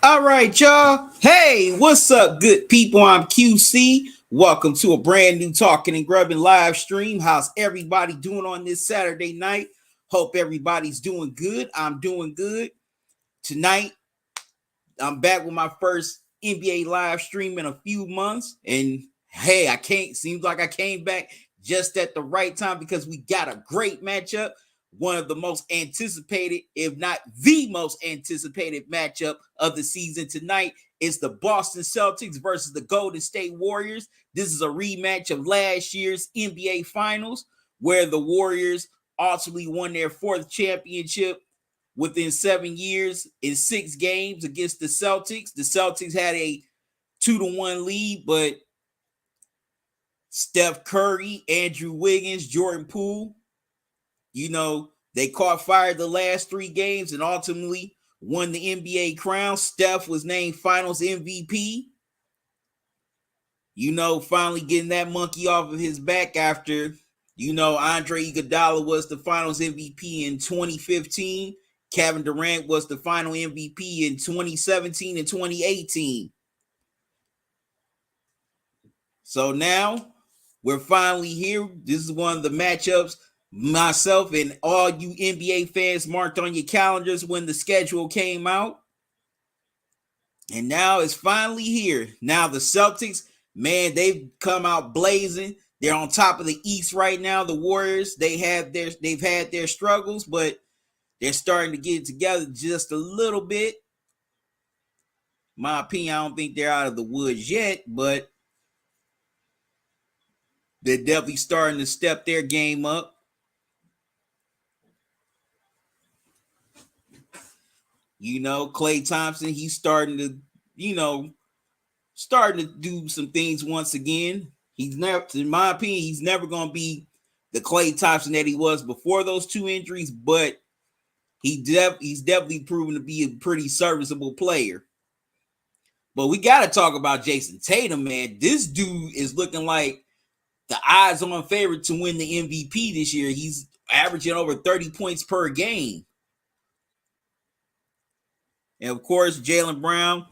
All right, y'all. Hey, what's up, good people? I'm QC. Welcome to a brand new Talkin and Grubbin live stream. How's everybody doing on this Saturday night? Hope everybody's doing good. I'm doing good. Tonight, I'm back with my first NBA live stream in a few months. And hey, seems like I came back just at the right time because we got a great matchup. One of the most anticipated, if not the most anticipated matchup of the season tonight is the Boston Celtics versus the Golden State Warriors. This is a rematch of last year's NBA Finals, where the Warriors ultimately won their fourth championship within 7 years in 6 games against the Celtics. The Celtics had a 2-1 lead, but Steph Curry, Andrew Wiggins, Jordan Poole, they caught fire the last 3 games and ultimately won the NBA crown. Steph was named Finals MVP. Finally getting that monkey off of his back after, Andre Iguodala was the Finals MVP in 2015. Kevin Durant was the final MVP in 2017 and 2018. So now we're finally here. This is one of the matchups myself and all you NBA fans marked on your calendars when the schedule came out. And now it's finally here. Now the Celtics, man, they've come out blazing. They're on top of the East right now. The Warriors, they've had their struggles, but they're starting to get it together just a little bit. In my opinion, I don't think they're out of the woods yet, but they're definitely starting to step their game up. Klay Thompson, he's starting to do some things once again. He's never, in my opinion, he's never going to be the Klay Thompson that he was before those 2 injuries, but he's definitely proven to be a pretty serviceable player. But we got to talk about Jason Tatum, man. This dude is looking like the odds-on favorite to win the MVP this year. He's averaging over 30 points per game. And, of course, Jaylen Brown,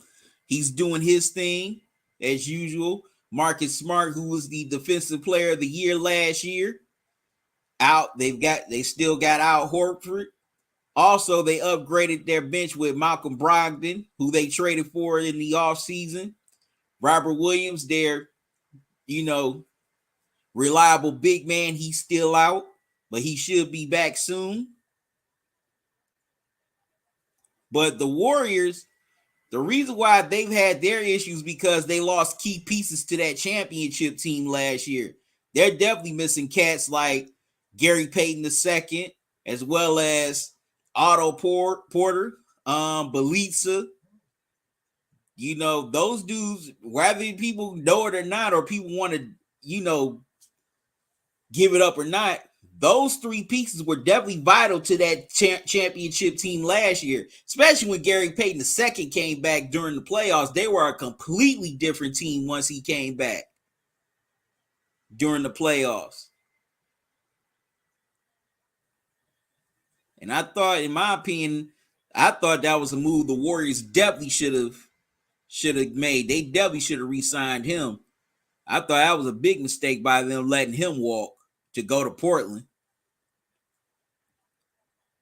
he's doing his thing as usual. Marcus Smart, who was the defensive player of the year last year, out. They still got Al Horford. Also, they upgraded their bench with Malcolm Brogdon, who they traded for in the offseason. Robert Williams, their, reliable big man, he's still out, but he should be back soon. But the Warriors, the reason why they've had their issues because they lost key pieces to that championship team last year. They're definitely missing cats like Gary Payton II, as well as Otto Porter, Belitza. Those dudes, whether people know it or not, or people want to, give it up or not, those 3 pieces were definitely vital to that championship team last year, especially when Gary Payton II came back during the playoffs. They were a completely different team once he came back during the playoffs. And I thought, in my opinion, that was a move the Warriors definitely should have made. They definitely should have re-signed him. I thought that was a big mistake by them letting him walk to go to Portland.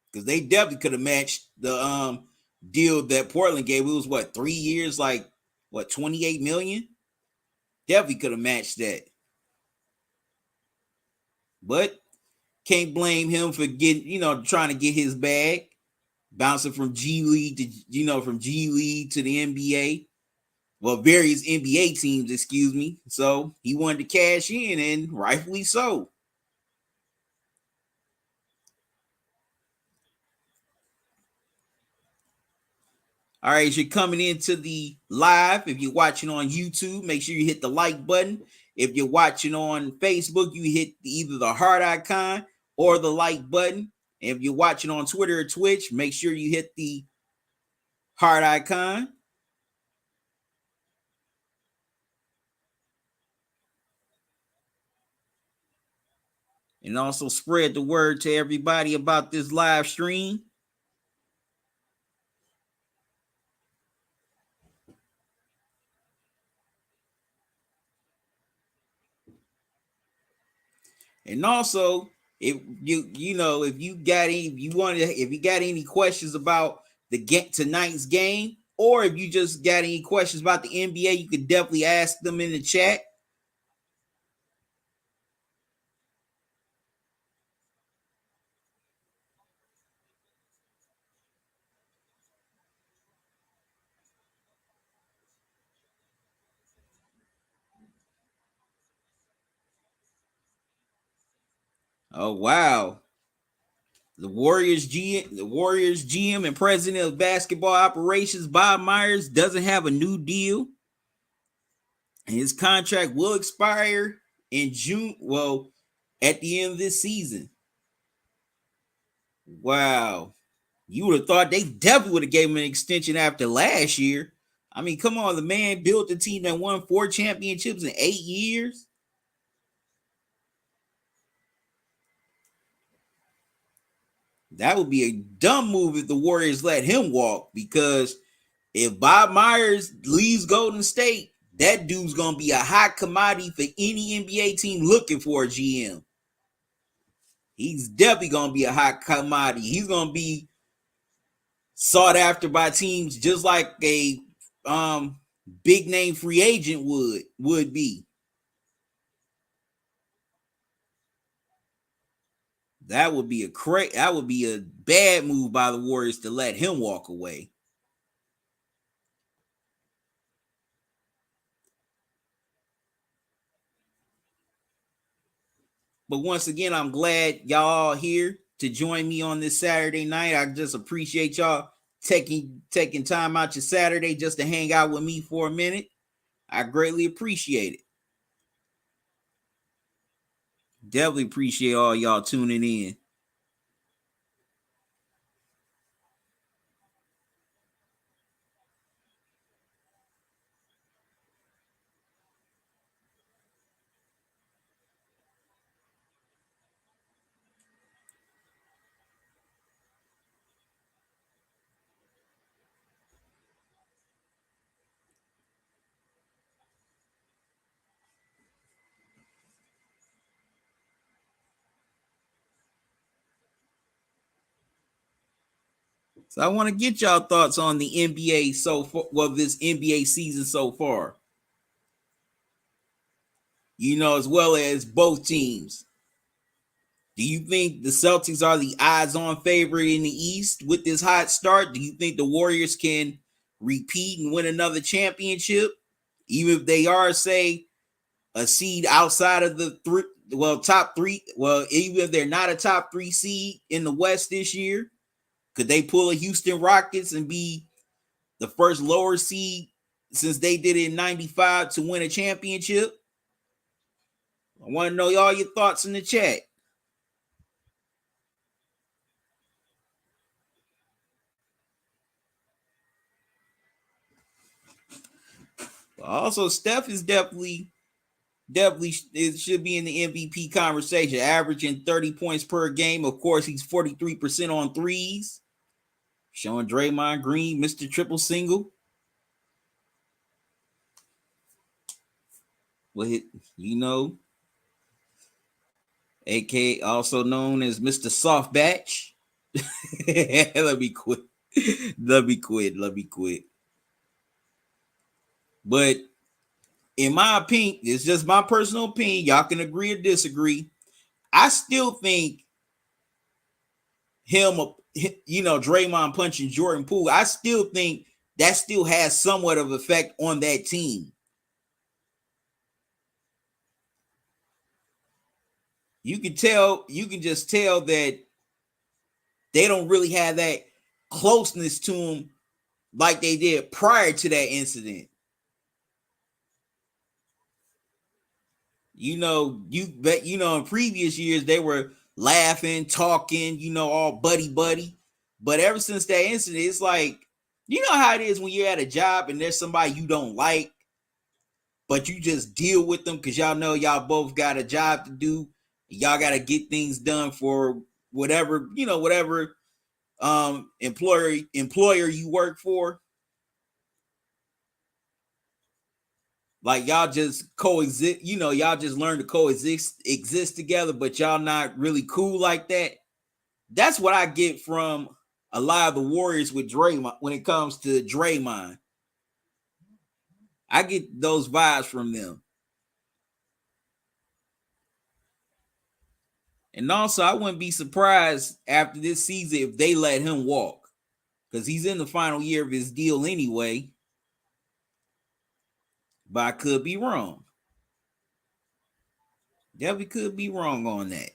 Because they definitely could have matched the deal that Portland gave. It was 3 years, 28 million? Definitely could have matched that. But can't blame him for trying to get his bag, bouncing from G League to the NBA. Well, various NBA teams, excuse me. So he wanted to cash in, and rightfully so. All right, as you're coming into the live, if you're watching on YouTube, make sure you hit the like button. If you're watching on Facebook, you hit either the heart icon or the like button. And if you're watching on Twitter or Twitch, make sure you hit the heart icon. And also spread the word to everybody about this live stream. And also, if you got any questions about the tonight's game, or if you just got any questions about the NBA, you could definitely ask them in the chat. Oh wow. The Warriors GM and president of basketball operations, Bob Myers, doesn't have a new deal. And his contract will expire in June. Well, at the end of this season. Wow. You would have thought they definitely would have gave him an extension after last year. I mean, come on, the man built a team that won 4 championships in 8 years. That would be a dumb move if the Warriors let him walk, because if Bob Myers leaves Golden State, that dude's going to be a hot commodity for any NBA team looking for a GM. He's definitely going to be a hot commodity. He's going to be sought after by teams just like a big name free agent would be. That would be a bad move by the Warriors to let him walk away. But once again, I'm glad y'all here to join me on this Saturday night. I just appreciate y'all taking time out your Saturday just to hang out with me for a minute. I greatly appreciate it. Definitely appreciate all y'all tuning in. So I want to get y'all thoughts on the NBA so far. Well, this NBA season so far. As well as both teams. Do you think the Celtics are the odds-on favorite in the East with this hot start? Do you think the Warriors can repeat and win another championship, even if they are, say, a seed outside of the top three? Well, even if they're not a top 3 seed in the West this year, could they pull a Houston Rockets and be the first lower seed since they did it in '95 to win a championship? I want to know all your thoughts in the chat. Also, Steph is definitely it should be in the MVP conversation, averaging 30 points per game. Of course, he's 43% on threes. Showing Draymond Green, Mr. Triple Single. Well, AK also known as Mr. Soft Batch. Let me quit. Let me quit. But in my opinion, it's just my personal opinion. Y'all can agree or disagree. I still think Draymond punching Jordan Poole, I still think that still has somewhat of effect on that team. You can just tell that they don't really have that closeness to him like they did prior to that incident. In previous years they were laughing, talking, all buddy. But ever since that incident, it's like, how it is when you're at a job and there's somebody you don't like, but you just deal with them because y'all know y'all both got a job to do. Y'all got to get things done for whatever employer you work for. Like y'all just coexist, y'all just learn to exist together, but y'all not really cool like that. That's what I get from a lot of the Warriors with Draymond when it comes to Draymond. I get those vibes from them. And also, I wouldn't be surprised after this season if they let him walk, because he's in the final year of his deal anyway. But I could be wrong. Definitely could be wrong on that.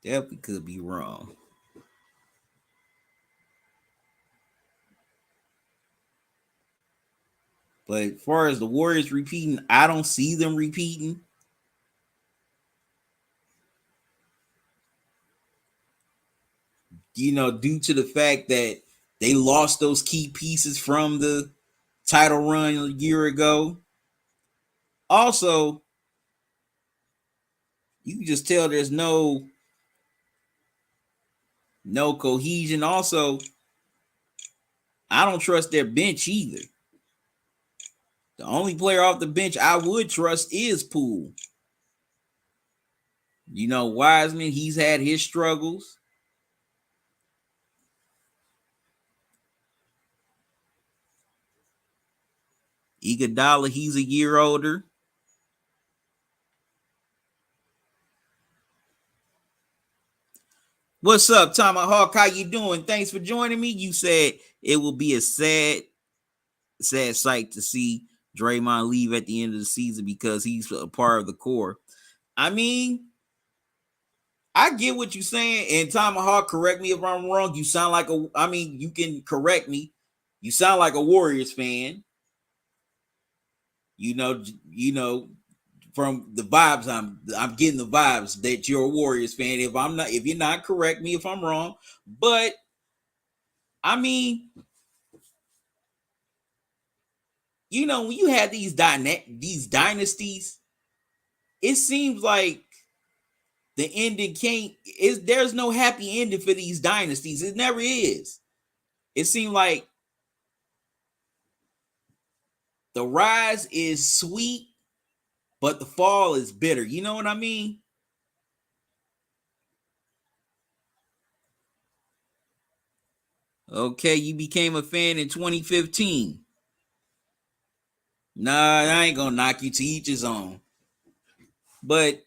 Definitely could be wrong. But as far as the Warriors repeating, I don't see them repeating. Due to the fact that they lost those key pieces from the title run a year ago. Also, you can just tell there's no cohesion. Also, I don't trust their bench either. The only player off the bench I would trust is Poole. Wiseman, he's had his struggles. Iguodala, he's a year older. What's up, Tomahawk? How you doing? Thanks for joining me. You said it will be a sad sight to see Draymond leave at the end of the season because he's a part of the core. I mean, I get what you're saying, and Tomahawk, correct me if I'm wrong. You sound like you can correct me. You sound like a Warriors fan. From the vibes, I'm getting the vibes that you're a Warriors fan. If you're not, correct me if I'm wrong. But I mean, when you have these dynasties, it seems like the ending there's no happy ending for these dynasties. It never is. It seemed like the rise is sweet, but the fall is bitter. You know what I mean? Okay, you became a fan in 2015. Nah, I ain't gonna knock you, to each his own. But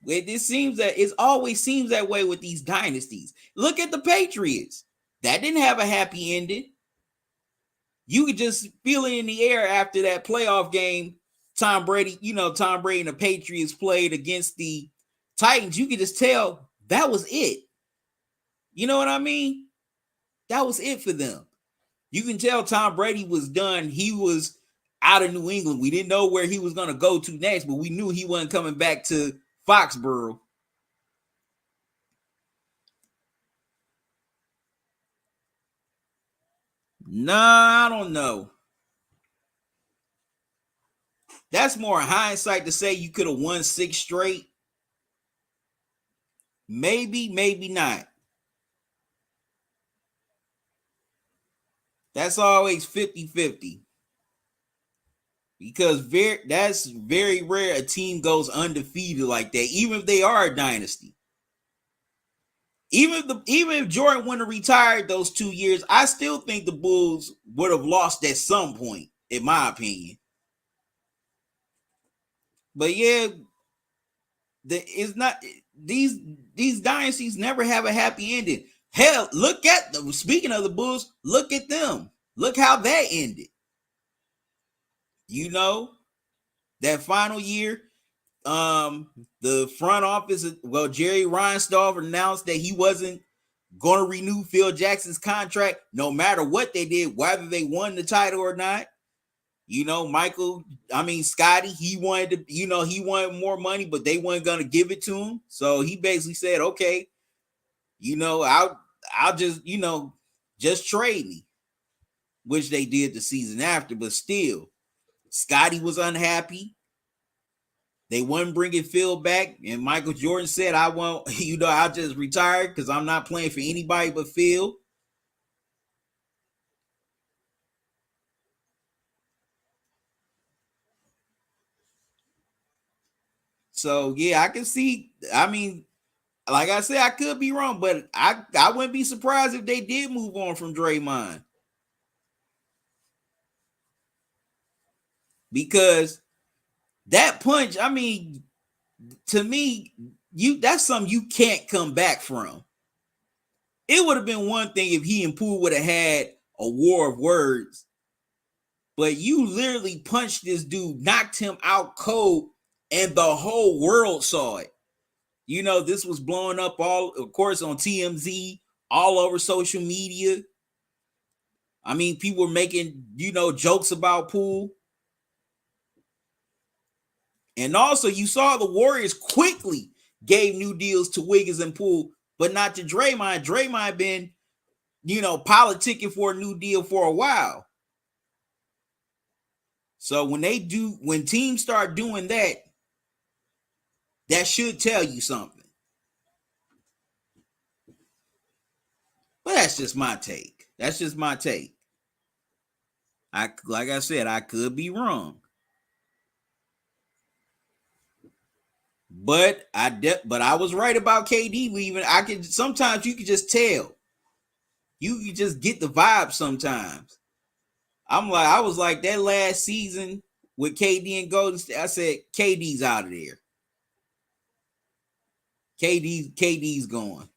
it always seems that way with these dynasties. Look at the Patriots. That didn't have a happy ending. You could just feel it in the air after that playoff game. Tom Brady and the Patriots played against the Titans. You could just tell that was it. You know what I mean? That was it for them. You can tell Tom Brady was done. He was out of New England. We didn't know where he was going to go to next, but we knew he wasn't coming back to Foxborough. Nah, I don't know. That's more hindsight to say you could have won 6 straight. Maybe, maybe not. That's always 50-50. Because that's very rare a team goes undefeated like that, even if they are a dynasty. Even if Jordan wouldn't have retired those 2 years, I still think the Bulls would have lost at some point, in my opinion. But yeah, it's not these dynasties never have a happy ending. Hell, look at them. Speaking of the Bulls, look at them. Look how that ended. That final year, the front office, Jerry Reinsdorf announced that he wasn't going to renew Phil Jackson's contract no matter what they did, whether they won the title or not. Scotty, he wanted more money, but they weren't going to give it to him. So he basically said, okay, I'll just trade me. which they did the season after, but still, Scotty was unhappy. They wouldn't bringing Phil back, and Michael Jordan said, I won't, I'll just retire because I'm not playing for anybody but Phil. So, yeah, I can see, I mean, like I said, I could be wrong, but I wouldn't be surprised if they did move on from Draymond. Because that punch, I mean, to me, that's something you can't come back from. It would have been one thing if he and Poole would have had a war of words, but you literally punched this dude, knocked him out cold, and the whole world saw it. This was blowing up all, of course, on TMZ, all over social media. I mean, people were making, jokes about Poole. And also, you saw the Warriors quickly gave new deals to Wiggins and Poole, but not to Draymond. Draymond been, politicking for a new deal for a while. So when teams start doing that, that should tell you something. But that's just my take. Like I said, I could be wrong. But I was right about KD leaving. Sometimes you can just tell. You can just get the vibe sometimes. I was like that last season with KD and Golden State. I said KD's out of there. KD's going.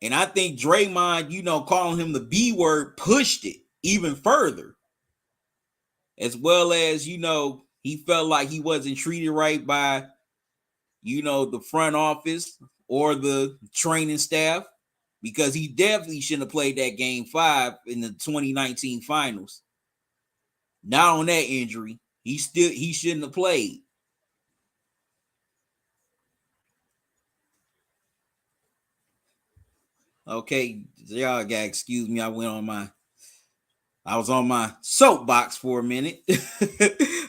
And I think Draymond, calling him the B word pushed it even further. As well as, he felt like he wasn't treated right by, the front office or the training staff, because he definitely shouldn't have played that game 5 in the 2019 finals. Not on that injury. He shouldn't have played. Okay, y'all gotta excuse me. I was on my soapbox for a minute.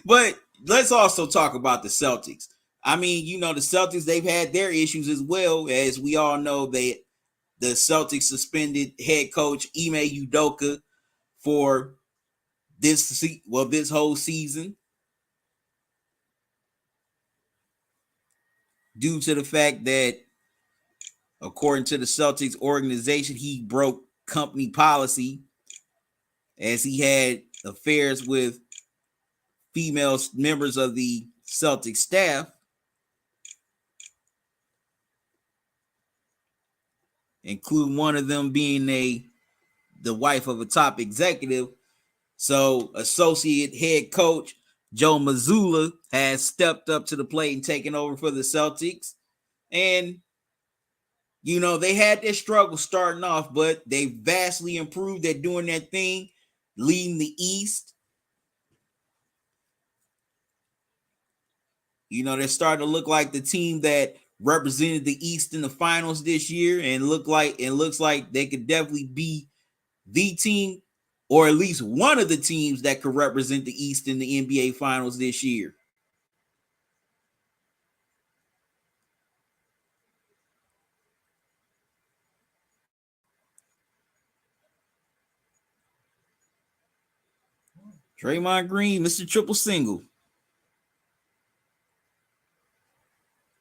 But let's also talk about the Celtics. I mean, the Celtics, they've had their issues as well. As we all know, the Celtics suspended head coach Ime Udoka for this whole season, due to the fact that, according to the Celtics organization, he broke company policy as he had affairs with female members of the Celtics staff, including one of them being the wife of a top executive. So associate head coach Joe Mazzulla has stepped up to the plate and taken over for the Celtics. And, they had their struggle starting off, but they vastly improved at doing their thing, leading the East. They're starting to look like the team that represented the East in the finals this year, and looks like they could definitely be the team, or at least one of the teams that could represent the East in the NBA finals this year. Draymond Green, Mr. Triple Single.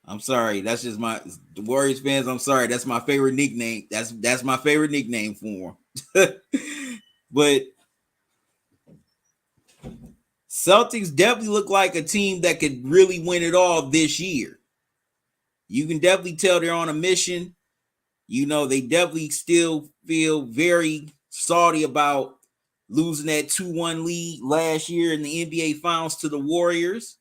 I'm sorry, that's just the Warriors fans. I'm sorry, that's my favorite nickname. That's my favorite nickname for him. But Celtics definitely look like a team that could really win it all this year. You can definitely tell they're on a mission. They definitely still feel very salty about losing that 2-1 lead last year in the NBA Finals to the Warriors.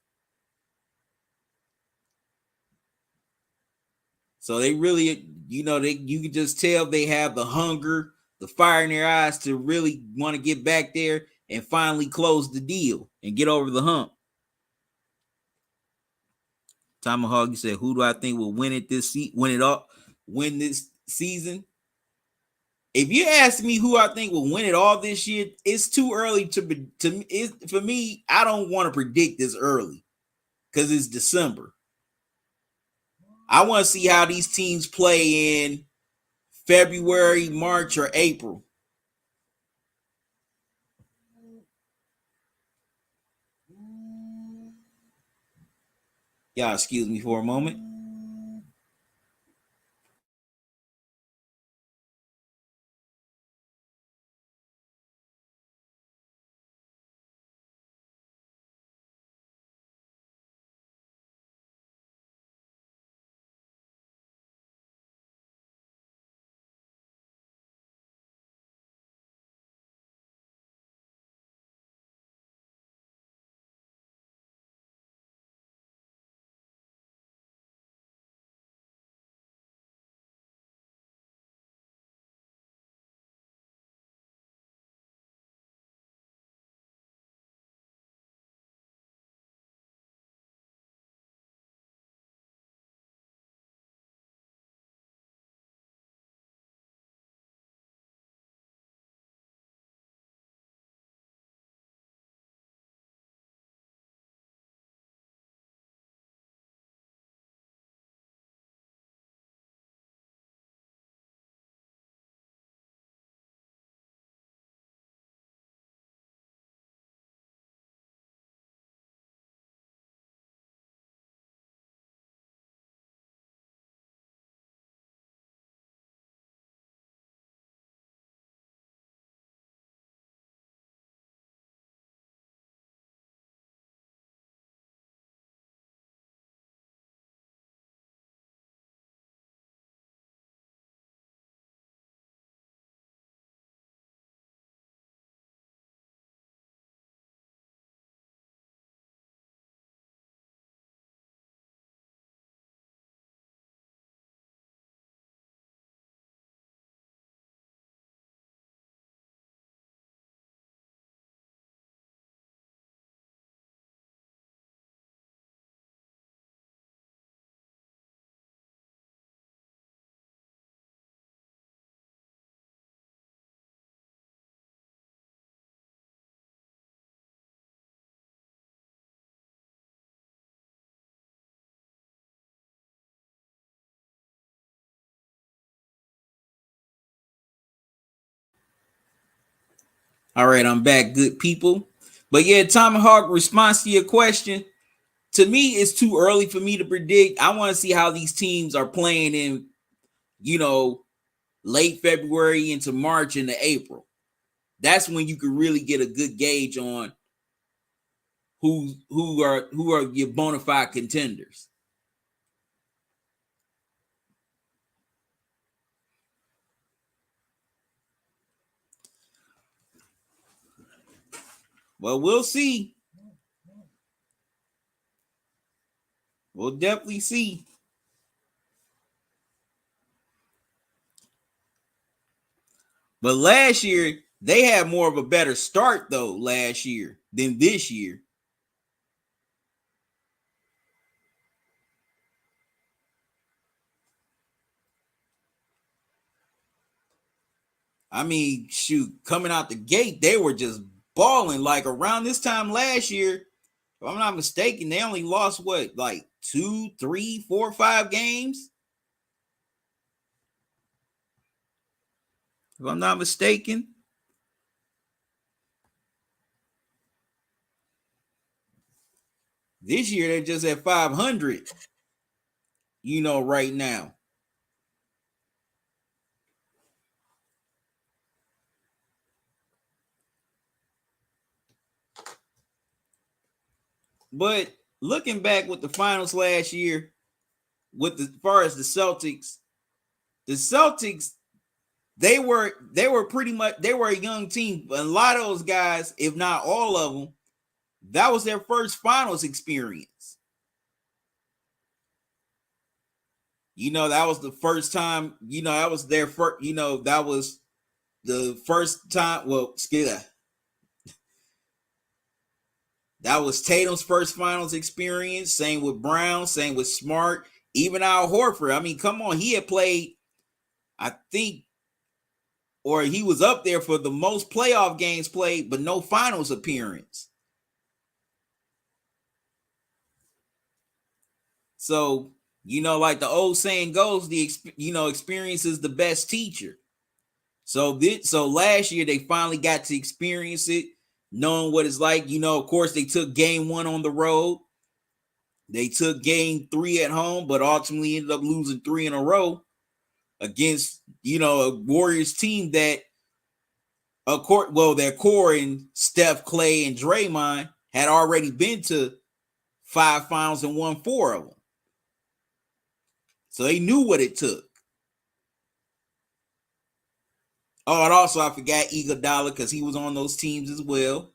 So they really, you can just tell they have the hunger, the fire in their eyes to really want to get back there and finally close the deal and get over the hump. Tomahawk, you said, who do I think will win this season? if you ask me who I think will win it all this year, it's too early for me. I don't want to predict this early because it's December. I want to see how these teams play in February, March, or April. Y'all excuse me for a moment. All right, I'm back, good people. But yeah, Tomahawk, response to your question. To me, it's too early for me to predict. I want to see how these teams are playing in, late February into March into April. That's when you can really get a good gauge on who are your bona fide contenders. Well, we'll see. We'll definitely see. But last year, they had more of a better start, though, last year than this year. I mean, shoot, coming out the gate, they were just balling. Like around this time last year, if I'm not mistaken, they only lost what, like 2, 3, 4, 5 games? If I'm not mistaken. This year, they're just at 500, right now. But looking back with the finals last year, as far as the Celtics, they were pretty much, they were a young team. But a lot of those guys, if not all of them, that was their first finals experience. That was the first time, that was their first, that was the first time. Well, that was Tatum's first finals experience. Same with Brown, same with Smart, even Al Horford. I mean, come on, he had played, I think, or he was up there for the most playoff games played, but no finals appearance. So, like the old saying goes, experience is the best teacher. So last year they finally got to experience it, knowing what it's like. Of course, they took game 1 on the road. They took game 3 at home, but ultimately ended up losing 3 in a row against, a Warriors team that, their core and Steph, Clay, and Draymond had already been to 5 finals and won 4 of them. So they knew what it took. Oh, and also I forgot Iguodala because he was on those teams as well.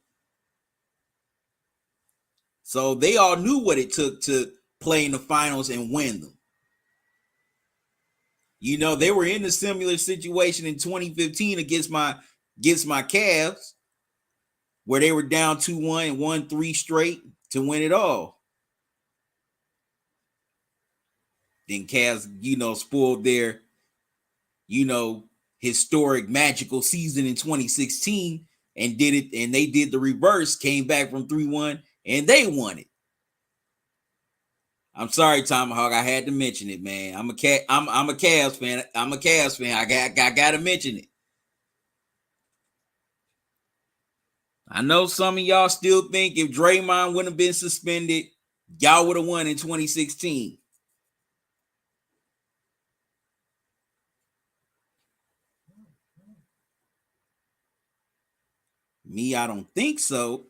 So they all knew what it took to play in the finals and win them. They were in a similar situation in 2015 against my Cavs, where they were down 2-1 and won 3 straight to win it all. Then Cavs, spoiled their, historic magical season in 2016 and they did the reverse, came back from 3-1 and they won it. I'm sorry, Tomahawk. I had to mention it, man. I'm a Cavs fan. I gotta mention it. I know some of y'all still think if Draymond wouldn't have been suspended, y'all would have won in 2016. Me, I don't think so.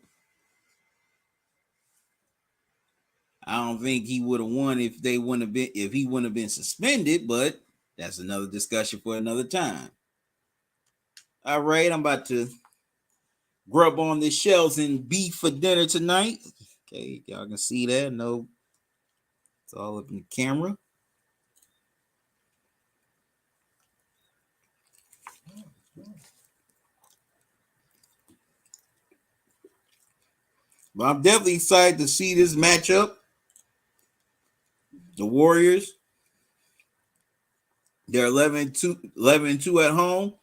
I don't think he would have won if he wouldn't have been suspended, but that's another discussion for another time. All right, I'm about to grub on the shells and beef for dinner tonight. Okay, y'all can see that. No, it's all up in the camera. But I'm definitely excited to see this matchup. The Warriors, they're 11-2 at home.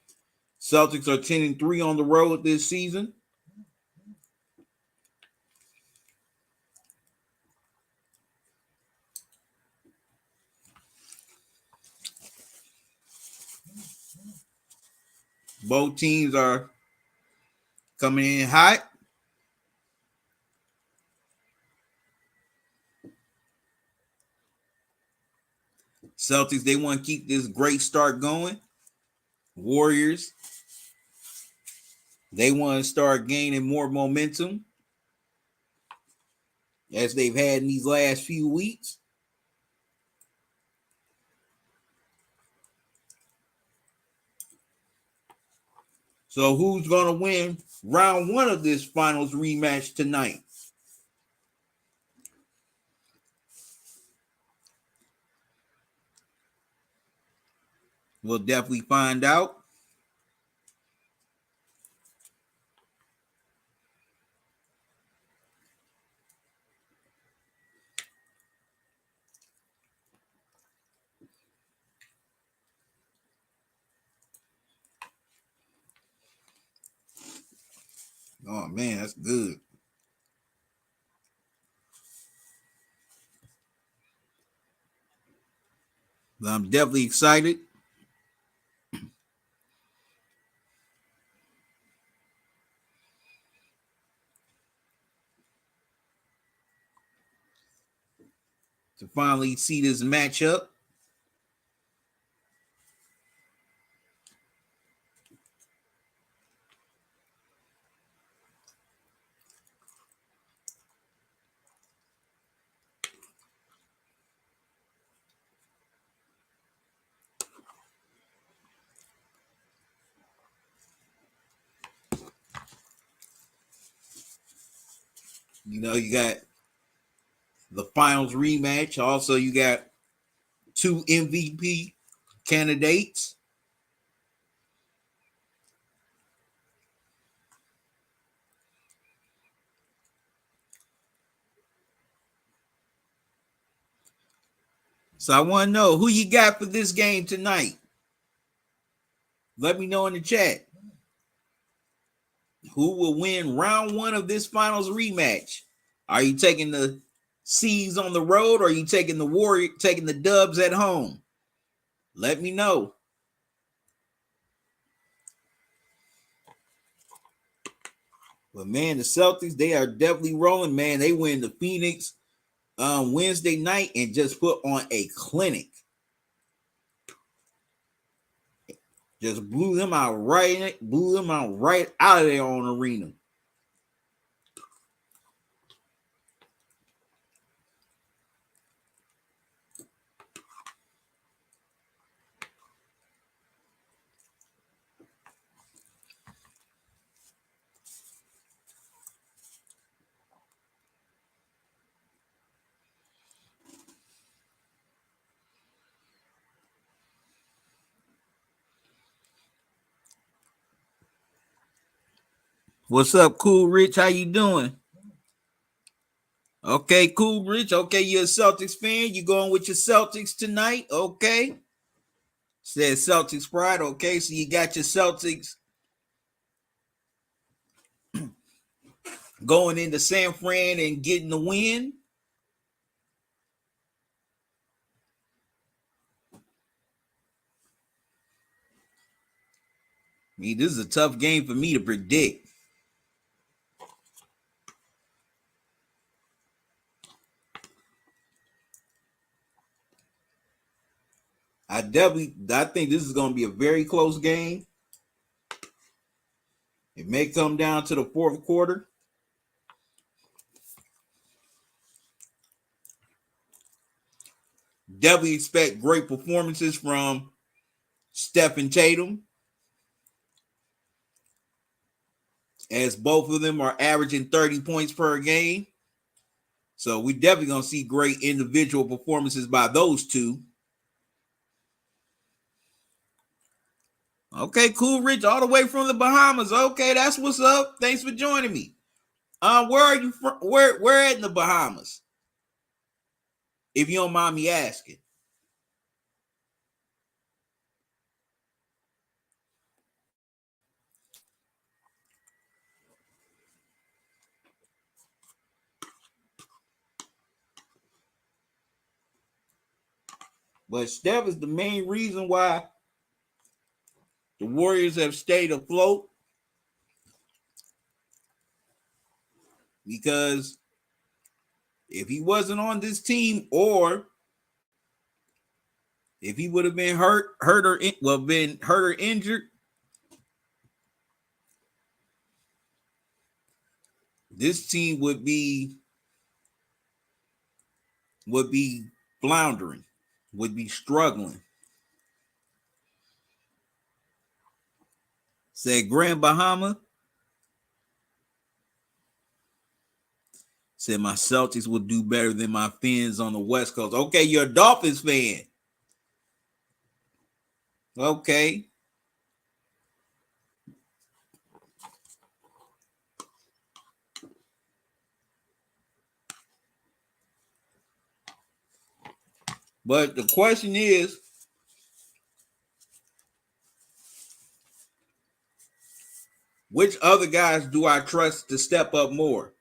Celtics are 10-3 on the road this season. Both teams are coming in hot. Celtics, they want to keep this great start going. Warriors, they want to start gaining more momentum as they've had in these last few weeks. So who's going to win round 1 of this finals rematch tonight? We'll definitely find out. Oh, man, that's good. I'm definitely excited. To finally see this matchup. You got the finals rematch. Also, you got 2 MVP candidates. So I want to know who you got for this game tonight. Let me know in the chat who will win round one of this finals rematch. Are you taking the C's on the road, or are you taking the Dubs at home? Let me know. But man, the Celtics, they are definitely rolling, man. They win the Phoenix Wednesday night and just put on a clinic. Just blew them out right out of their own arena. What's up, Cool Rich? How you doing? Okay, Cool Rich. Okay, you're a Celtics fan. You going with your Celtics tonight? Okay. Said Celtics pride. Okay, so you got your Celtics going into San Fran and getting the win. I mean, this is a tough game for me to predict. I think this is going to be a very close game. It may come down to the fourth quarter. Definitely expect great performances from Steph and Tatum, as both of them are averaging 30 points per game. So we definitely going to see great individual performances by those two. Okay, Cool Rich, all the way from the Bahamas. Okay, that's what's up. Thanks for joining me. Where are you from? Where at in the Bahamas? If you don't mind me asking. But Steph is the main reason why the Warriors have stayed afloat, because if he wasn't on this team, or if he would have been hurt or injured, this team would be floundering, would be struggling. Said Grand Bahama. Said my Celtics will do better than my fans on the West Coast. Okay, you're a Dolphins fan. Okay. But the question is, which other guys do I trust to step up more?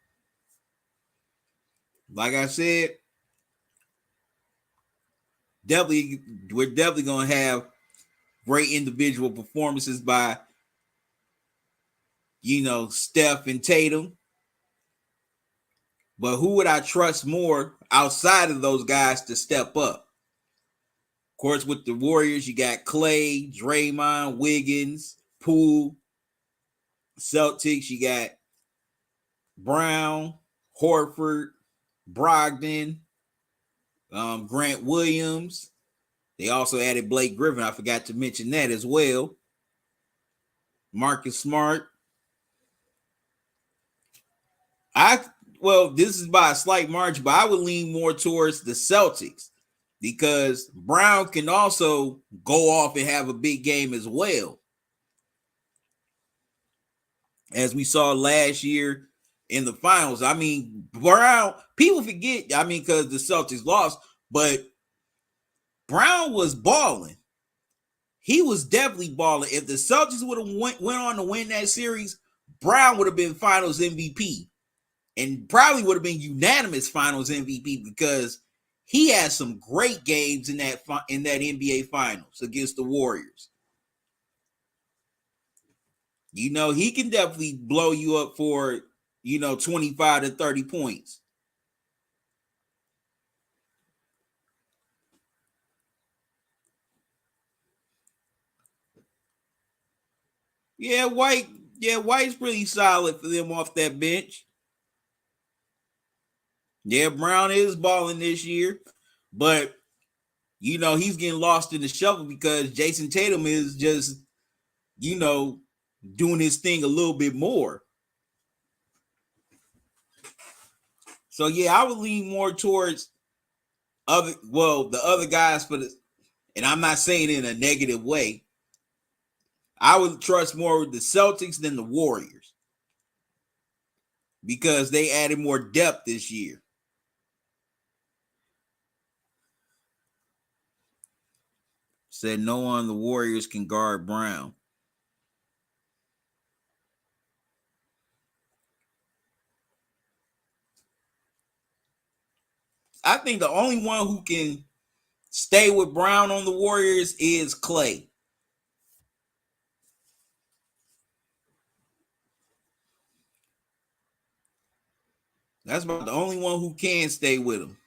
Like I said, we're definitely going to have great individual performances by, Steph and Tatum. But who would I trust more outside of those guys to step up? Of course, with the Warriors, you got Clay, Draymond, Wiggins, Poole. Celtics, you got Brown, Horford, Brogdon, Grant Williams. They also added Blake Griffin. I forgot to mention that as well. Marcus Smart. This is by a slight margin, but I would lean more towards the Celtics, because Brown can also go off and have a big game as well, as we saw last year in the finals. I mean, Brown, people forget, because the Celtics lost, but Brown was balling. he was definitely balling. If the Celtics would have went on to win that series, Brown would have been Finals MVP and probably would have been unanimous Finals MVP because he had some great games in that NBA Finals against the Warriors. You know, he can definitely blow you up for, 25 to 30 points. Yeah, White's pretty solid for them off that bench. Yeah, Brown is balling this year, but he's getting lost in the shuffle because Jason Tatum is just, doing his thing a little bit more. So yeah, I would lean more towards the other guys and I'm not saying it in a negative way. I would trust more with the Celtics than the Warriors because they added more depth this year. Said no one the Warriors can guard Brown. I think the only one who can stay with Brown on the Warriors is Clay. That's about the only one who can stay with him.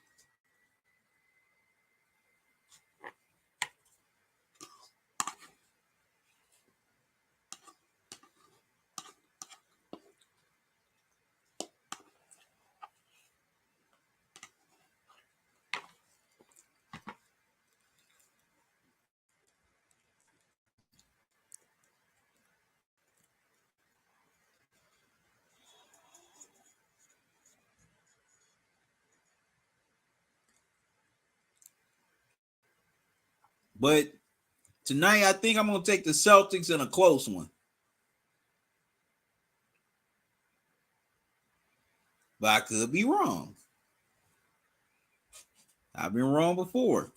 But tonight, I think I'm going to take the Celtics in a close one. But I could be wrong. I've been wrong before.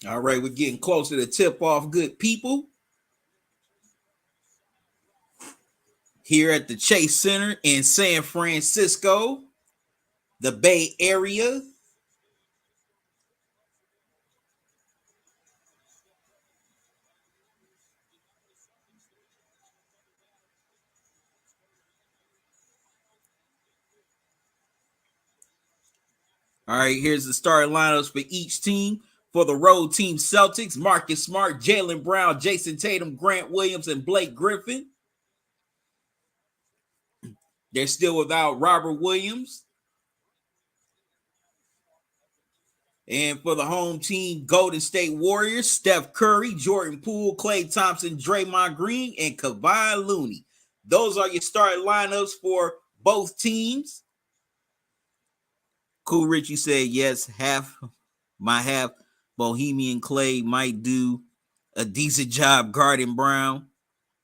All right, we're getting closer to tip off, good people. Here at the Chase Center in San Francisco, the Bay Area. All right, here's the starting lineups for each team. For the road team, Celtics, Marcus Smart, Jaylen Brown, Jason Tatum, Grant Williams, and Blake Griffin. They're still without Robert Williams. And for the home team, Golden State Warriors, Steph Curry, Jordan Poole, Klay Thompson, Draymond Green, and Kevon Looney. Those are your starting lineups for both teams. Cool Richie said, yes, half Bohemian Clay might do a decent job guarding Brown.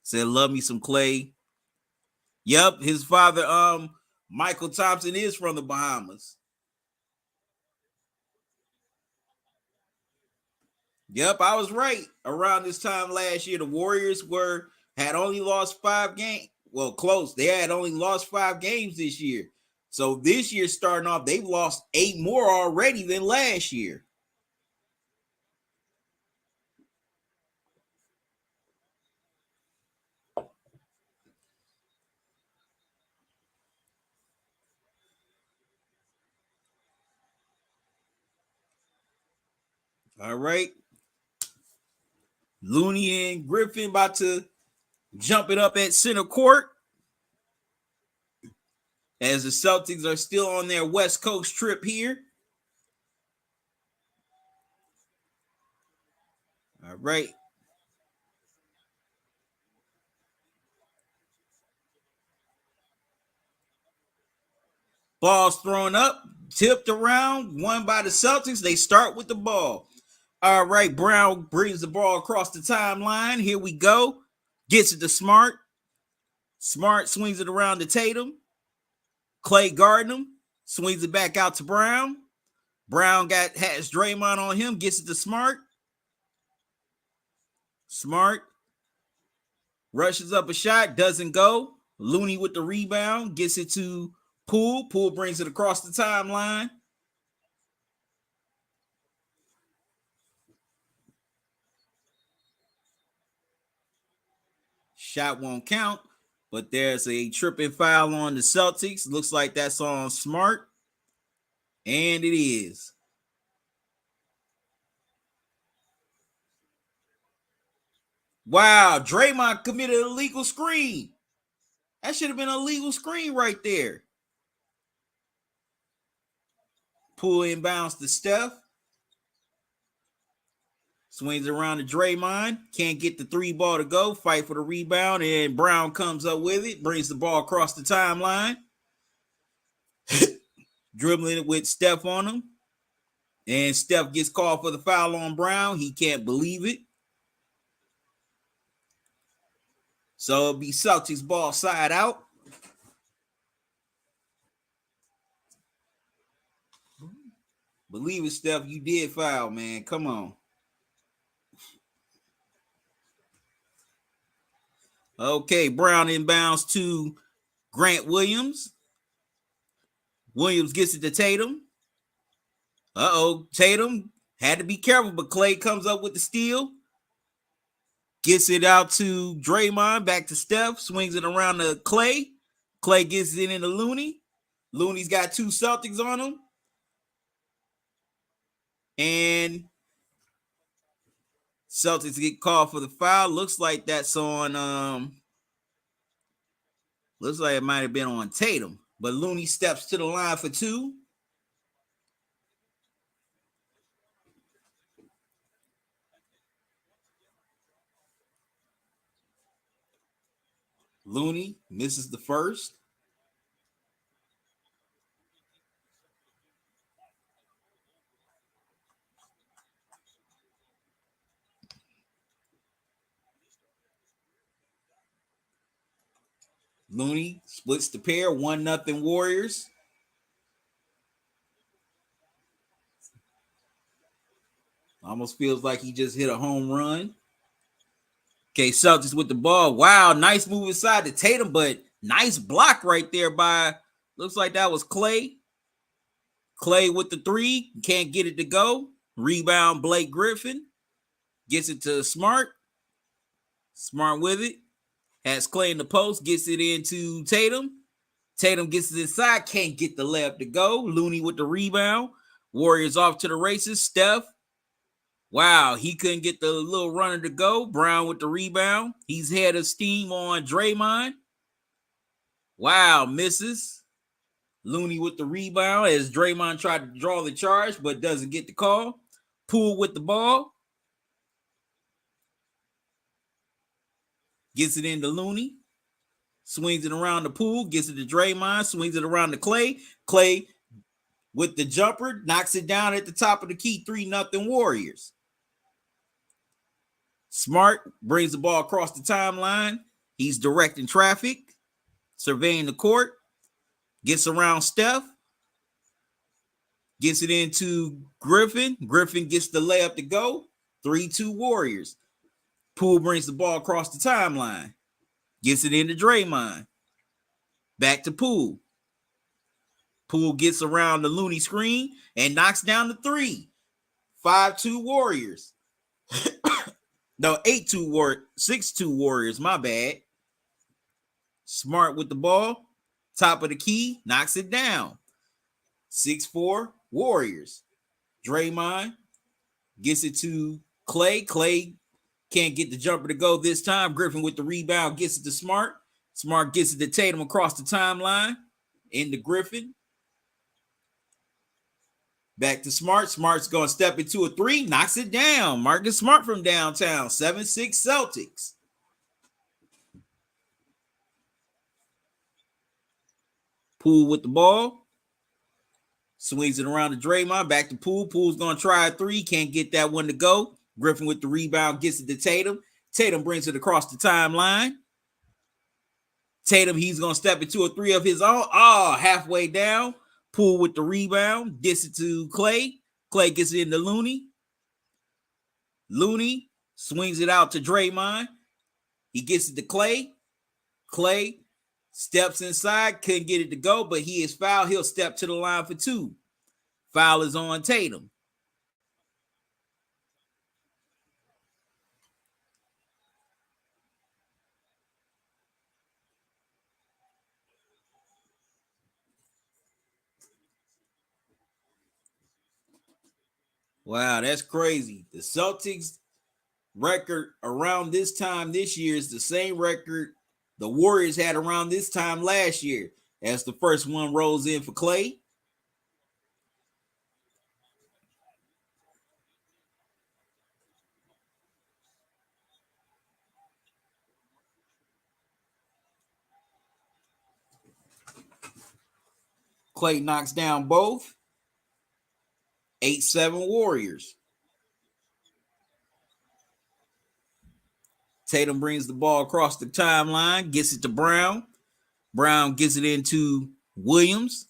Said, love me some Clay. Yep, his father, Michael Thompson, is from the Bahamas. Yep, I was right. Around this time last year, the Warriors had only lost 5 games. Well, close. They had only lost 5 games this year. So this year starting off, they've lost 8 more already than last year. All right. Looney and Griffin about to jump it up at center court as the Celtics are still on their West Coast trip here. All right. Ball's thrown up, tipped around, won by the Celtics. They start with the ball. All right, Brown brings the ball across the timeline. Here we go. Gets it to Smart. Smart swings it around to Tatum. Clay guarding him. Swings it back out to Brown. Brown has Draymond on him. Gets it to Smart. Smart rushes up a shot. Doesn't go. Looney with the rebound. Gets it to Poole. Poole brings it across the timeline. Shot won't count, but there's a tripping foul on the Celtics. Looks like that's on Smart. And it is. Wow, Draymond committed a legal screen. That should have been a legal screen right there. Poole inbounds to Steph. Swings around to Draymond. Can't get the 3-ball to go. Fight for the rebound. And Brown comes up with it. Brings the ball across the timeline. Dribbling it with Steph on him. And Steph gets called for the foul on Brown. He can't believe it. So it'll be Celtics ball side out. Believe it, Steph. You did foul, man. Come on. Okay, Brown inbounds to Grant Williams. Williams gets it to Tatum. Tatum had to be careful, but Clay comes up with the steal. Gets it out to Draymond, back to Steph, swings it around to Clay. Clay gets it into Looney. Looney's got 2 Celtics on him. And Celtics get called for the foul. Looks like that's on looks like it might have been on Tatum. But Looney steps to the line for 2. Looney misses the first. Looney splits the pair, 1-0 Warriors. Almost feels like he just hit a home run. Okay, Celtics with the ball. Wow, nice move inside to Tatum, but nice block right there by, looks like that was Clay. Clay with the 3, can't get it to go. Rebound, Blake Griffin. Gets it to Smart. Smart with it. Has Clay in the post, gets it into Tatum. Tatum gets it inside, can't get the layup to go. Looney with the rebound. Warriors off to the races. Steph. Wow, he couldn't get the little runner to go. Brown with the rebound. He's head of steam on Draymond. Wow, misses. Looney with the rebound as Draymond tried to draw the charge, but doesn't get the call. Poole with the ball. Gets it into Looney. Swings it around the Poole. Gets it to Draymond. Swings it around to Clay. Clay with the jumper. Knocks it down at the top of the key. 3-0 Warriors. Smart brings the ball across the timeline. He's directing traffic. Surveying the court. Gets around Steph. Gets it into Griffin. Griffin gets the layup to go. 3-2 Warriors. Poole brings the ball across the timeline. Gets it into Draymond. Back to Poole. Poole gets around the Looney screen and knocks down the 3. 5-2 Warriors. No, 6-2 Warriors. My bad. Smart with the ball. Top of the key. Knocks it down. 6-4 Warriors. Draymond gets it to Clay. Clay can't get the jumper to go this time. Griffin with the rebound gets it to Smart. Smart gets it to Tatum across the timeline. Into Griffin. Back to Smart. Smart's going to step into a 3. Knocks it down. Marcus Smart from downtown. 7-6 Celtics. Poole with the ball. Swings it around to Draymond. Back to Poole. Poole's going to try a three. Can't get that one to go. Griffin with the rebound. Gets it to Tatum. Tatum brings it across the timeline. Tatum, he's going to step into a three of his own. Oh, halfway down. Poole with the rebound. Gets it to Clay. Clay gets it into Looney. Looney swings it out to Draymond. He gets it to Clay. Clay steps inside. Couldn't get it to go, but he is fouled. He'll step to the line for two. Foul is on Tatum. Wow, that's crazy. The Celtics record around this time this year is the same record the Warriors had around this time last year. As the first one rolls in for Clay. Clay knocks down both. 8-7 Warriors. Tatum brings the ball across the timeline, gets it to Brown. Brown gets it into Williams.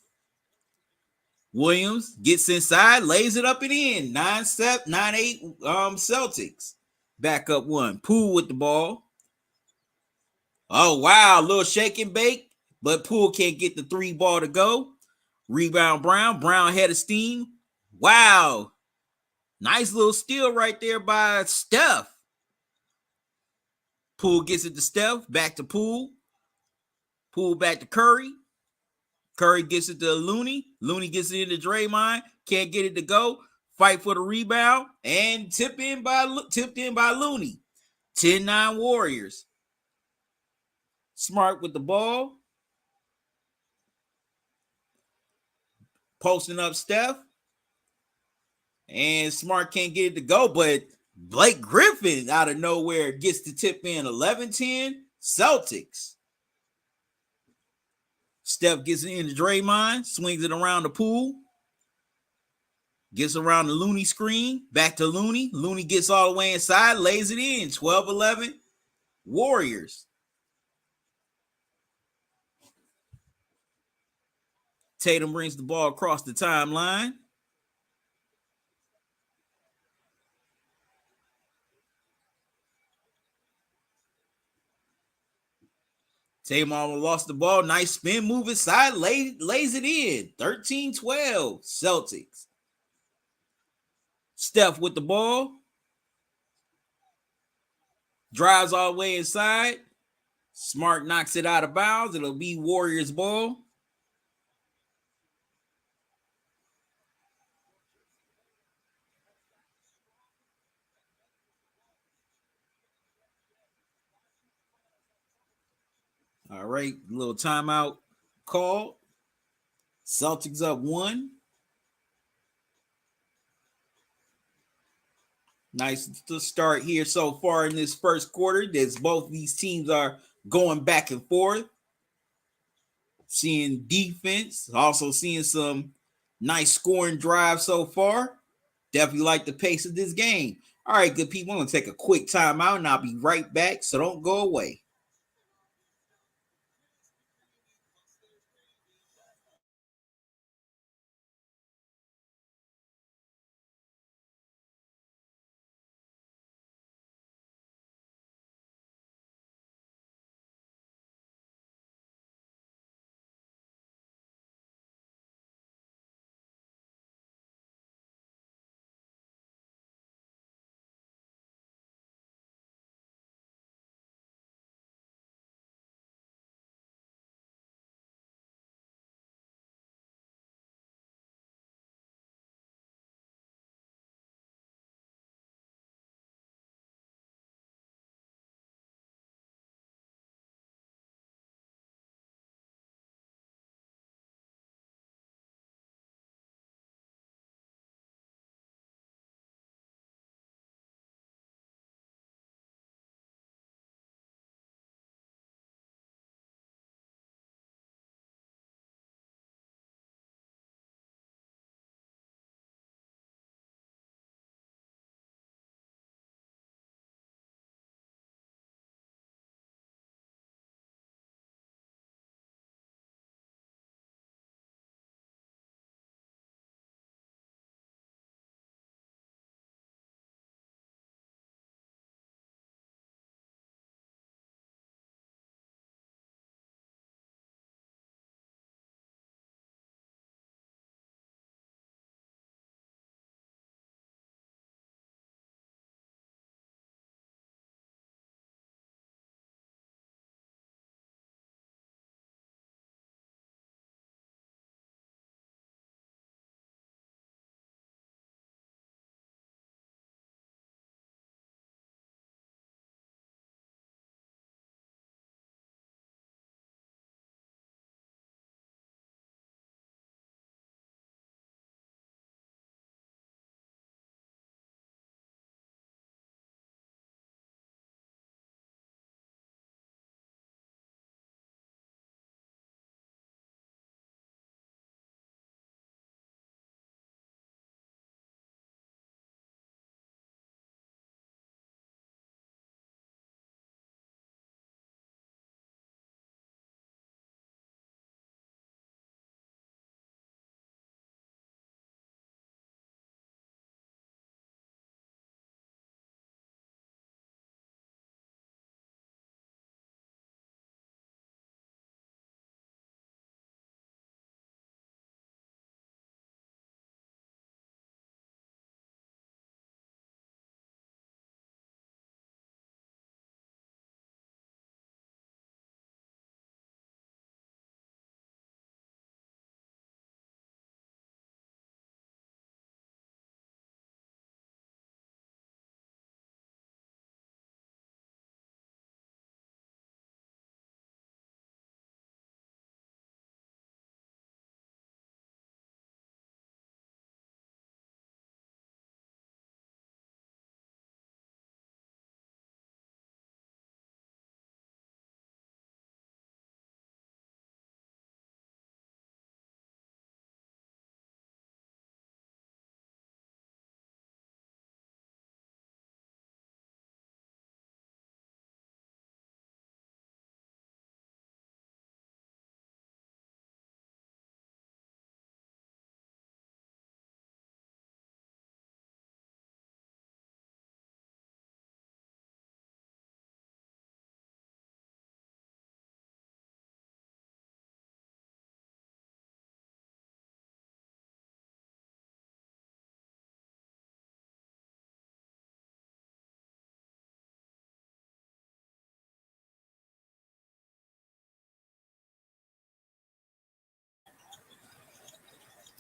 Williams gets inside, lays it up and in. 9-7, 9-8 Celtics. Back up one. Poole with the ball. Oh, wow. A little shake and bake, but Poole can't get the three ball to go. Rebound Brown. Brown had a steam. Wow. Nice little steal right there by Steph. Poole gets it to Steph. Back to Poole. Poole back to Curry. Curry gets it to Looney. Looney gets it into Draymond. Can't get it to go. Fight for the rebound. And tipped in by Looney. 10-9 Warriors. Smart with the ball. Posting up Steph. And Smart can't get it to go, but Blake Griffin out of nowhere gets the tip in. 11-10 Celtics. Steph gets it into Draymond, swings it around the Pool. Gets around the Looney screen, back to Looney. Looney gets all the way inside, lays it in. 12-11 Warriors. Tatum brings the ball across the timeline. Tatum almost lost the ball. Nice spin move inside. Lays it in. 13-12 Celtics. Steph with the ball. Drives all the way inside. Smart knocks it out of bounds. It'll be Warriors ball. All right, little timeout call. Celtics up one. Nice to start here so far in this first quarter. As both these teams are going back and forth. Seeing defense, also seeing some nice scoring drives so far. Definitely like the pace of this game. All right, good people. I'm going to take a quick timeout and I'll be right back. So don't go away.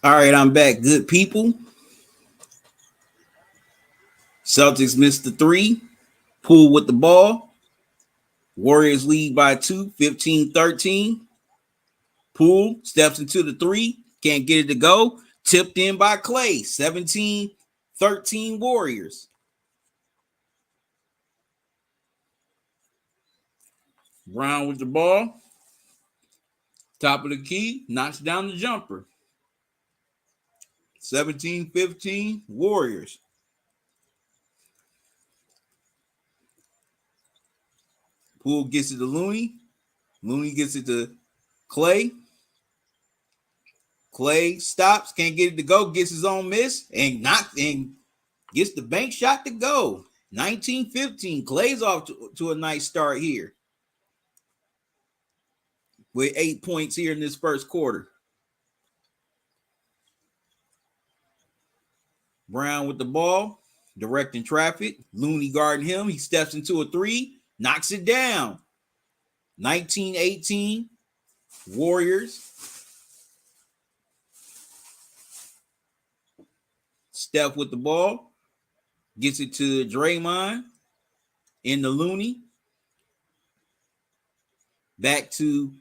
All right, I'm back, good people. Celtics missed the three. Poole with the ball. Warriors lead by 2, 15-13. Poole steps into the three. Can't get it to go. Tipped in by Clay. 17-13 Warriors. Brown with the ball. Top of the key. Knocks down the jumper. 17-15 Warriors. Poole gets it to Looney. Looney gets it to Clay. Clay stops, can't get it to go, gets his own miss, and gets the bank shot to go. 19-15. Clay's off to a nice start here with 8 points here in this first quarter. Brown with the ball, directing traffic. Looney guarding him. He steps into a three, knocks it down. 19-18 Warriors. Steph with the ball, gets it to Draymond in the Looney. Back to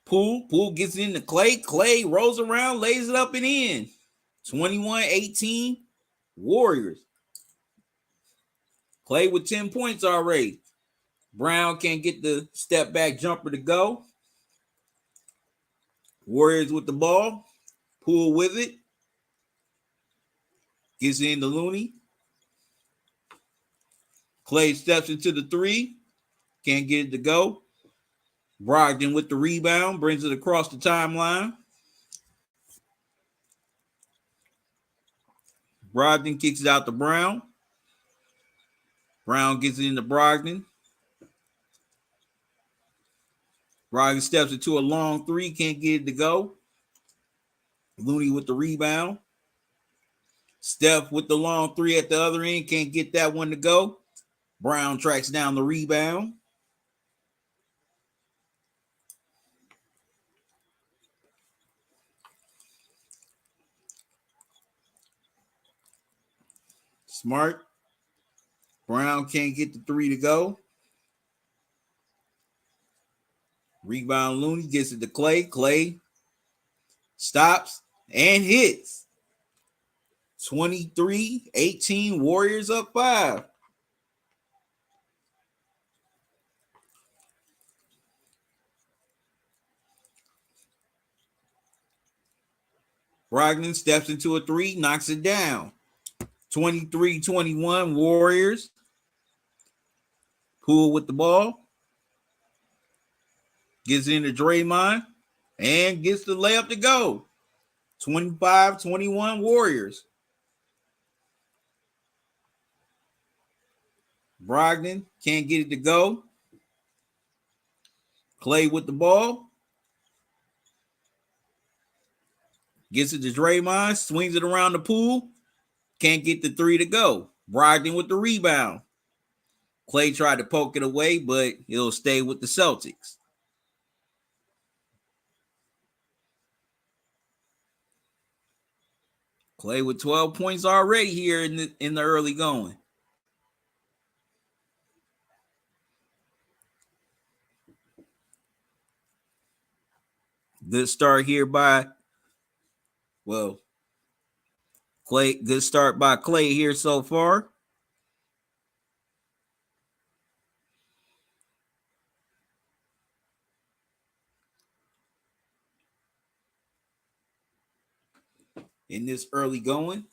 Poole. Poole gets it into Clay. Clay rolls around, lays it up and in. 21-18 Warriors. Clay with 10 points already. Brown can't get the step back jumper to go. Warriors with the ball. Poole with it. Gets in the Looney. Clay steps into the three. Can't get it to go. Brogdon with the rebound. Brings it across the timeline. Brogdon kicks it out to Brown. Brown gets it into Brogdon. Brogdon steps into a long three. Can't get it to go. Looney with the rebound. Steph with the long three at the other end. Can't get that one to go. Brown tracks down the rebound. Smart. Brown can't get the three to go. Rebound Looney gets it to Clay. Clay stops and hits. 23-18 Warriors up 5. Brogdon steps into a three, knocks it down. 23-21 Warriors. Poole with the ball. Gets into Draymond and gets the layup to go. 25-21 Warriors. Brogdon can't get it to go. Clay with the ball. Gets it to Draymond, swings it around the Poole. Can't get the three to go. Brogdon with the rebound. Clay tried to poke it away, but it'll stay with the Celtics. Clay with 12 points already here in the early going. Good start here by, Clay. Good start by Clay here so far. In this early going.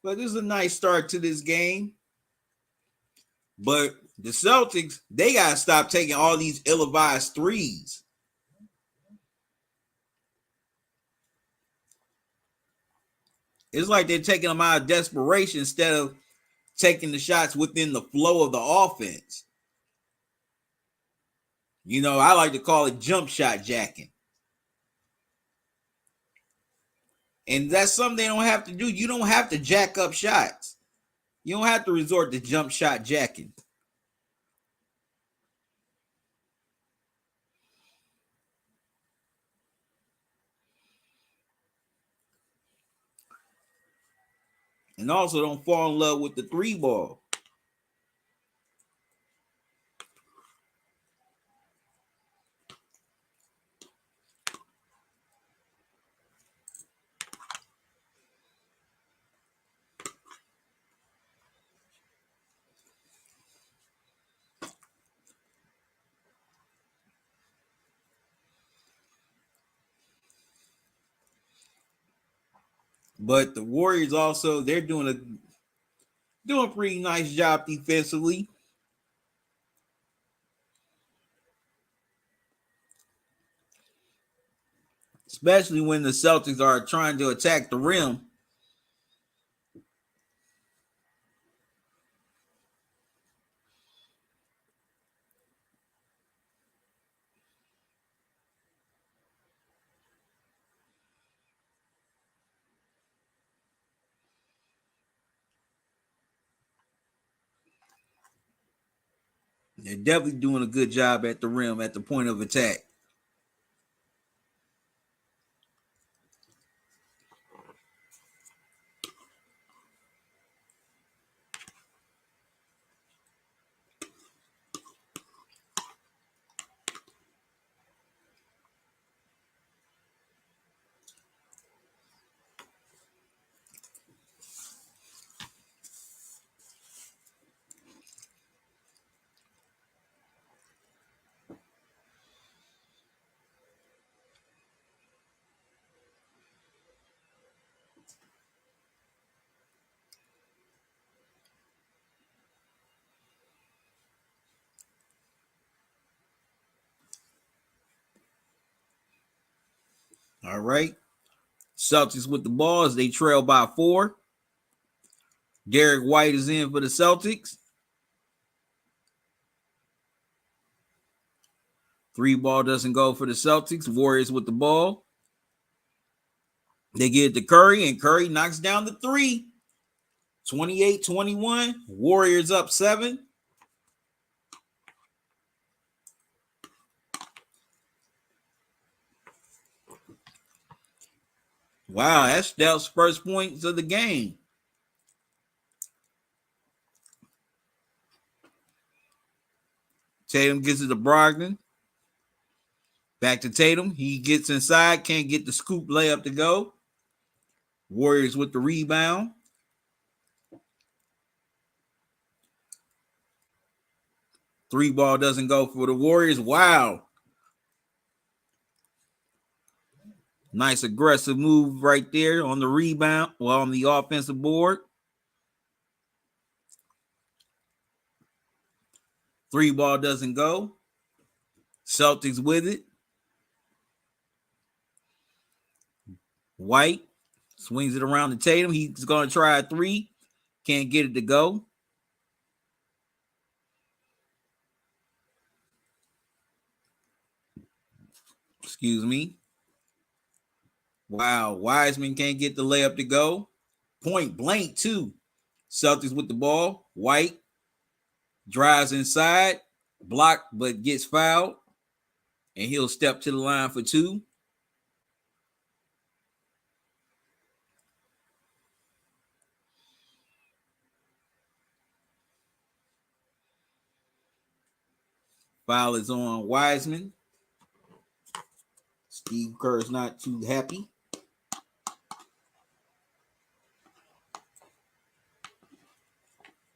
But this is a nice start to this game. But the Celtics, they got to stop taking all these ill-advised threes. It's like they're taking them out of desperation instead of taking the shots within the flow of the offense. You know, I like to call it jump shot jacking. And that's something they don't have to do. You don't have to jack up shots. You don't have to resort to jump shot jacking. And also don't fall in love with the 3-ball. But the Warriors also, they're doing a pretty nice job defensively. Especially when the Celtics are trying to attack the rim. They're definitely doing a good job at the rim at the point of attack. All right. Celtics with the ball as they trail by 4. Derek White is in for the Celtics. 3-ball doesn't go for the Celtics. Warriors with the ball. They get it to Curry, and Curry knocks down the 3. 28-21. Warriors up 7. Wow, that's Steph's first points of the game. Tatum gets it to Brogdon. Back to Tatum. He gets inside. Can't get the scoop layup to go. Warriors with the rebound. 3-ball doesn't go for the Warriors. Wow. Nice aggressive move right there on the rebound. Well, on the offensive board. 3-ball doesn't go. Celtics with it. White swings it around to Tatum. He's going to try a 3. Can't get it to go. Excuse me. Wow. Wiseman can't get the layup to go. Point blank, too. Celtics with the ball. White drives inside. Blocked, but gets fouled. And he'll step to the line for 2. Foul is on Wiseman. Steve Kerr's not too happy.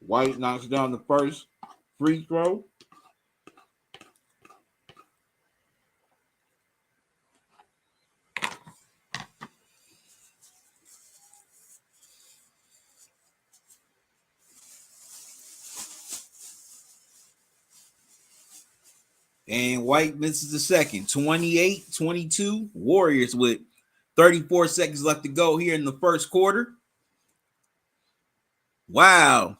White knocks down the first free throw. And White misses the second. 28-22. Warriors with 34 seconds left to go here in the first quarter. Wow.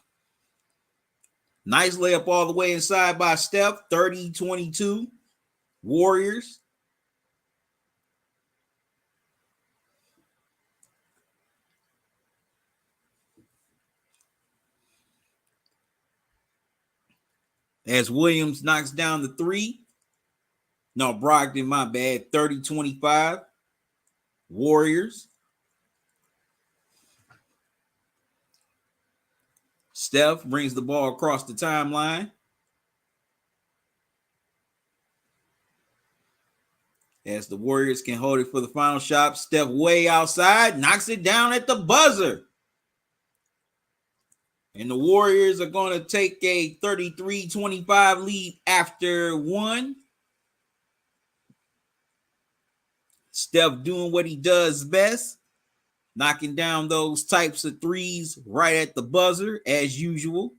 Nice layup all the way inside by Steph. 30-22. Warriors. As Williams knocks down the three. No, Brogdon, my bad. 30-25. Warriors. Steph brings the ball across the timeline. As the Warriors can hold it for the final shot. Steph way outside, knocks it down at the buzzer. And the Warriors are going to take a 33-25 lead after one. Steph doing what he does best, knocking down those types of threes right at the buzzer, as usual.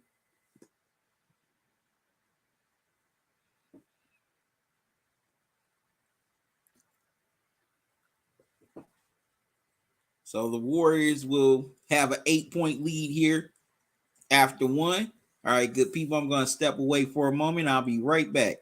So the Warriors will have an 8-point lead here after one. All right, good people, I'm going to step away for a moment. I'll be right back.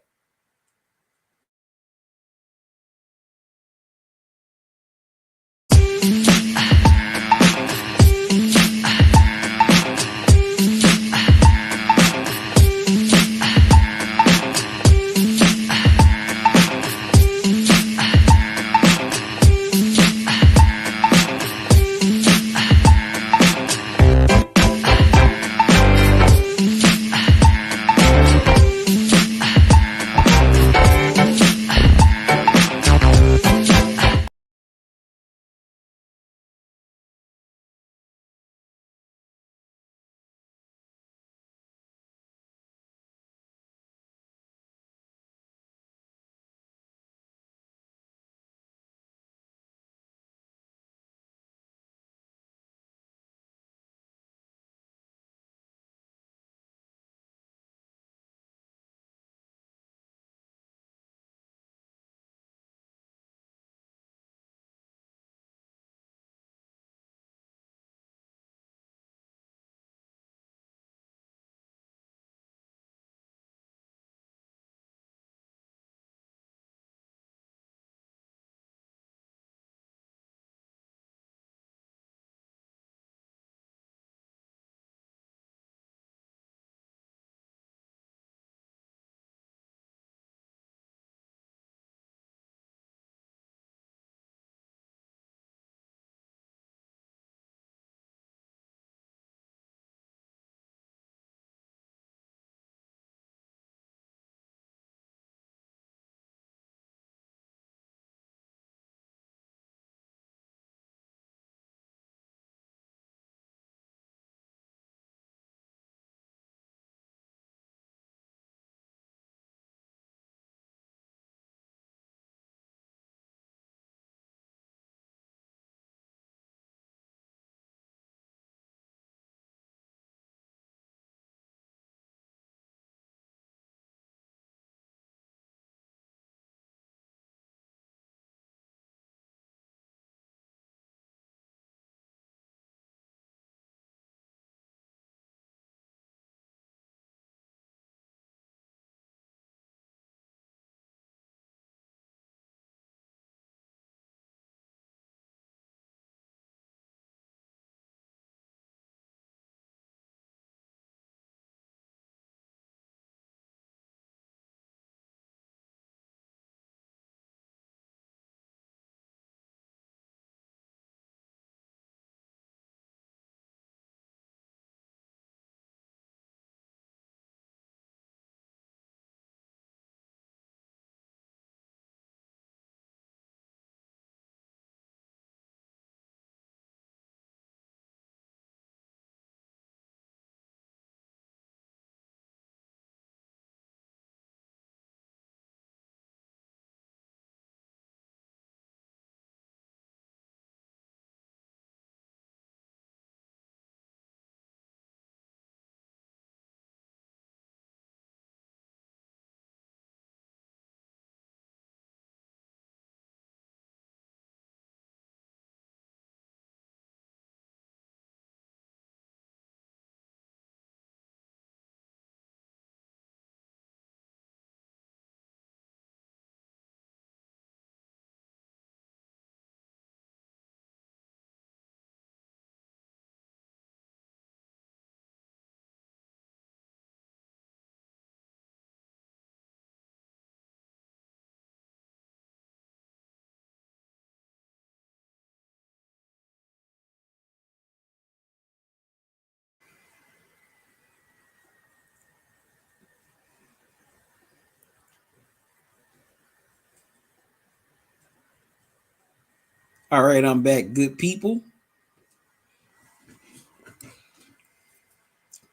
All right, I'm back, good people.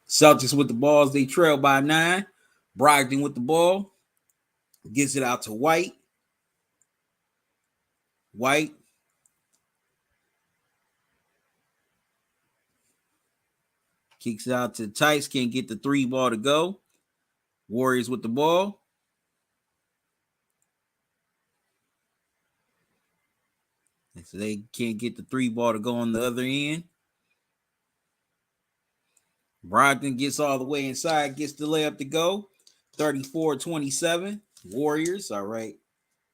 Celtics with the balls. They trail by 9. Brogdon with the ball. Gets it out to White. White. Kicks it out to Tice. Can't get the 3 ball to go. Warriors with the ball. So they can't get the 3 ball to go on the other end. Brogdon gets all the way inside, gets the layup to go. 34-27. Warriors. All right.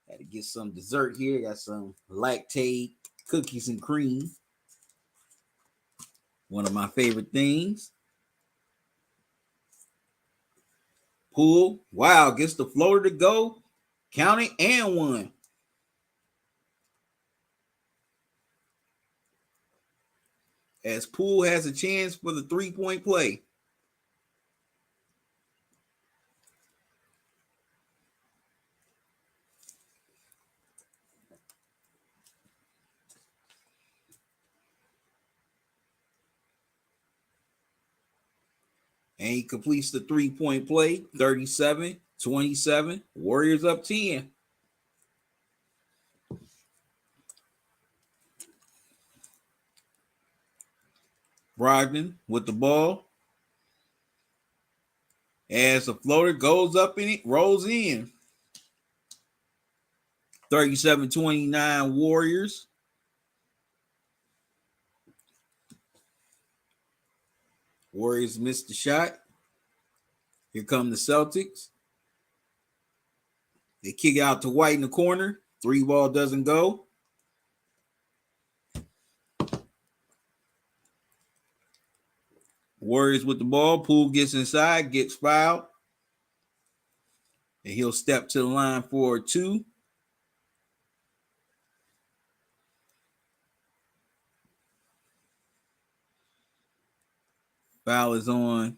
Had to get some dessert here. Got some lactate, cookies and cream. One of my favorite things. Poole. Wow. Gets the floater to go. Count it and 1. As Poole has a chance for the 3-point play. And he completes the 3-point play. 37-27. Warriors up 10. Brogdon with the ball. As the floater goes up in it, rolls in. 37-29 Warriors. Warriors missed the shot. Here come the Celtics. They kick out to White in the corner. 3 ball doesn't go. Warriors with the ball. Poole gets inside, gets fouled. And he'll step to the line for 2. Foul is on.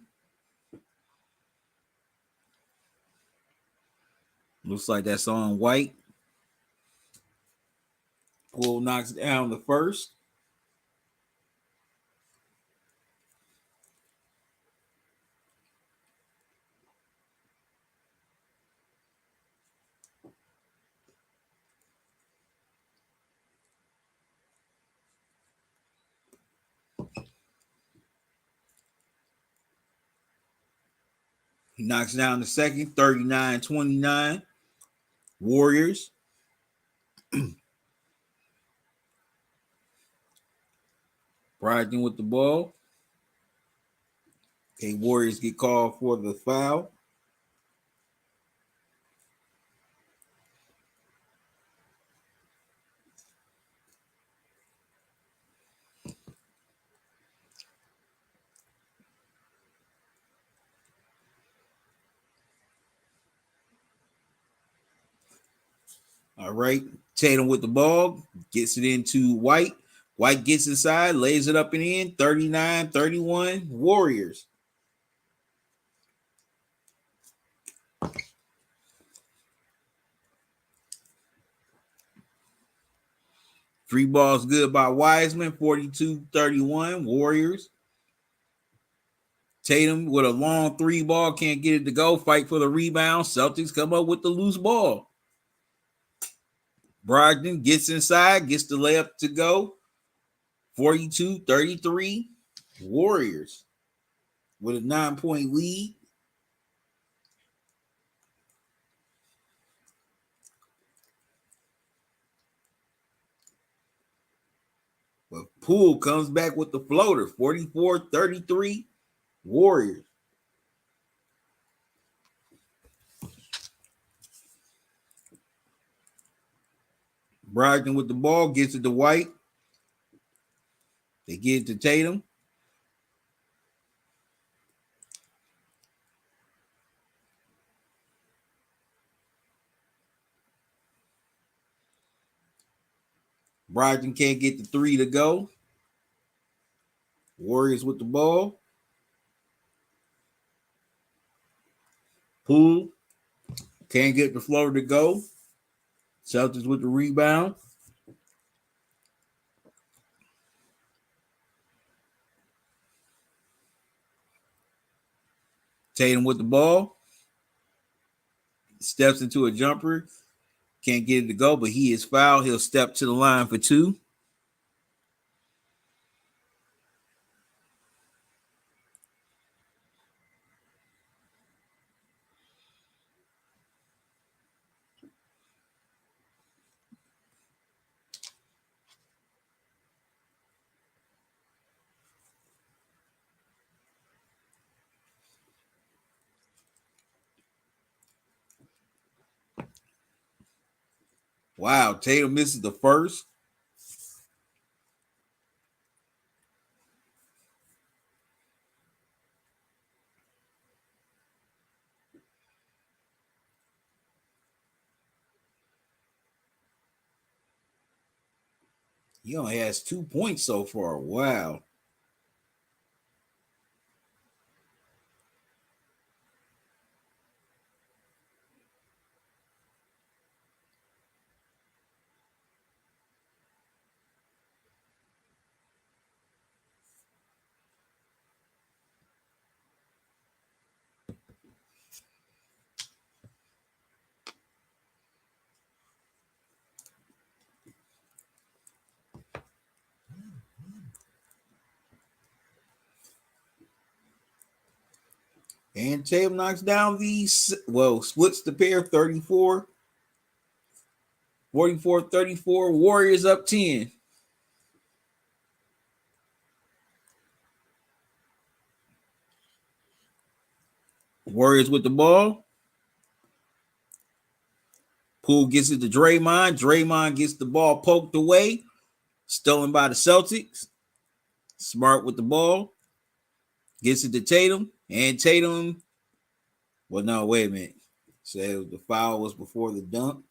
Looks like that's on White. Poole knocks down the first. He knocks down the second. 39-29 Warriors. Brogdon with the ball. Okay, Warriors get called for the foul. All right. Tatum with the ball. Gets it into White. White gets inside, lays it up and in. 39-31 Warriors. Three balls good by Wiseman. 42-31 Warriors. Tatum with a long 3 ball. Can't get it to go. Fight for the rebound. Celtics come up with the loose ball. Brogdon gets inside. Gets the layup to go. 42-33 Warriors with a 9-point lead. But Poole comes back with the floater. 44-33 Warriors. Brogdon with the ball. Gets it to White. They get it to Tatum. Brogdon can't get the 3 to go. Warriors with the ball. Poole can't get the floater to go. Celtics with the rebound. Tatum with the ball. Steps into a jumper. Can't get it to go, but he is fouled. He'll step to the line for 2. Wow, Tatum misses the first. He only has 2 points so far. Wow. And Tatum knocks down splits the pair 34, 44, 34. Warriors up 10. Warriors with the ball. Poole gets it to Draymond. Draymond gets the ball poked away. Stolen by the Celtics. Smart with the ball. Gets it to Tatum. And Tatum. Well, no, wait a minute. So the foul was before the dunk.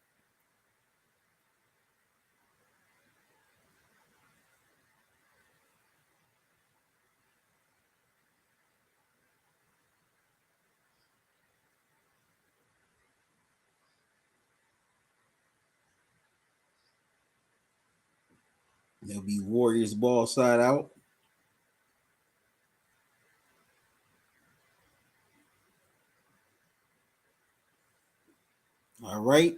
There'll be Warriors ball side out. All right.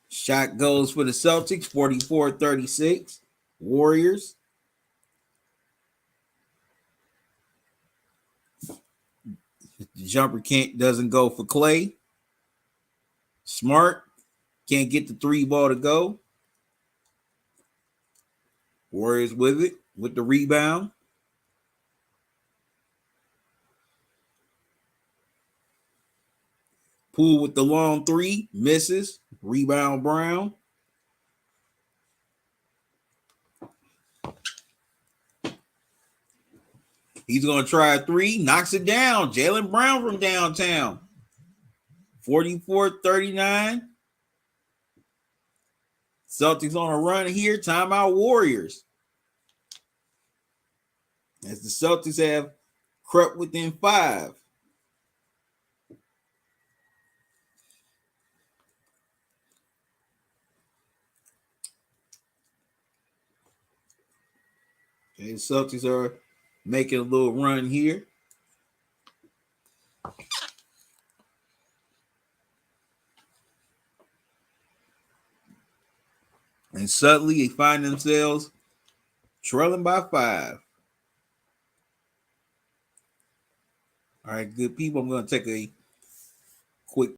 Shot goes for the Celtics, 44-36. Warriors. The jumper doesn't go for Clay. Smart can't get the 3 ball to go. Warriors with it with the rebound. Poole with the long 3 misses. Rebound Brown. He's going to try a 3. Knocks it down. Jaylen Brown from downtown. 44-39. Celtics on a run here. Timeout Warriors. As the Celtics have crept within 5. Okay, the Celtics are making a little run here. And suddenly they find themselves trailing by 5. All right, good people. I'm going to take a quick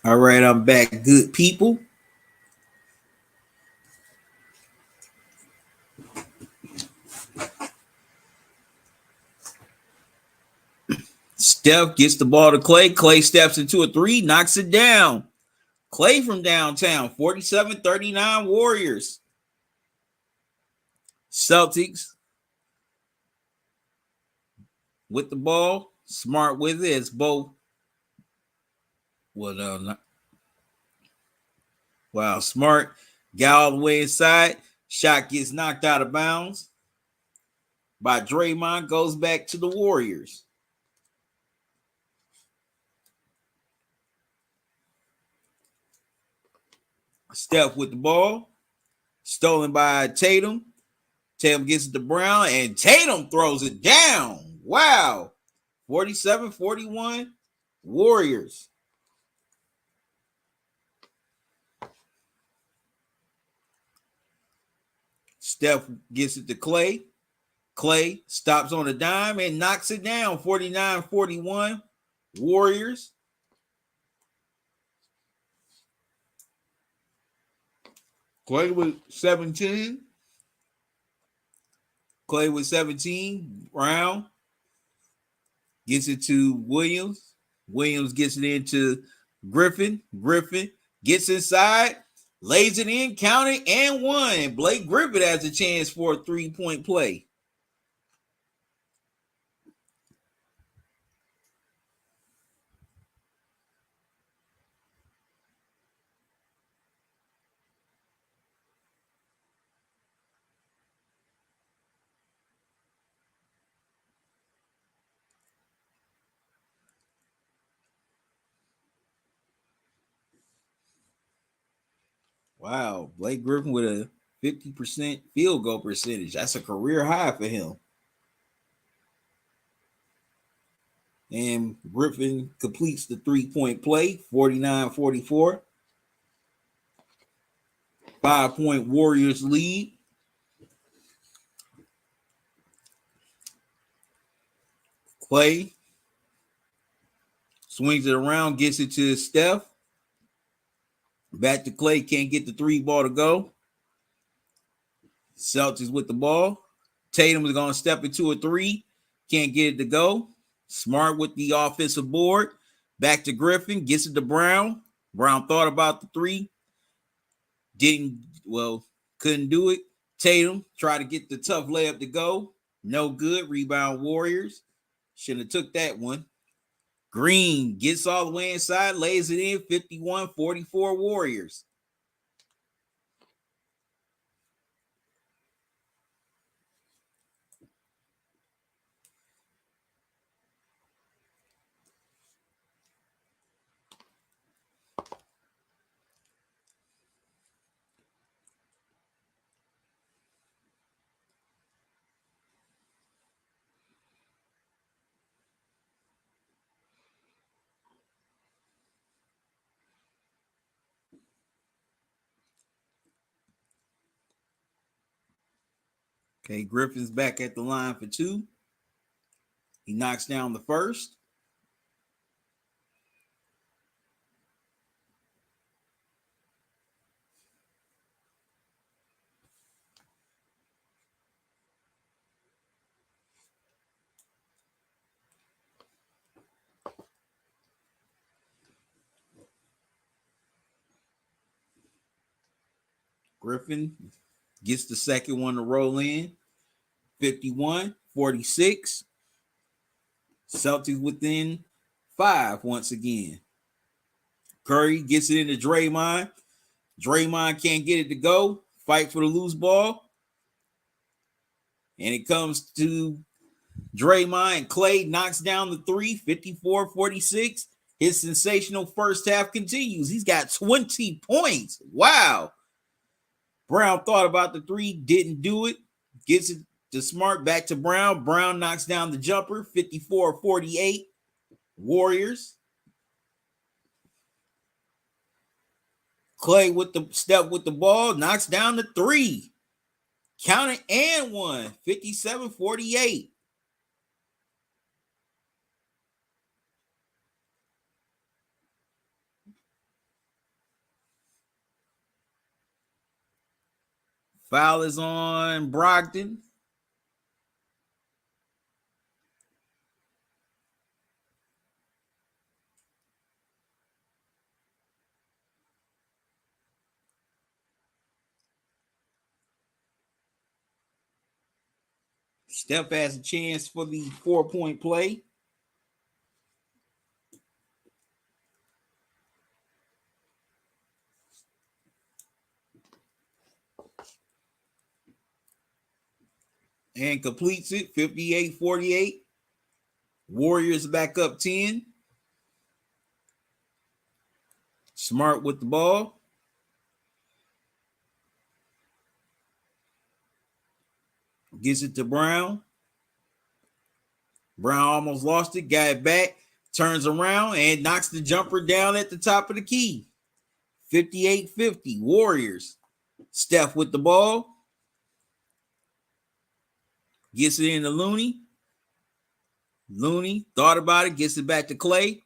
All right, I'm back, good people. Steph gets the ball to Clay. Clay steps into a three, knocks it down. Clay from downtown, 47-39 Warriors. Celtics with the ball. Smart with it. It's both. Wow, Smart got all the way inside. Shot gets knocked out of bounds by Draymond. Goes back to the Warriors. Steph with the ball. Stolen by Tatum. Tatum gets it to Brown, and Tatum throws it down. Wow. 47-41 Warriors. Steph gets it to Clay. Clay stops on a dime and knocks it down. 49-41 Warriors. Clay with 17. Clay with 17. Brown gets it to Williams. Williams gets it into Griffin. Griffin gets inside, lays it in, counted, and won. Blake Griffin has a chance for a three-point play. Wow, Blake Griffin with a 50% field goal percentage. That's a career high for him. And Griffin completes the three-point play, 49-44. 5-point Warriors lead. Clay swings it around, gets it to Steph. Back to Clay, can't get the three ball to go. Celtics with the ball. Tatum is going to step into a three. Can't get it to go. Smart with the offensive board. Back to Griffin. Gets it to Brown. Brown thought about the three. Couldn't do it. Tatum tried to get the tough layup to go. No good. Rebound Warriors. Shouldn't have took that one. Green gets all the way inside, lays it in, 51-44 Warriors. Okay, Griffin's back at the line for two. He knocks down the first. Griffin gets the second one to roll in. 51-46. Celtics within 5 once again. Curry gets it into Draymond. Draymond can't get it to go. Fight for the loose ball. And it comes to Draymond. Clay knocks down the three, 54-46. His sensational first half continues. He's got 20 points. Wow. Brown thought about the three, didn't do it. Gets it to Smart, back to Brown. Brown knocks down the jumper, 54-48. Warriors. Clay with the step with the ball, knocks down the three. Counted and won, 57-48. Foul is on Brogdon. Steph has a chance for the 4-point play. And completes it 58-48. Warriors back up 10. Smart with the ball. Gets it to Brown. Brown almost lost it. Got it back. Turns around and knocks the jumper down at the top of the key. 58-50. Warriors. Steph with the ball. Gets it into Looney. Looney thought about it. Gets it back to Clay.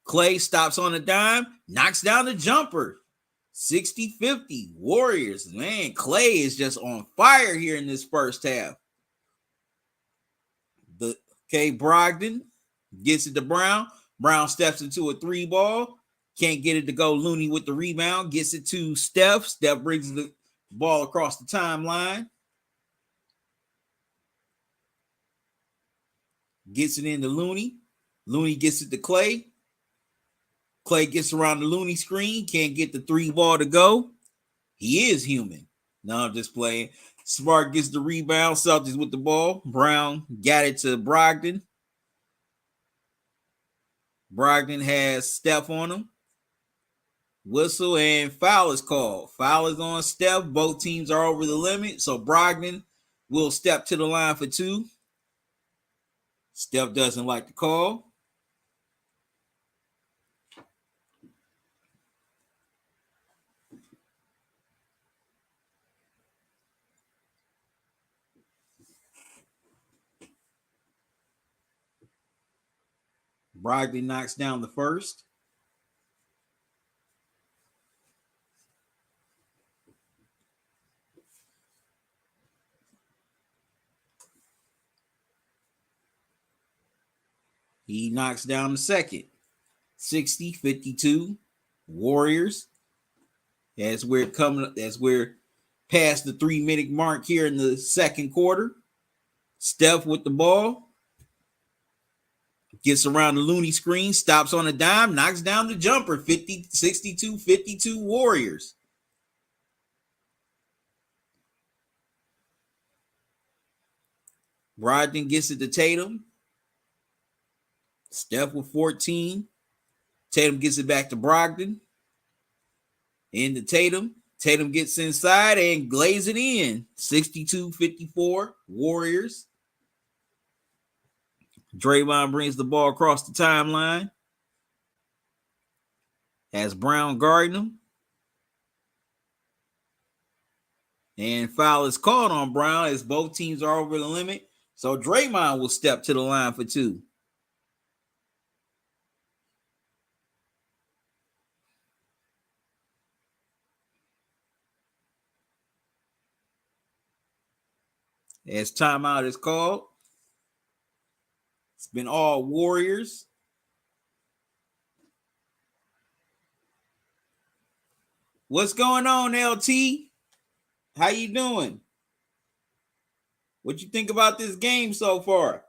Clay stops on a dime. Knocks down the jumper. 60-50. Warriors. Man, Clay is just on fire here in this first half. Brogdon gets it to Brown. Brown steps into a 3 ball. Can't get it to go. Looney with the rebound. Gets it to Steph. Steph brings the ball across the timeline. Gets it into Looney. Looney gets it to Clay. Clay gets around the Looney screen. Can't get the 3 ball to go. He is human. No, I'm just playing. Smart gets the rebound. Celtics with the ball. Brown got it to Brogdon. Brogdon has Steph on him. Whistle and foul is called. Foul is on Steph. Both teams are over the limit. So Brogdon will step to the line for 2. Steph doesn't like the call. Brogdon knocks down the first. He knocks down the second. 60-52. Warriors. As we're past the 3-minute mark here in the second quarter. Steph with the ball. Gets around the Looney screen, stops on a dime, knocks down the jumper. 62-52 Warriors. Brogdon gets it to Tatum. Steph with 14. Tatum gets it back to Brogdon. Into Tatum. Tatum gets inside and glaze it in. 62-54 Warriors. Draymond brings the ball across the timeline. Has Brown guarding him. And foul is called on Brown as both teams are over the limit. So Draymond will step to the line for 2. As timeout is called. It's been all Warriors. What's going on, LT? How you doing? What you think about this game so far?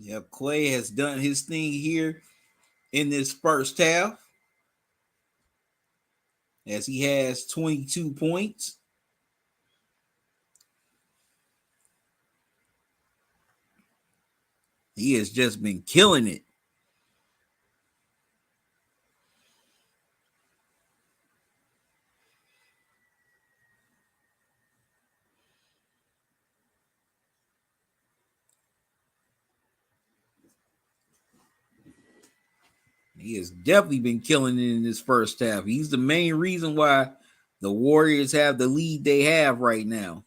Yep, Clay has done his thing here in this first half as he has 22 points. He has just been killing it. He has definitely been killing it in this first half. He's the main reason why the Warriors have the lead they have right now.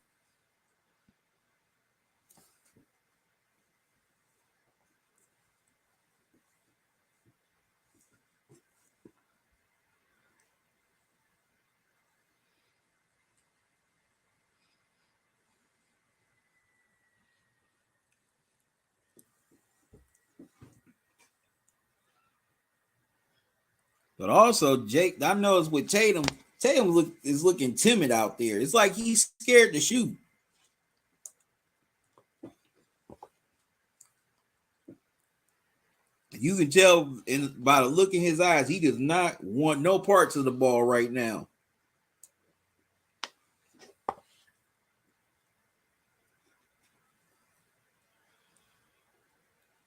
But also, Jake, I know it's with Tatum. Tatum is looking timid out there. It's like he's scared to shoot. You can tell by the look in his eyes, he does not want no parts of the ball right now.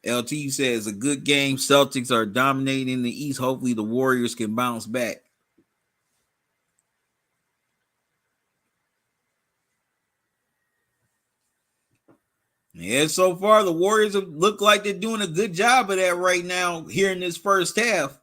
LT says a good game. Celtics are dominating in the East. Hopefully the Warriors can bounce back. Yeah, so far the Warriors have looked like they're doing a good job of that right now here in this first half.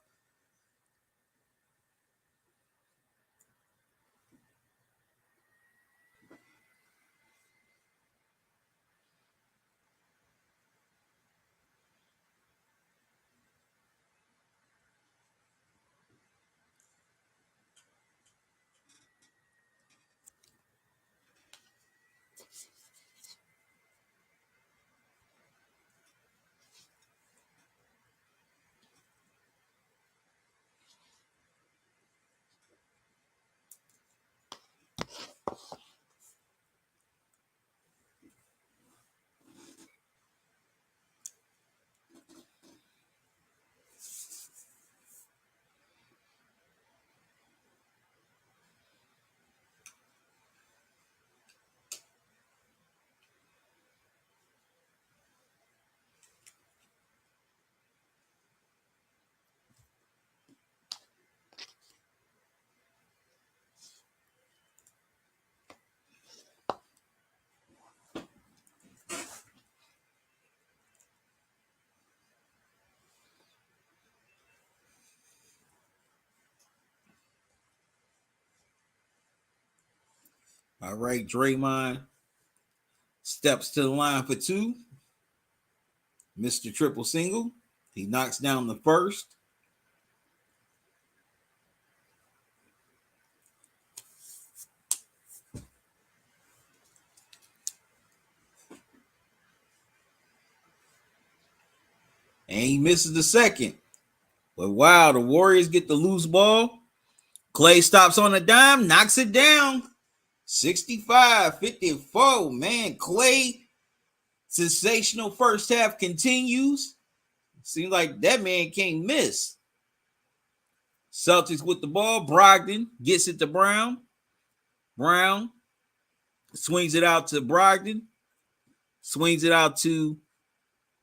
All right, Draymond steps to the line for two. Mr. Triple Single. He knocks down the first. And he misses the second. But wow, the Warriors get the loose ball. Clay stops on a dime, knocks it down. 65-54. Man, Clay, sensational first half continues. Seems like that man can't miss. Celtics with the ball. Brogdon gets it to Brown. Brown swings it out to Brogdon. Swings it out to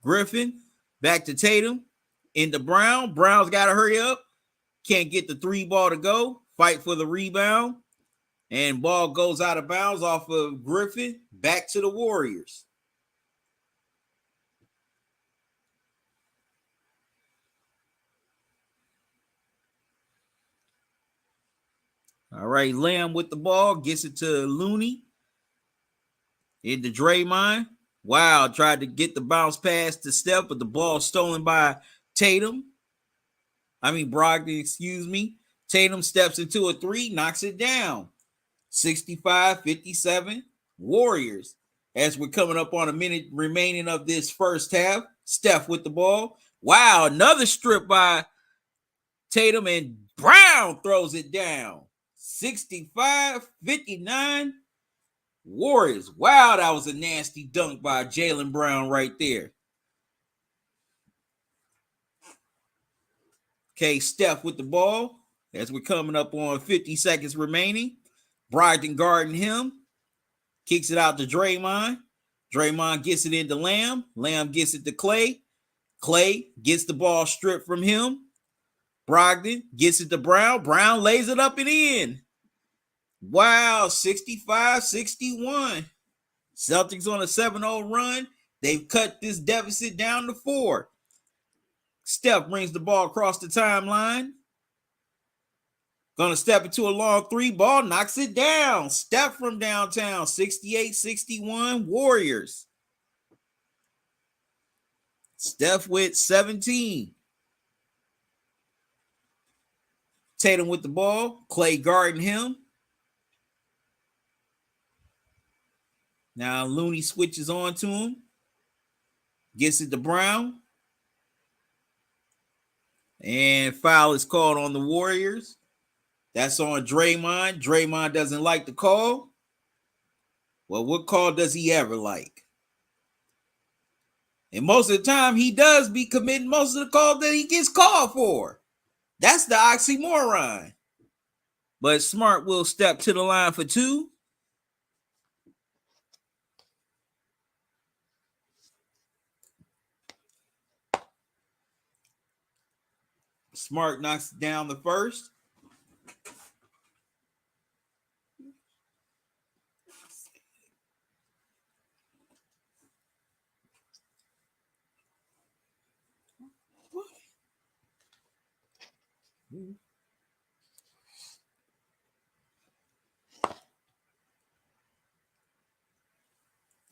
Griffin. Back to Tatum. Into Brown. Brown's got to hurry up. Can't get the three ball to go. Fight for the rebound. And ball goes out of bounds off of Griffin. Back to the Warriors. All right, Lamb with the ball. Gets it to Looney. Into Draymond. Wow, tried to get the bounce pass to Steph, but the ball stolen by Tatum. Brogdon, excuse me. Tatum steps into a three, knocks it down. 65-57, Warriors. As we're coming up on a minute remaining of this first half, Steph with the ball. Wow, another strip by Tatum, and Brown throws it down. 65-59, Warriors. Wow, that was a nasty dunk by Jaylen Brown right there. Okay, Steph with the ball as we're coming up on 50 seconds remaining. Brogdon guarding him. Kicks it out to Draymond. Draymond gets it into Lamb. Lamb gets it to Clay. Clay gets the ball stripped from him. Brogdon gets it to Brown. Brown lays it up and in. Wow, 65-61. Celtics on a 7-0 run. They've cut this deficit down to 4. Steph brings the ball across the timeline. Gonna step into a long three ball, knocks it down. Steph from downtown, 68-61 Warriors. Steph with 17. Tatum with the ball. Clay guarding him. Now Looney switches on to him. Gets it to Brown. And foul is called on the Warriors. That's on Draymond. Draymond doesn't like the call. Well, what call does he ever like? And most of the time, he does be committing most of the calls that he gets called for. That's the oxymoron. But Smart will step to the line for two. Smart knocks down the first.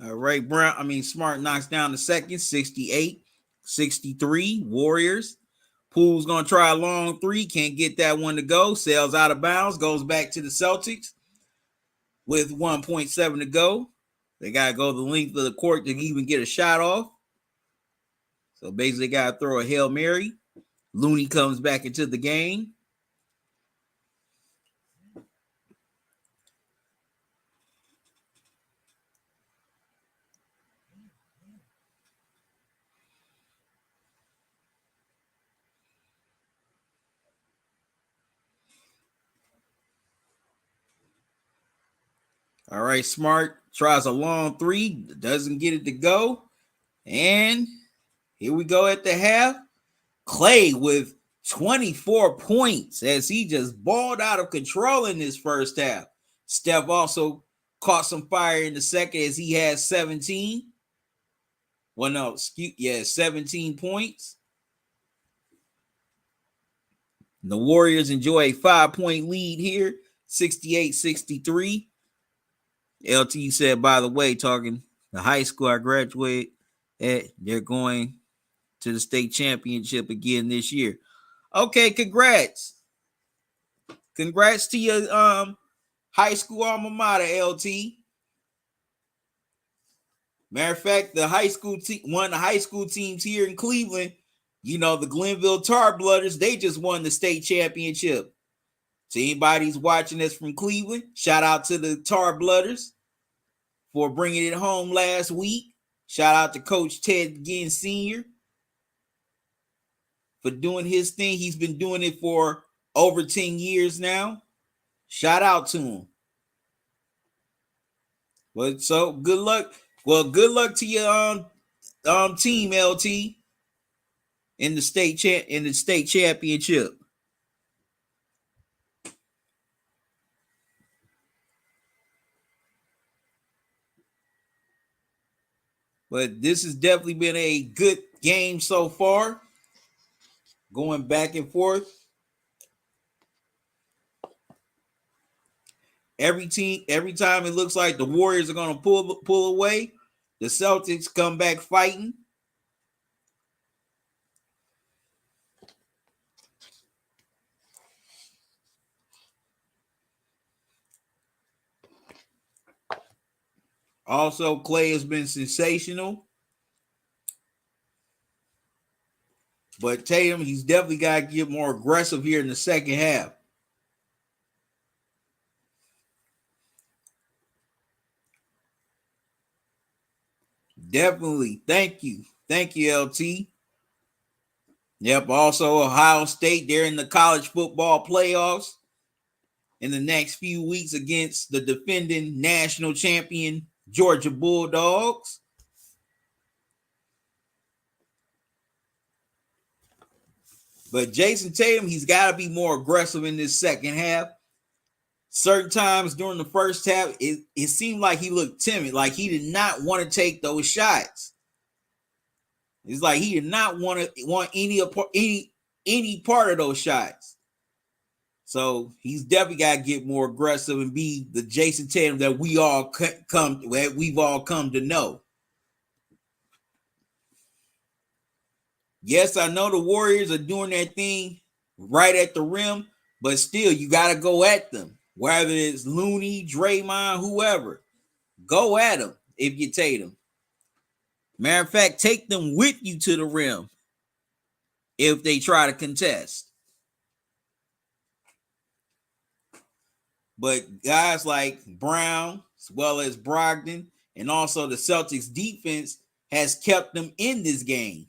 All right, Smart knocks down the second, 68-63 Warriors. Poole's going to try a long three, can't get that one to go. Sails out of bounds, goes back to the Celtics with 1.7 to go. They got to go the length of the court to even get a shot off. So basically got to throw a Hail Mary. Looney comes back into the game. All right, Smart tries a long three, doesn't get it to go. And here we go at the half. Clay with 24 points as he just balled out of control in this first half. Steph also caught some fire in the second as he had 17. 17 points. The Warriors enjoy a 5-point lead here, 68-63. LT said, by the way, talking the high school I graduated at, they're going to the state championship again this year. Okay, congrats. Congrats to your high school alma mater, LT. Matter of fact, the high school one of the high school teams here in Cleveland, the Glenville Tar Blooders, they just won the state championship. So anybody's watching this from Cleveland, shout out to the Tar Blooders for bringing it home last week. Shout out to Coach Ted Ginn Sr. for doing his thing. He's been doing it for over 10 years now. Shout out to him. Well, so good luck. Well, good luck to your team, LT, in the state championship. But this has definitely been a good game so far. Going back and forth. Every time it looks like the Warriors are going to pull away, the Celtics come back fighting. Also, Clay has been sensational. But Tatum, he's definitely got to get more aggressive here in the second half. Definitely. Thank you. Thank you, LT. Yep. Also, Ohio State, they're in the college football playoffs in the next few weeks against the defending national champion Georgia Bulldogs. But Jason Tatum, he's got to be more aggressive in this second half. Certain times during the first half, it seemed like he looked timid, like he did not want to take those shots. It's like he did not want any part of those shots. So he's definitely got to get more aggressive and be the Jason Tatum that we've all come to know. Yes, I know the Warriors are doing their thing right at the rim, but still, you got to go at them. Whether it's Looney, Draymond, whoever, go at them if you Tatum. Matter of fact, take them with you to the rim if they try to contest. But guys like Brown, as well as Brogdon, and also the Celtics defense has kept them in this game.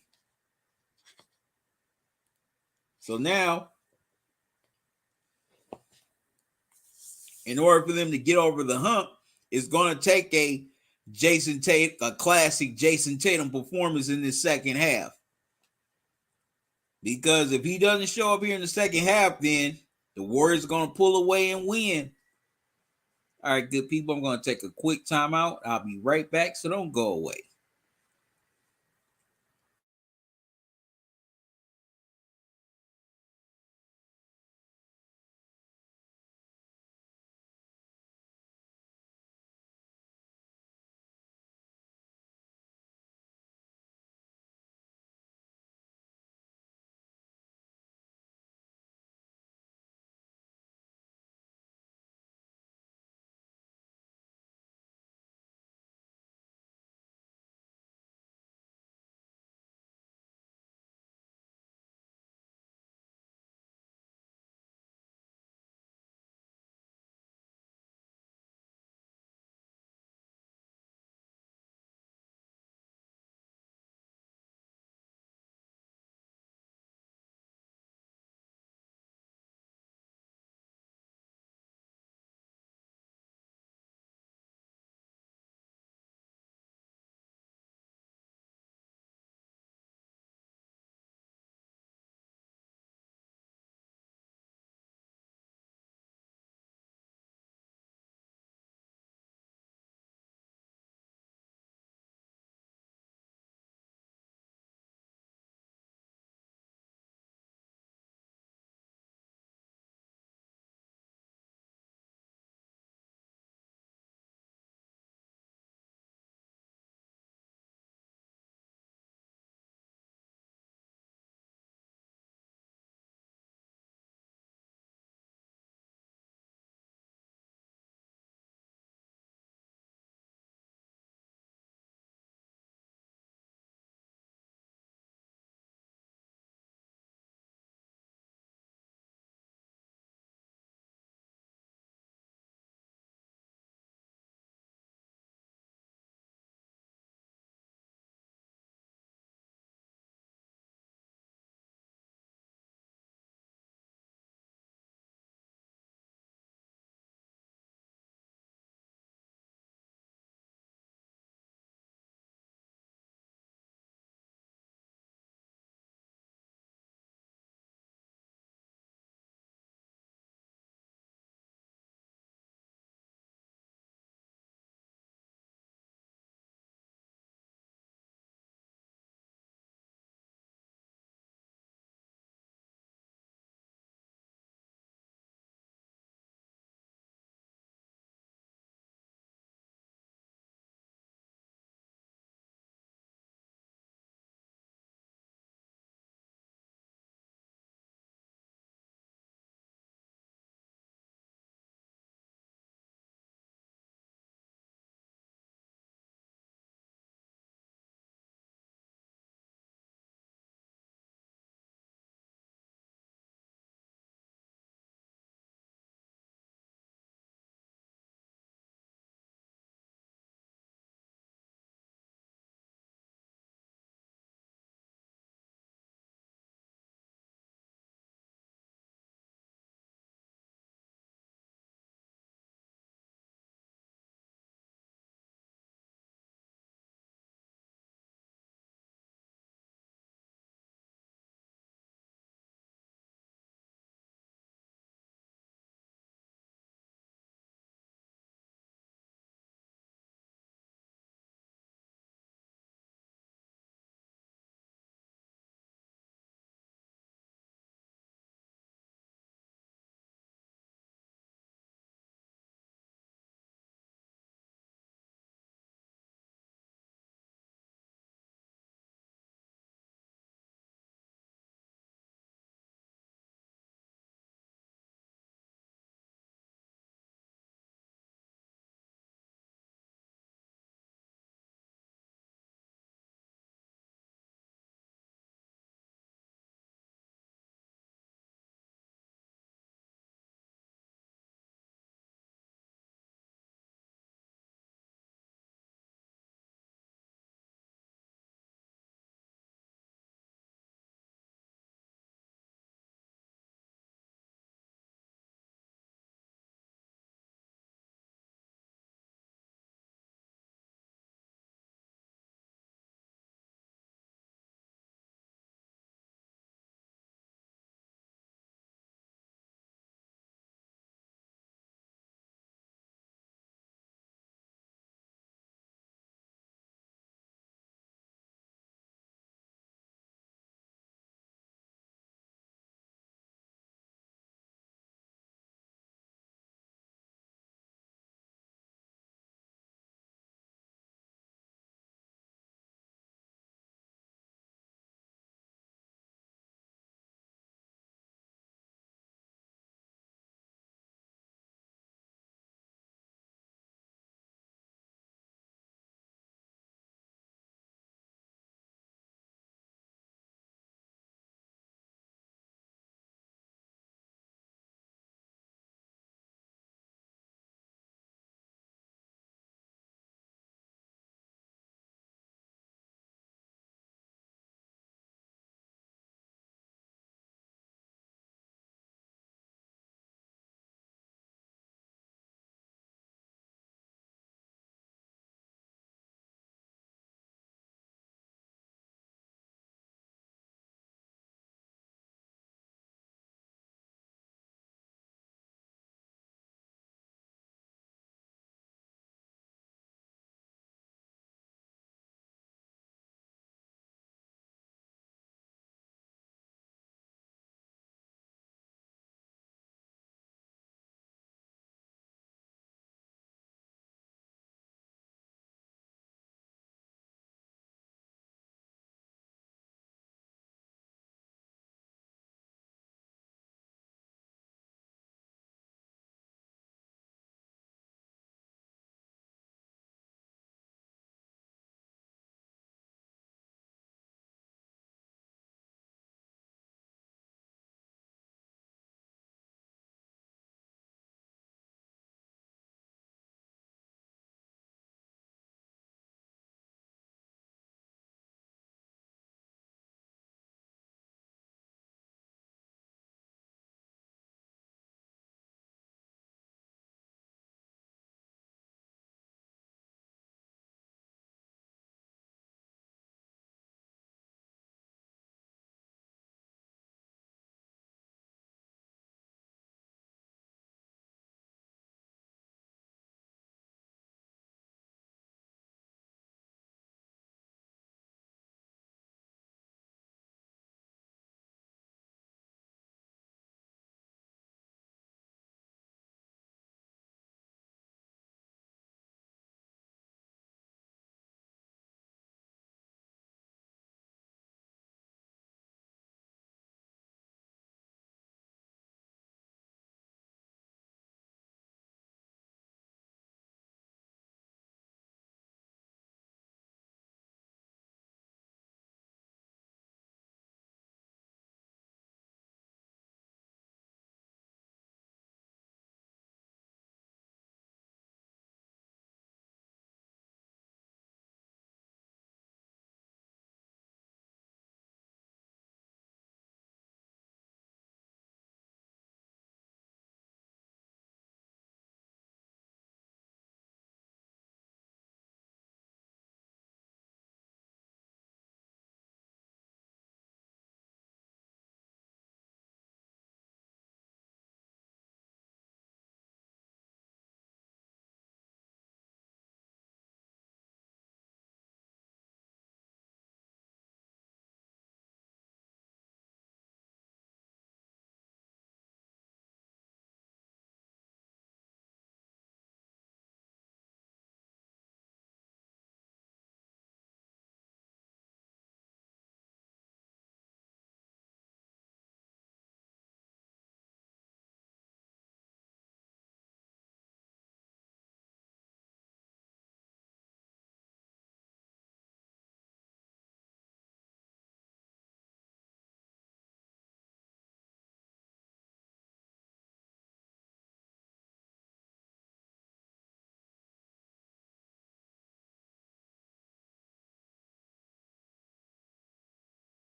So now, in order for them to get over the hump, it's going to take a classic Jason Tatum performance in this second half. Because if he doesn't show up here in the second half, then the Warriors are going to pull away and win. All right, good people, I'm going to take a quick timeout. I'll be right back, so don't go away.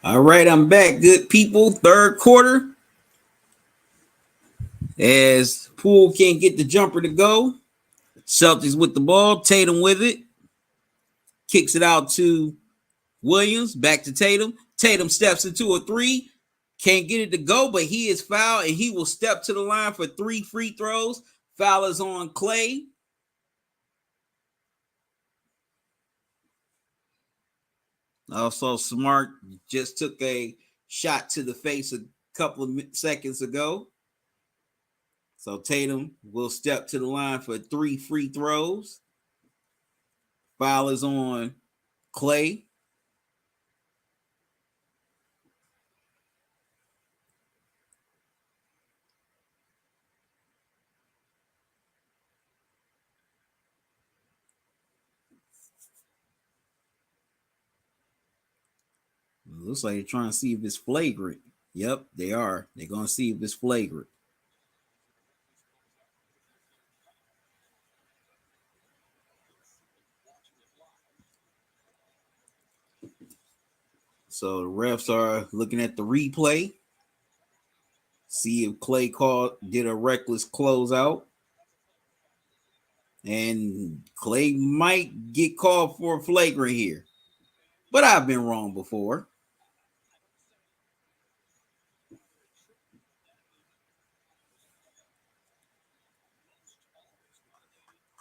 All right, I'm back, good people. Third quarter. As Poole can't get the jumper to go. Celtics with the ball. Tatum with it. Kicks it out to Williams. Back to Tatum. Tatum steps into a three. Can't get it to go, but he is fouled, and he will step to the line for 3 free throws. Foul is on Clay. Also, Smart just took a shot to the face a couple of seconds ago. So Tatum will step to the line for 3 free throws. Foul is on Clay. Looks like they're trying to see if it's flagrant. Yep, they are. They're going to see if it's flagrant. So the refs are looking at the replay. See if Clay did a reckless closeout. And Clay might get called for a flagrant here. But I've been wrong before.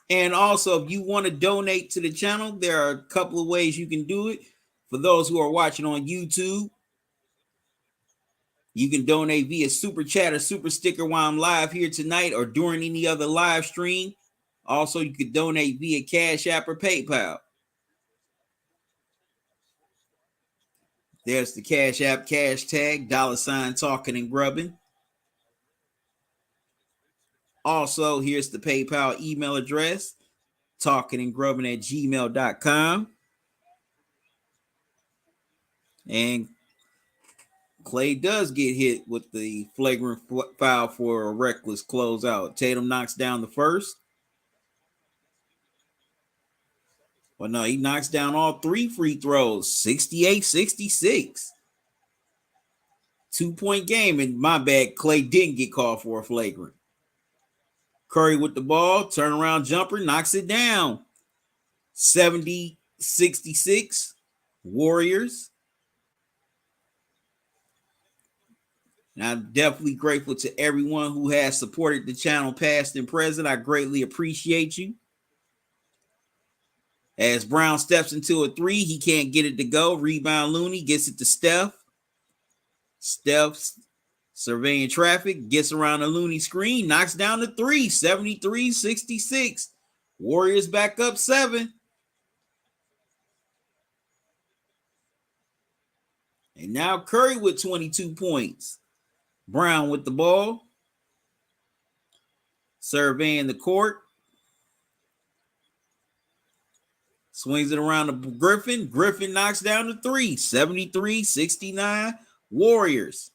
And also, if you want to donate to the channel, there are a couple of ways you can do it. For those who are watching on YouTube, you can donate via Super Chat or Super Sticker while I'm live here tonight or during any other live stream. Also, you could donate via Cash App or PayPal. There's the Cash App cash tag, $ Talkin and Grubbin. Also, here's the PayPal email address, talkinandgrubbin@gmail.com. And Clay does get hit with the flagrant foul for a reckless closeout. Tatum knocks down the first. Well, no, he knocks down all 3 free throws, 68-66. 2-point game, and my bad, Clay didn't get called for a flagrant. Curry with the ball, turnaround jumper, knocks it down. 70-66, Warriors. And I'm definitely grateful to everyone who has supported the channel past and present. I greatly appreciate you. As Brown steps into a 3, he can't get it to go. Rebound Looney, gets it to Steph. Steph surveying traffic, gets around the Looney screen, knocks down the 3, 73-66. Warriors back up 7. And now Curry with 22 points. Brown with the ball. Surveying the court. Swings it around to Griffin. Griffin knocks down the 3, 73-69. Warriors.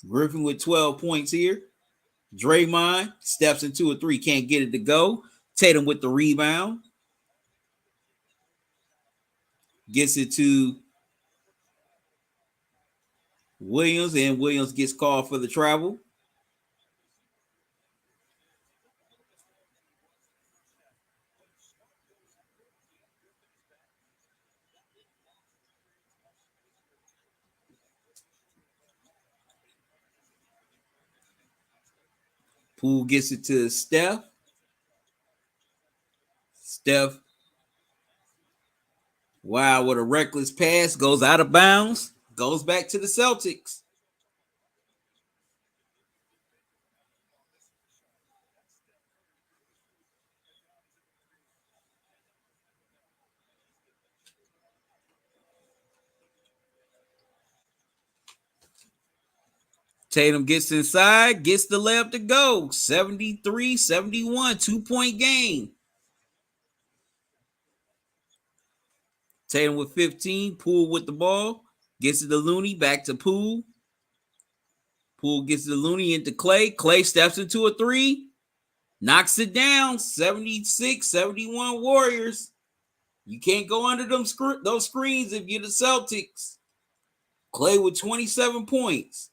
Griffin with 12 points here. Draymond steps into a 3, can't get it to go. Tatum with the rebound. Gets it to Williams, and Williams gets called for the travel. Poole gets it to Steph. Steph, wow, with a reckless pass, goes out of bounds, goes back to the Celtics. Tatum gets inside, gets the layup to go. 73-71, 2-point game. Tatum with 15, Poole with the ball. Gets it to Looney, back to Poole. Poole gets it to Looney into Clay. Clay steps into a 3. Knocks it down, 76-71 Warriors. You can't go under those screens if you're the Celtics. Clay with 27 points.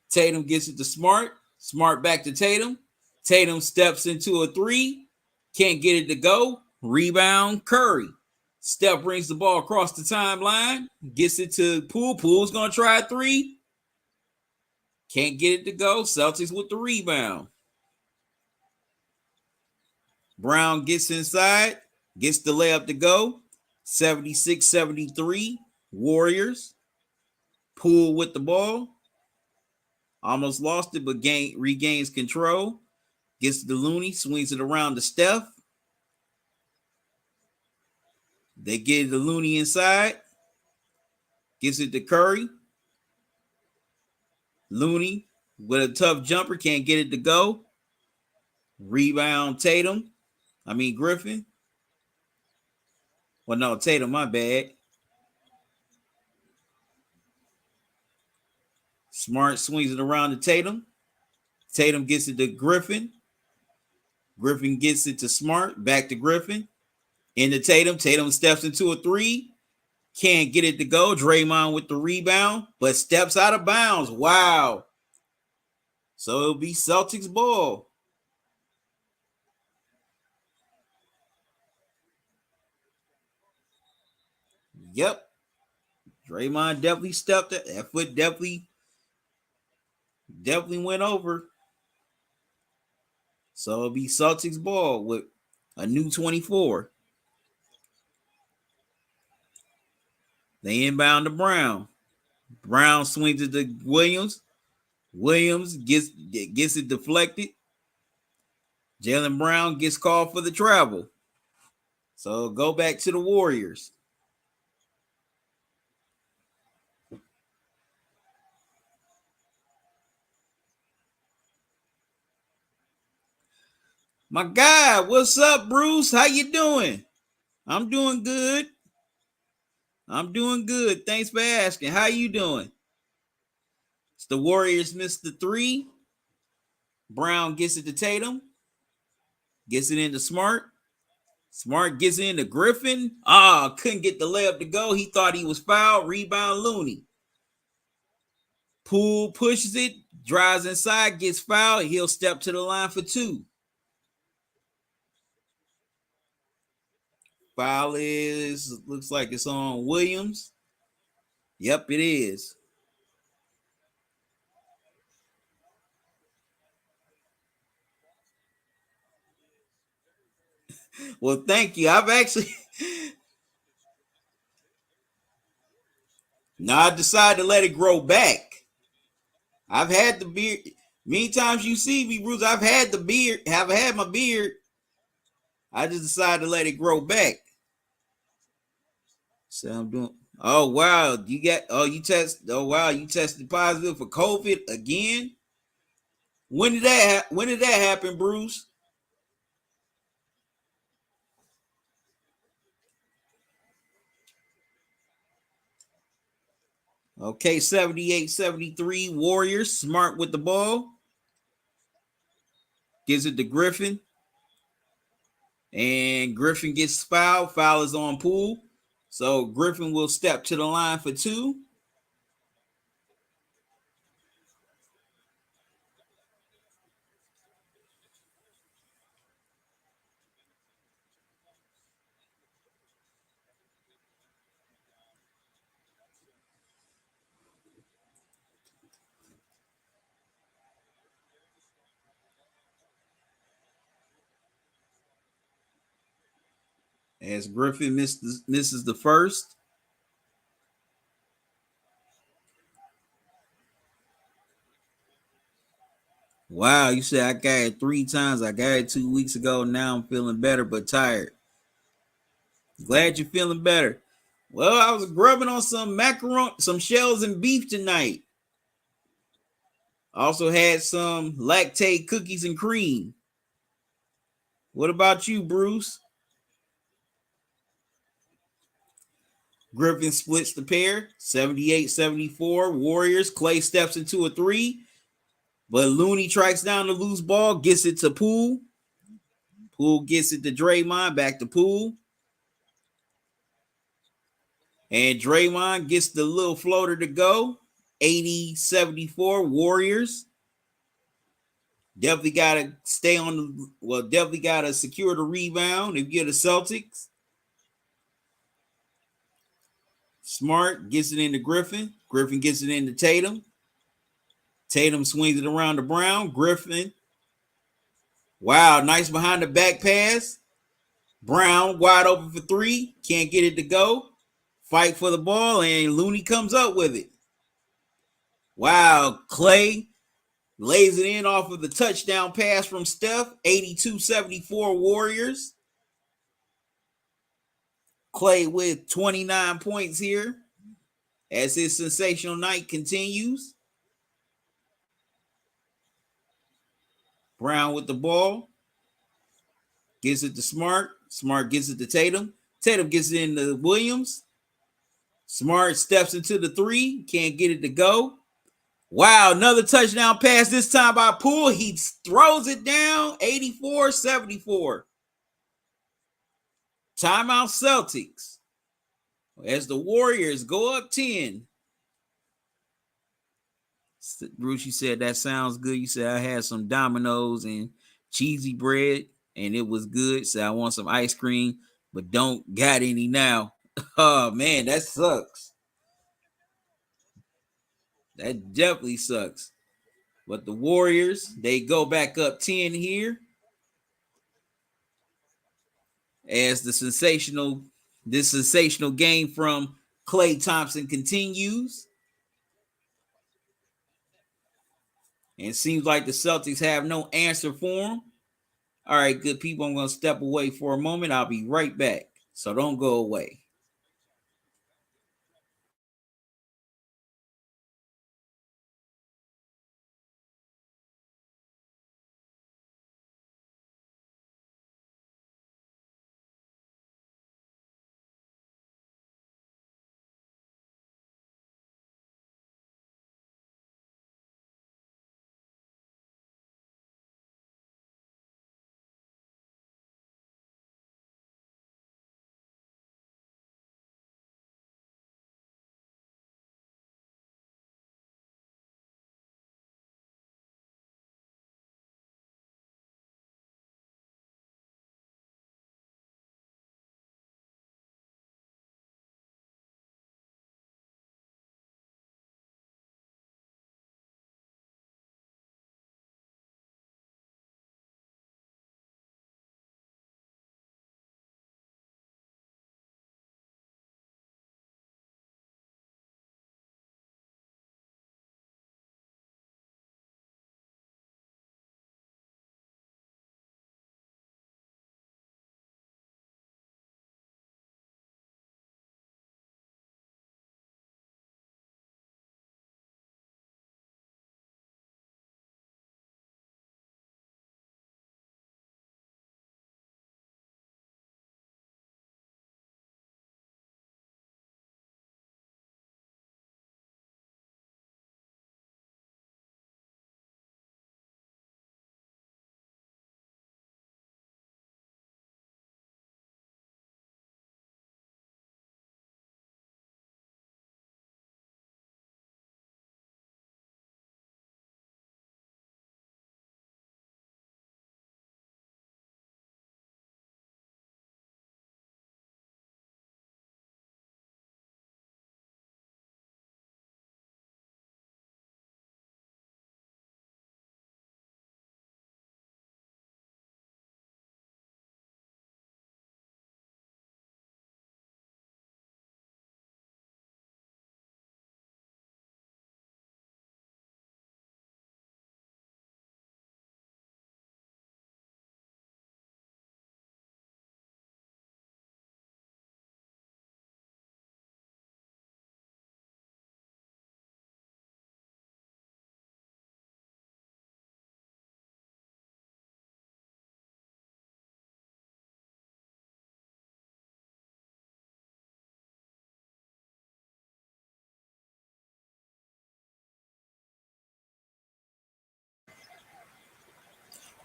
Tatum gets it to Smart. Smart back to Tatum. Tatum steps into a three. Can't get it to go. Rebound, Curry. Steph brings the ball across the timeline. Gets it to Poole. Poole's going to try a three. Can't get it to go. Celtics with the rebound. Brown gets inside. Gets the layup to go. 76-73. Warriors. Poole with the ball. Almost lost it, but regains control. Gets the Looney. Swings it around to Steph. They get the Looney inside. Gives it to Curry. Looney with a tough jumper. Can't get it to go. Rebound Griffin. Well, no, Tatum, my bad. Smart swings it around to Tatum. Tatum gets it to Griffin. Griffin gets it to Smart. Back to Griffin. Into Tatum. Tatum steps into a three. Can't get it to go. Draymond with the rebound, but steps out of bounds. Wow. So it'll be Celtics ball. Yep. Draymond definitely stepped it. That foot definitely went over. So it'll be Celtics ball with a new 24. They inbound to Brown. Brown swings it to Williams. Williams gets it deflected. Jaylen Brown gets called for the travel. So go back to the Warriors. My guy, what's up, Bruce? How you doing? I'm doing good. Thanks for asking. How you doing? It's the Warriors missed the three. Brown gets it to Tatum. Gets it into Smart. Smart gets it into Griffin. Couldn't get the layup to go. He thought he was fouled. Rebound Looney. Poole pushes it. Drives inside. Gets fouled. He'll step to the line for two. Foul looks like it's on Williams. Yep, it is. Well, thank you. I've actually I decided to let it grow back. I've had the beard. Many times you see me, Bruce, I've had the beard, have had my beard. I just decided to let it grow back. So I'm doing. Oh wow, you tested positive for COVID again. When did that happen, Bruce? Okay, 78-73 Warriors. Smart with the ball. Gives it to Griffin. And Griffin gets fouled. Foul is on Poole. So Griffin will step to the line for two. As Griffin misses the first. Wow, you said I got it 3 times. I got it 2 weeks ago. Now I'm feeling better but tired. Glad you're feeling better. Well, I was grubbing on some macaroni, some shells and beef tonight. Also had some lactate cookies and cream. What about you, Bruce? Griffin splits the pair. 78-74 Warriors. Clay steps into a three. But Looney tracks down the loose ball, gets it to Poole. Poole gets it to Draymond, back to Poole. And Draymond gets the little floater to go. 80-74 Warriors. Definitely got to stay on the, well, definitely got to secure the rebound if you're the Celtics. Smart gets it into Griffin. Griffin gets it into Tatum. Tatum swings it around to Brown. Griffin. Wow, nice behind the back pass. Brown wide open for three. Can't get it to go. Fight for the ball, and Looney comes up with it. Wow, Clay lays it in off of the touchdown pass from Steph. 82-74 Warriors. Clay with 29 points here as his sensational night continues. Brown with the ball. Gives it to Smart. Smart gives it to Tatum. Tatum gets it into Williams. Smart steps into the three. Can't get it to go. Wow, another touchdown pass, this time by Poole. He throws it down. 84-74. Timeout Celtics. As the Warriors go up 10. Bruce, you said that sounds good. You said I had some Dominoes and cheesy bread, and it was good. So I want some ice cream, but don't got any now. Oh, man, that sucks. That definitely sucks. But the Warriors, they go back up 10 here. As this sensational game from Klay Thompson continues. And it seems like the Celtics have no answer for him. All right, good people, I'm going to step away for a moment. I'll be right back. So don't go away.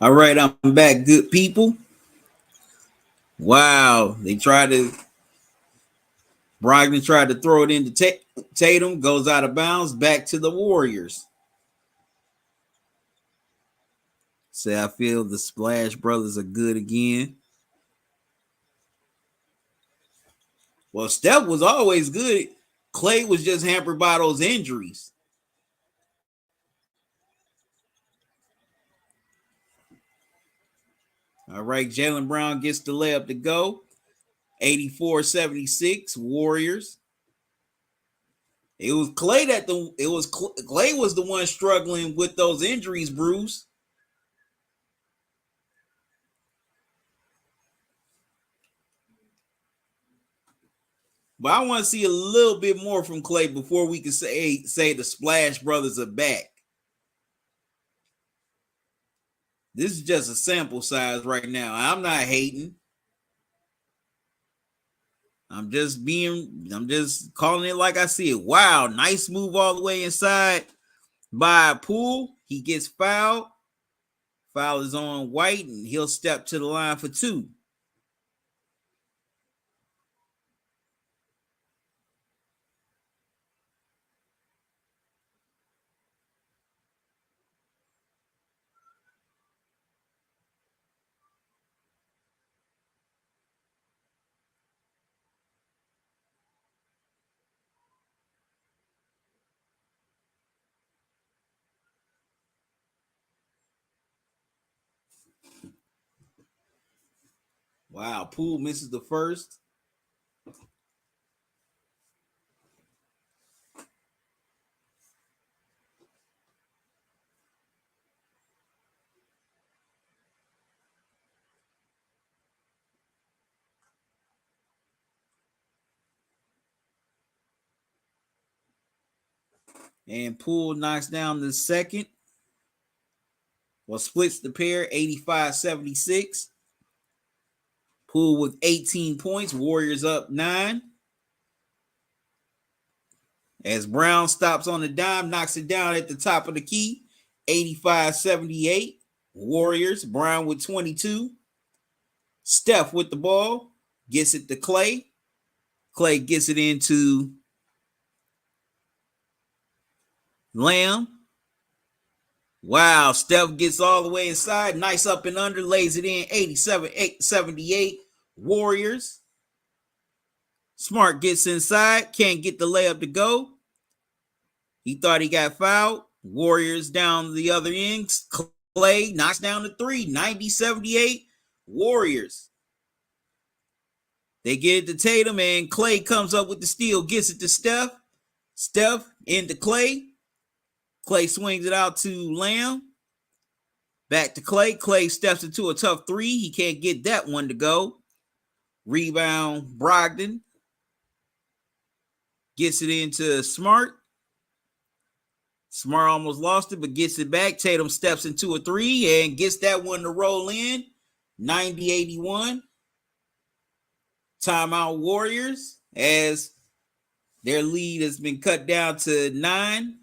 All right, I'm back, good people. Wow. Brogdon tried to throw it into Tatum, goes out of bounds, back to the Warriors. Say, I feel the Splash Brothers are good again. Well, Steph was always good. Clay was just hampered by those injuries. All right, Jaylen Brown gets the layup to go. 84-76, Warriors. It was Clay Clay was the one struggling with those injuries, Bruce. But I want to see a little bit more from Clay before we can say the Splash Brothers are back. This is just a sample size right now. I'm not hating. I'm just calling it like I see it. Wow, nice move all the way inside by Poole. He gets fouled. Foul is on White, and he'll step to the line for two. Wow, Poole misses the first. And Poole knocks down the second. Well, splits the pair, 85-76. Poole with 18 points. Warriors up 9. As Brown stops on the dime, knocks it down at the top of the key, 85-78. Warriors, Brown with 22. Steph with the ball, gets it to Clay. Clay gets it into Lamb. Wow, Steph gets all the way inside. Nice up and under, lays it in, 87-78. Warriors. Smart gets inside, can't get the layup to go. He thought he got fouled. Warriors down the other end. Clay knocks down the three, 90-78. Warriors. They get it to Tatum, and Clay comes up with the steal, gets it to Steph. Steph into Clay. Clay swings it out to Lamb. Back to Clay. Clay steps into a tough three. He can't get that one to go. Rebound, Brogdon. Gets it into Smart. Smart almost lost it, but gets it back. Tatum steps into a three and gets that one to roll in. 90-81. Timeout Warriors as their lead has been cut down to 9.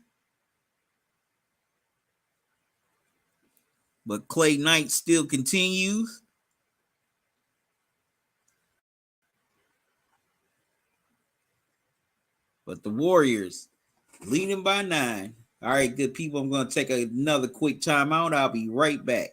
But Clay Knight still continues. But the Warriors leading by 9. All right, good people. I'm going to take another quick timeout. I'll be right back.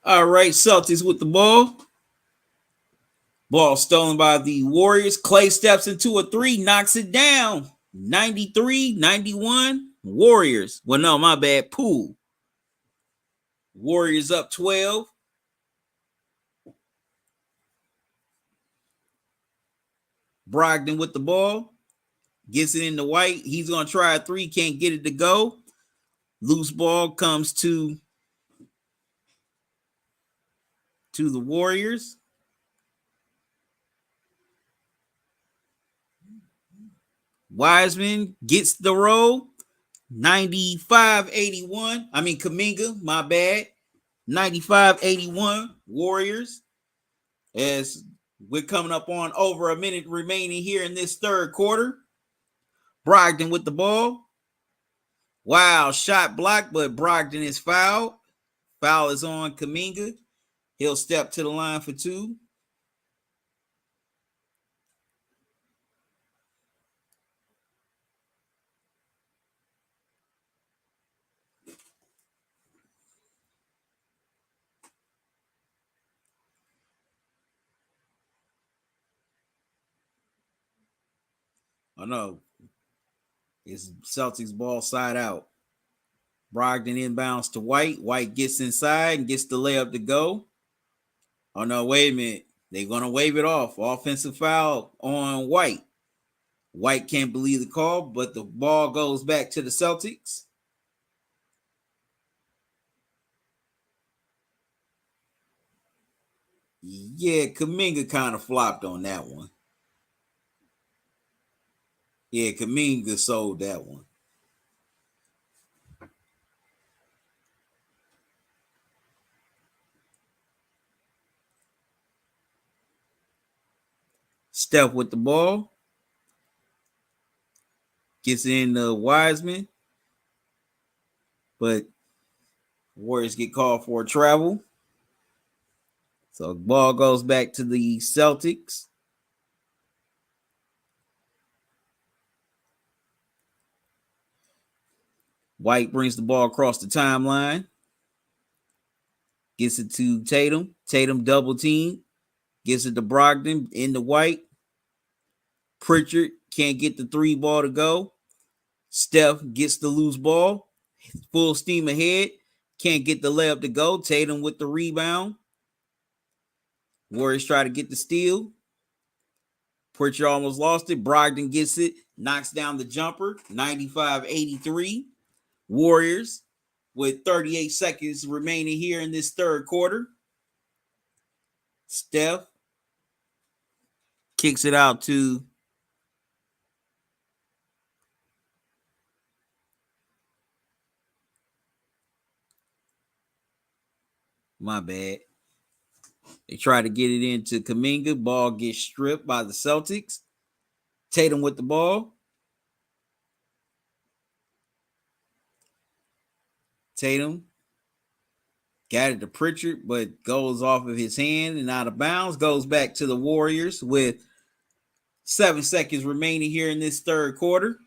All right, Celtics with the ball. Ball stolen by the Warriors. Clay steps into a three, knocks it down. 93-91. Warriors. Well, no, my bad. Poole. Warriors up 12. Brogdon with the ball. Gets it into White. He's going to try a three. Can't get it to go. Loose ball comes to the Warriors. Wiseman gets the roll. 95-81. I mean, Kuminga, my bad. 95-81 Warriors. As we're coming up on over a minute remaining here in this third quarter. Brogdon with the ball. Wow, shot blocked, but Brogdon is fouled. Foul is on Kuminga. He'll step to the line for two. Oh no, it's Celtics ball side out. Brogdon inbounds to White. White gets inside and gets the layup to go. Oh no, wait a minute. They're going to wave it off. Offensive foul on White. White can't believe the call, but the ball goes back to the Celtics. Yeah, Kuminga kind of flopped on that one. Yeah, Kuminga sold that one. Steph with the ball. Gets in the Wiseman. But Warriors get called for a travel. So the ball goes back to the Celtics. White brings the ball across the timeline. Gets it to Tatum. Tatum double team. Gets it to Brogdon in the White. Pritchard can't get the three ball to go. Steph gets the loose ball. Full steam ahead. Can't get the layup to go. Tatum with the rebound. Warriors try to get the steal. Pritchard almost lost it. Brogdon gets it. Knocks down the jumper. 95-83. Warriors with 38 seconds remaining here in this third quarter. Steph kicks it out to my bad. They try to get it into Kuminga. Ball gets stripped by the Celtics. Tatum with the ball. Tatum got it to Pritchard, but goes off of his hand and out of bounds. Goes back to the Warriors with 7 seconds remaining here in this third quarter.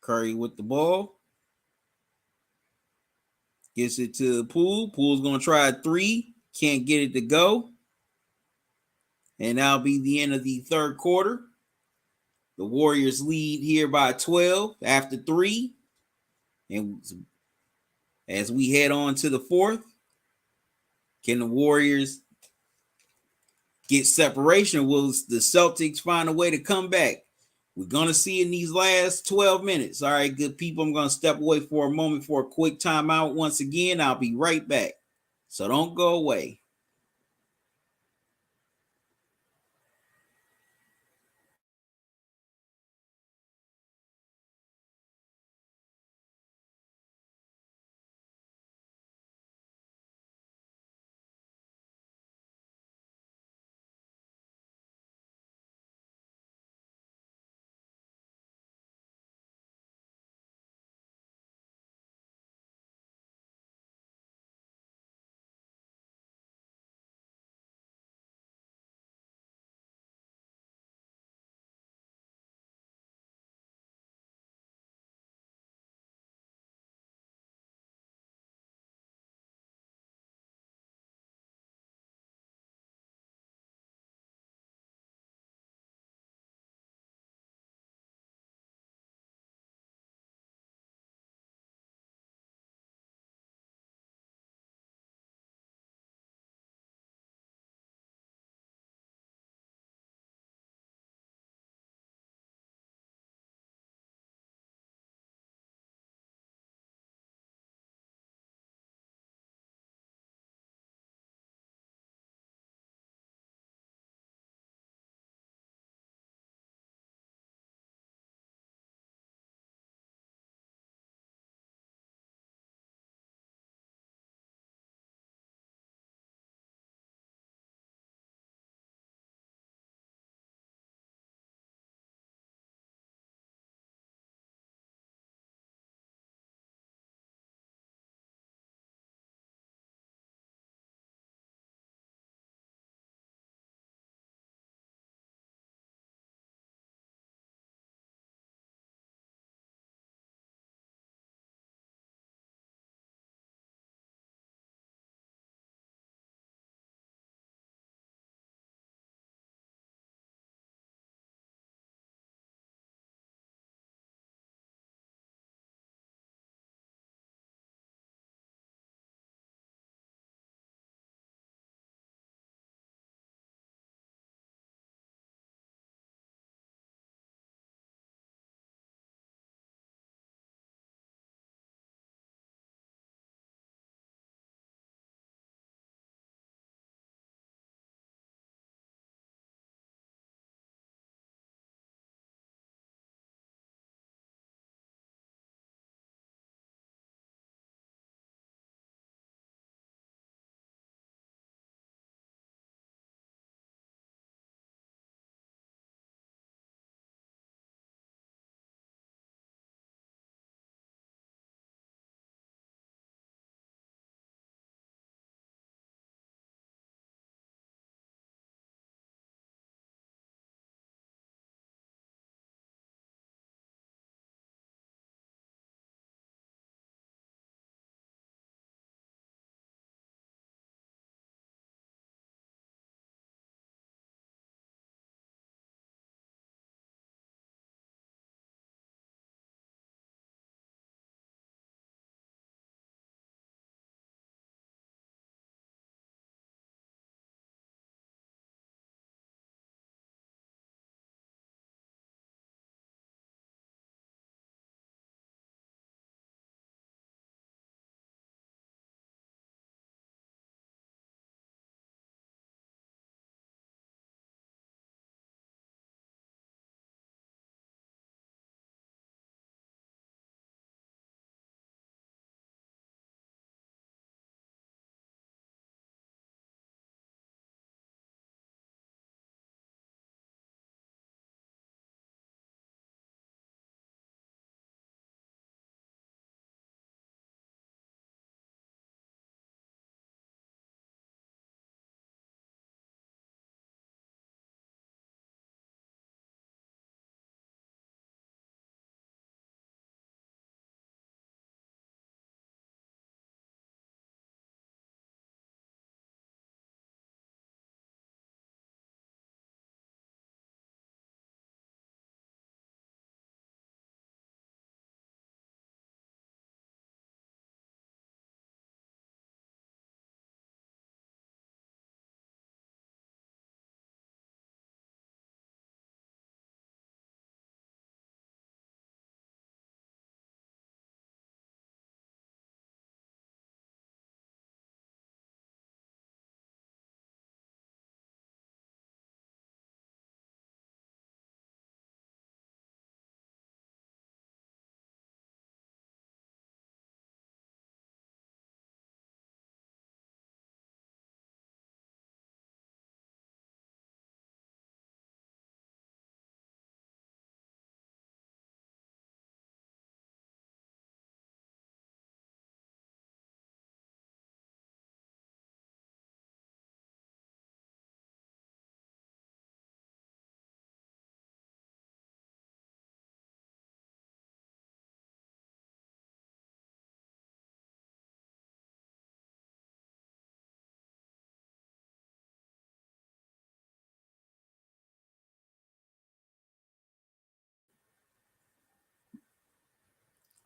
Curry with the ball. Gets it to Poole. Poole's going to try a three. Can't get it to go. And that'll be the end of the third quarter. The Warriors lead here by 12 after three. And as we head on to the fourth, can the Warriors get separation? Will the Celtics find a way to come back? We're going to see in these last 12 minutes. All right, good people, I'm going to step away for a moment for a quick timeout. Once again, I'll be right back. So don't go away.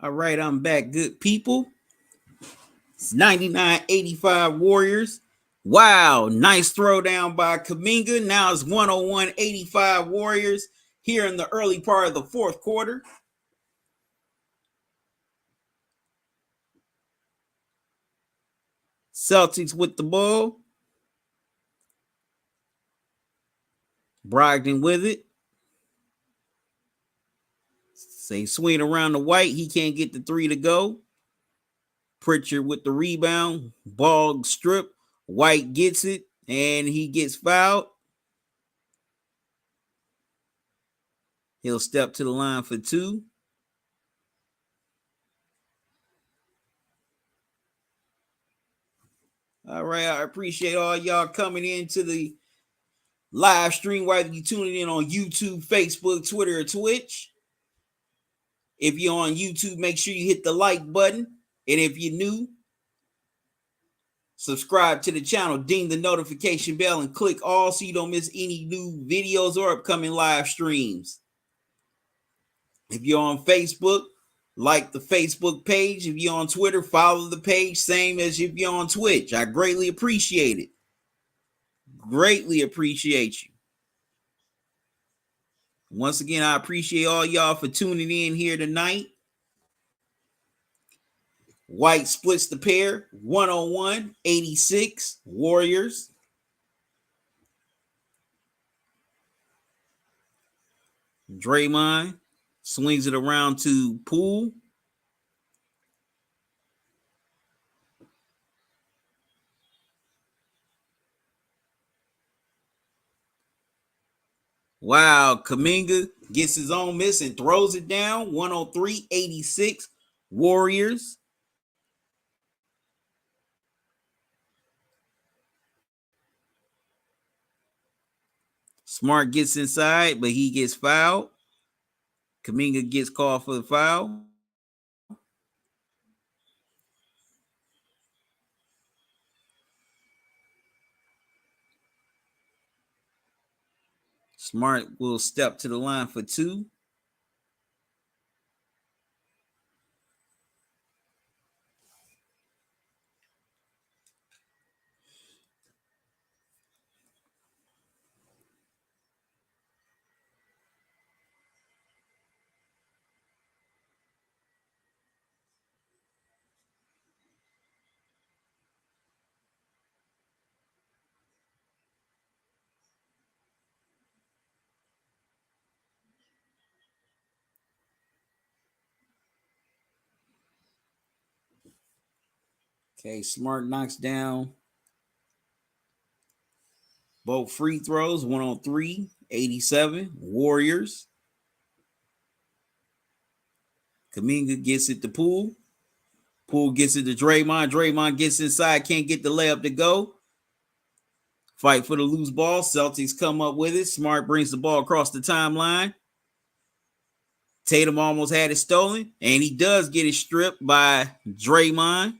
All right, I'm back, good people. It's 99-85 Warriors. Wow, nice throwdown by Kuminga. Now it's 101-85 Warriors here in the early part of the fourth quarter. Celtics with the ball. Brogdon with it. Say swing around the White. He can't get the three to go. Pritchard with the rebound. Ball strip. White gets it, and he gets fouled. He'll step to the line for two. All right, I appreciate all y'all coming into the live stream, whether you tuning in on YouTube, Facebook, Twitter, or Twitch. If you're on YouTube, make sure you hit the like button. And if you're new, subscribe to the channel, ding the notification bell, and click all so you don't miss any new videos or upcoming live streams. If you're on Facebook, like the Facebook page. If you're on Twitter, follow the page, same as if you're on Twitch. I greatly appreciate it. Greatly appreciate you. Once again, I appreciate all y'all for tuning in here tonight. White splits the pair, 101-86 Warriors. Draymond swings it around to Poole. Wow, Kuminga gets his own miss and throws it down, 103-86 Warriors. Smart gets inside, but he gets fouled. Kuminga gets called for the foul. Smart will step to the line for two. Okay, Smart knocks down both free throws, 103-87 Warriors. Kuminga gets it to Poole. Poole gets it to Draymond. Draymond gets inside, can't get the layup to go. Fight for the loose ball. Celtics come up with it. Smart brings the ball across the timeline. Tatum almost had it stolen, and he does get it stripped by Draymond.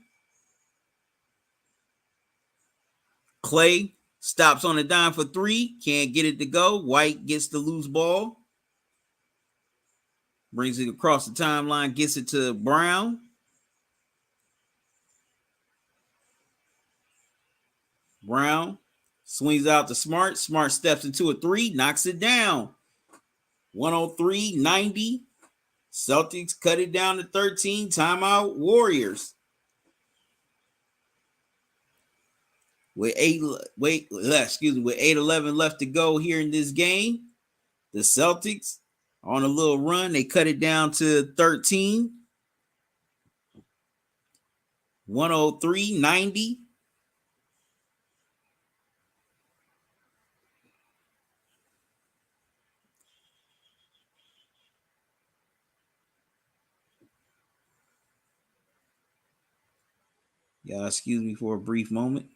Clay stops on a dime for three. Can't get it to go. White gets the loose ball. Brings it across the timeline. Gets it to Brown. Brown swings out to Smart. Smart steps into a three. Knocks it down. 103-90. Celtics cut it down to 13. Timeout Warriors. With 8:11 left to go here in this game, the Celtics on a little run. They cut it down to 13. 103-90. Y'all excuse me for a brief moment.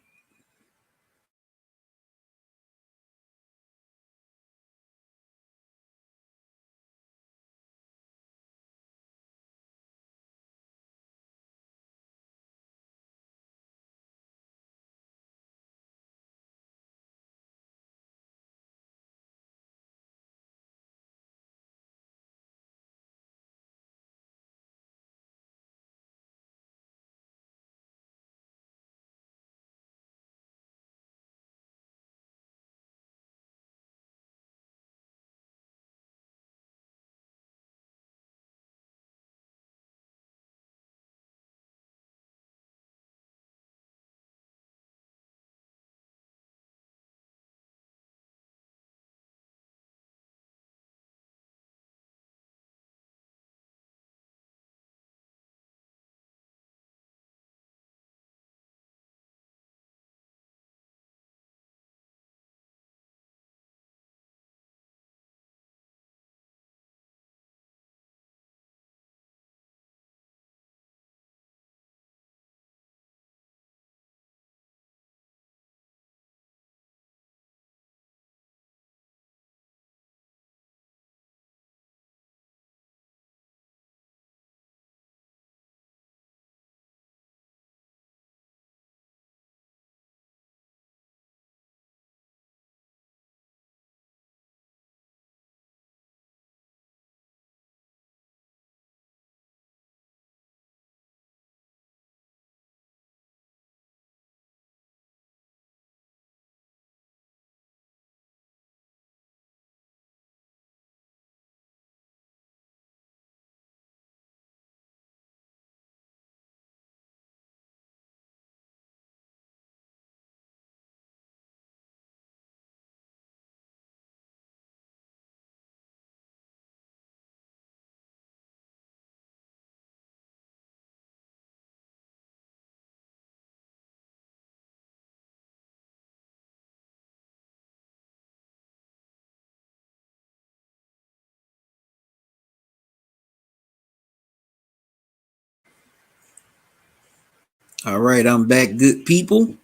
All right, I'm back, good people.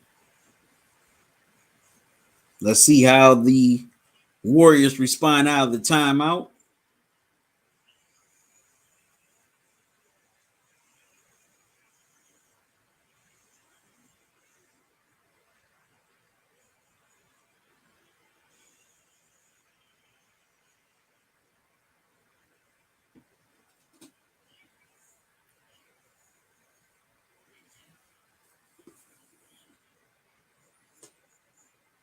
Let's see how the Warriors respond out of the timeout.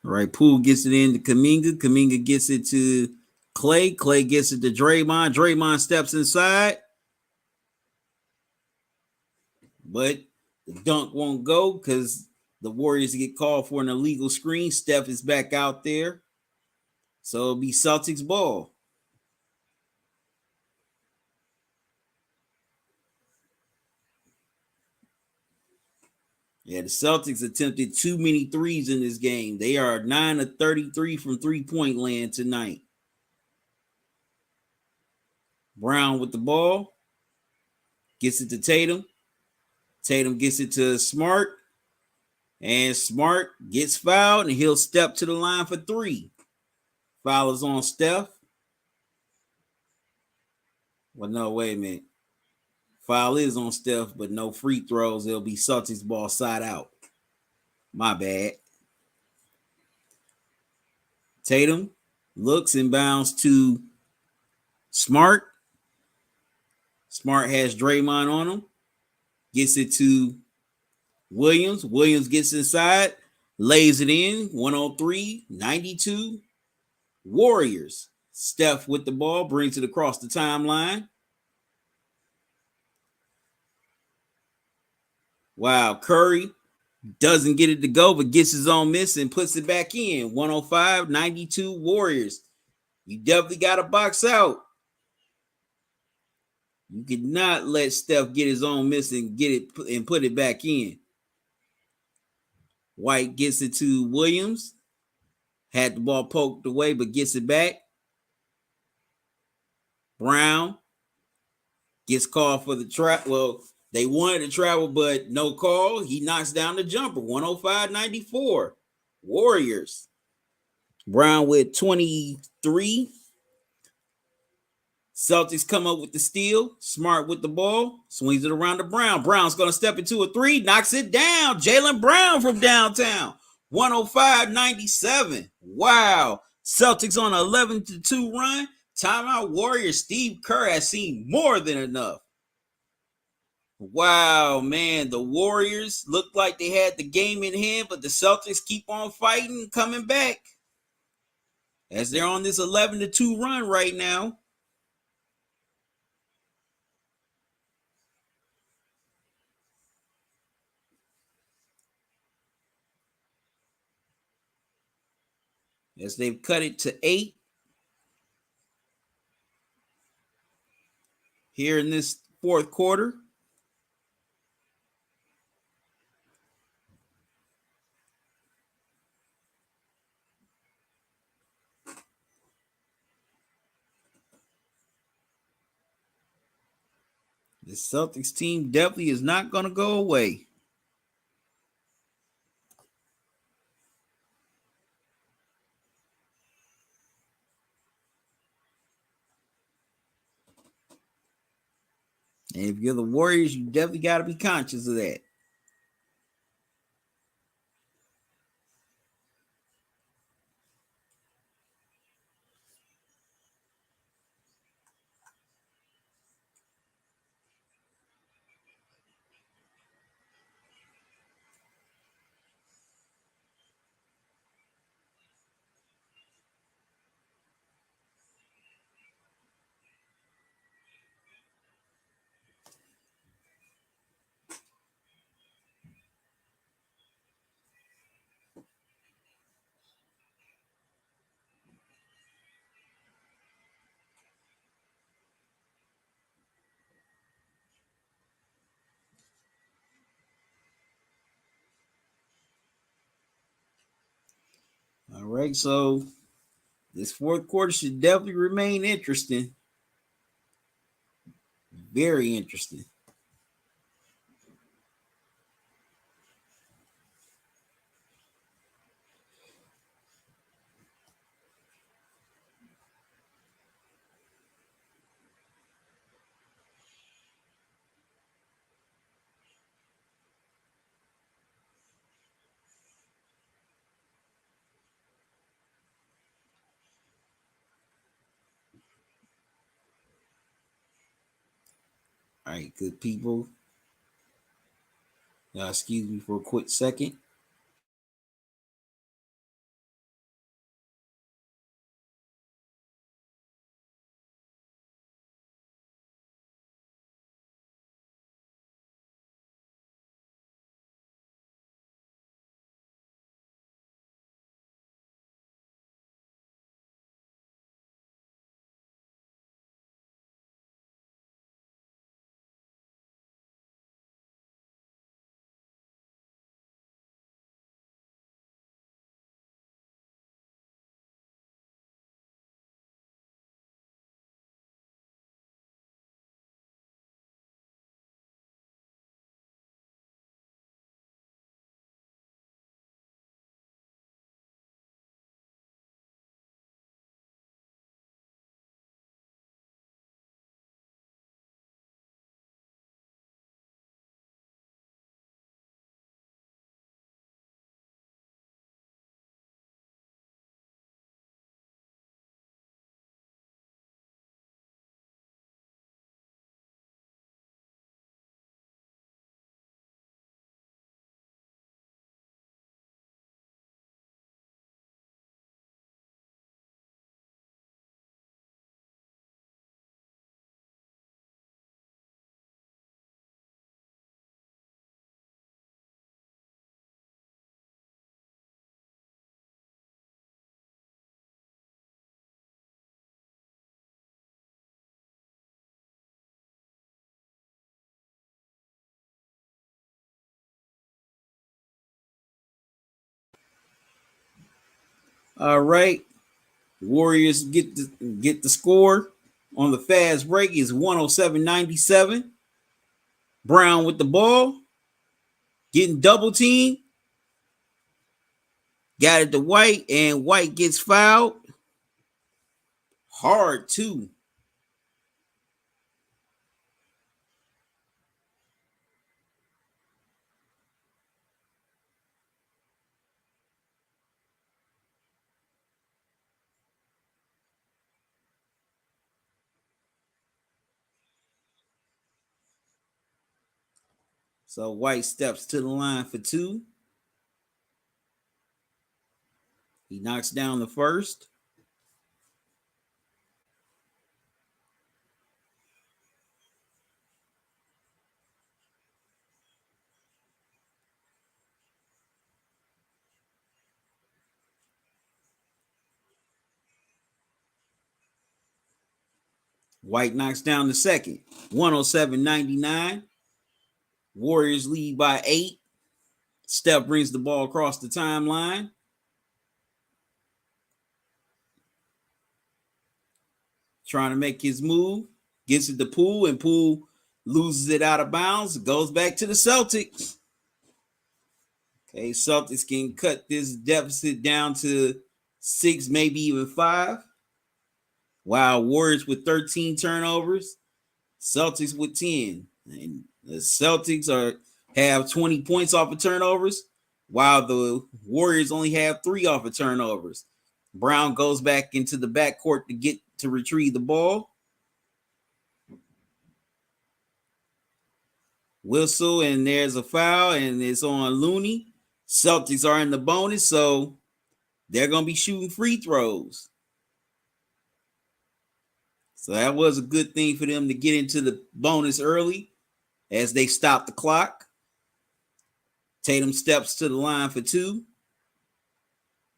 All right, Poole gets it in to Kuminga. Kuminga gets it to Clay. Clay gets it to Draymond. Draymond steps inside, but the dunk won't go because the Warriors get called for an illegal screen. Steph is back out there, so it'll be Celtics ball. Yeah, the Celtics attempted too many threes in this game. They are 9 of 33 from three-point land tonight. Brown with the ball. Gets it to Tatum. Tatum gets it to Smart. And Smart gets fouled, and he'll step to the line for three. Foul is on Steph. Well, no, wait a minute. Foul is on Steph, but no free throws. It'll be Celtics ball side out. My bad. Tatum looks and bounds to Smart. Smart has Draymond on him. Gets it to Williams. Williams gets inside, lays it in. 103-92. Warriors. Steph with the ball, brings it across the timeline. Wow, Curry doesn't get it to go, but gets his own miss and puts it back in. 105-92 Warriors. You definitely got to box out. You could not let Steph get his own miss and get it and put it back in. White gets it to Williams. Had the ball poked away, but gets it back. Brown gets called for the trap. Well, they wanted to travel, but no call. He knocks down the jumper. 105-94. Warriors. Brown with 23. Celtics come up with the steal. Smart with the ball. Swings it around to Brown. Brown's going to step into a three. Knocks it down. Jaylen Brown from downtown. 105-97. Wow. Celtics on an 11-2 run. Timeout Warriors. Steve Kerr has seen more than enough. Wow, man. The Warriors looked like they had the game in hand, but the Celtics keep on fighting and coming back. As they're on this 11-2 run right now. As they've cut it to 8 here in this fourth quarter. The Celtics team definitely is not going to go away. And if you're the Warriors, you definitely got to be conscious of that. All right, so this fourth quarter should definitely remain interesting. Very interesting. All right, good people. Excuse me for a quick second. All right. Warriors get the score on the fast break is 107-97. Brown with the ball, getting double teamed. Got it to White, and White gets fouled. Hard too. So White steps to the line for two. He knocks down the first. White knocks down the second. 107-99. Warriors lead by 8. Steph brings the ball across the timeline. Trying to make his move. Gets it to Poole, and Poole loses it out of bounds. Goes back to the Celtics. Okay, Celtics can cut this deficit down to 6, maybe even 5. Wow, Warriors with 13 turnovers. Celtics with 10. And the Celtics have 20 points off of turnovers, while the Warriors only have 3 off of turnovers. Brown goes back into the backcourt to retrieve the ball. Whistle, and there's a foul, and it's on Looney. Celtics are in the bonus, so they're going to be shooting free throws. So that was a good thing for them to get into the bonus early as they stop the clock. Tatum steps to the line for 2.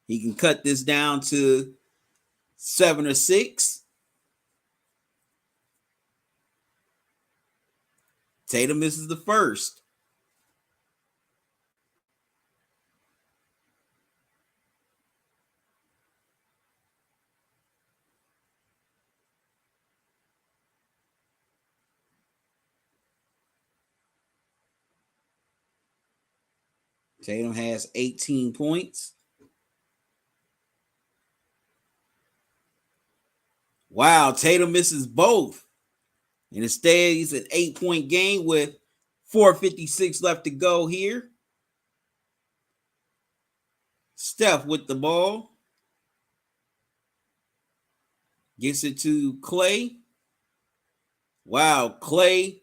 He can cut this down to 7 or 6. Tatum misses the first. Tatum has 18 points. Wow, Tatum misses both. And it stays an 8-point game with 4:56 left to go here. Steph with the ball. Gets it to Clay. Wow, Clay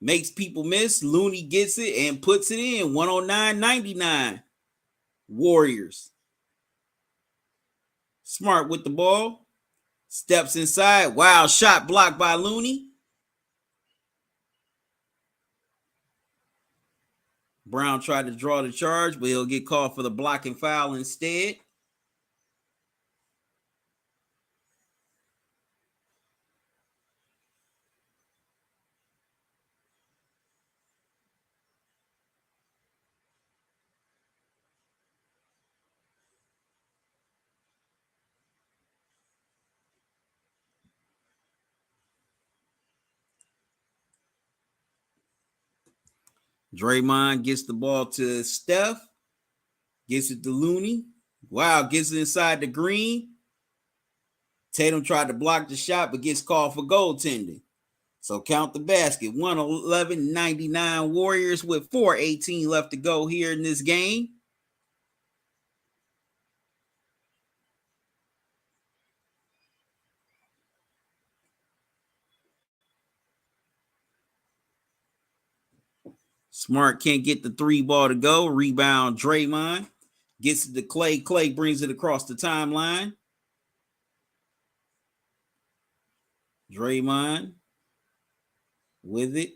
Makes people miss. Looney gets it and puts it in. 109.99. Warriors. Smart with the ball. Steps inside. Wow, shot blocked by Looney. Brown tried to draw the charge, but he'll get called for the blocking foul instead. Draymond gets the ball to Steph. Gets it to Looney. Wow, gets it inside the green. Tatum tried to block the shot, but gets called for goaltending. So count the basket. 111.99 Warriors with 4:18 left to go here in this game. Smart can't get the three ball to go. Rebound Draymond. Gets it to Clay. Clay brings it across the timeline. Draymond with it.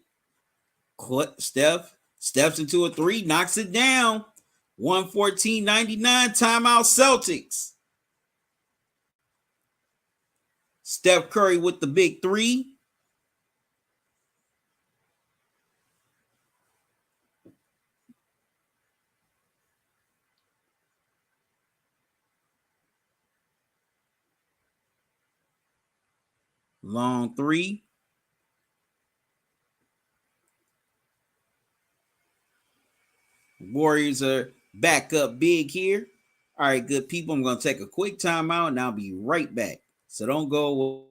Steph steps into a three, knocks it down. 114.99 timeout Celtics. Steph Curry with the big three. Long three. Warriors are back up big here. All right, good people. I'm going to take a quick timeout and I'll be right back. So don't go away.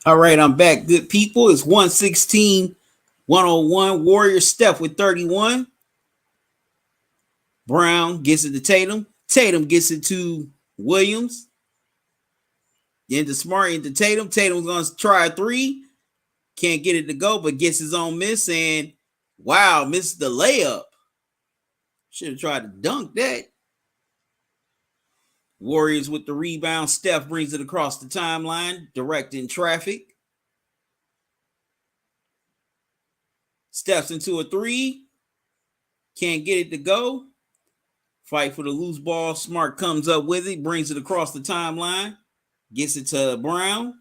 All right, I'm back. Good people. It's 116-101. Warriors Steph with 31. Brown gets it to Tatum. Tatum gets it to Williams. Into Smart, into Tatum. Tatum's going to try a three. Can't get it to go, but gets his own miss. And wow, missed the layup. Should have tried to dunk that. Warriors with the rebound. Steph brings it across the timeline, directing traffic. Steps into a three. Can't get it to go. Fight for the loose ball. Smart comes up with it, brings it across the timeline, gets it to Brown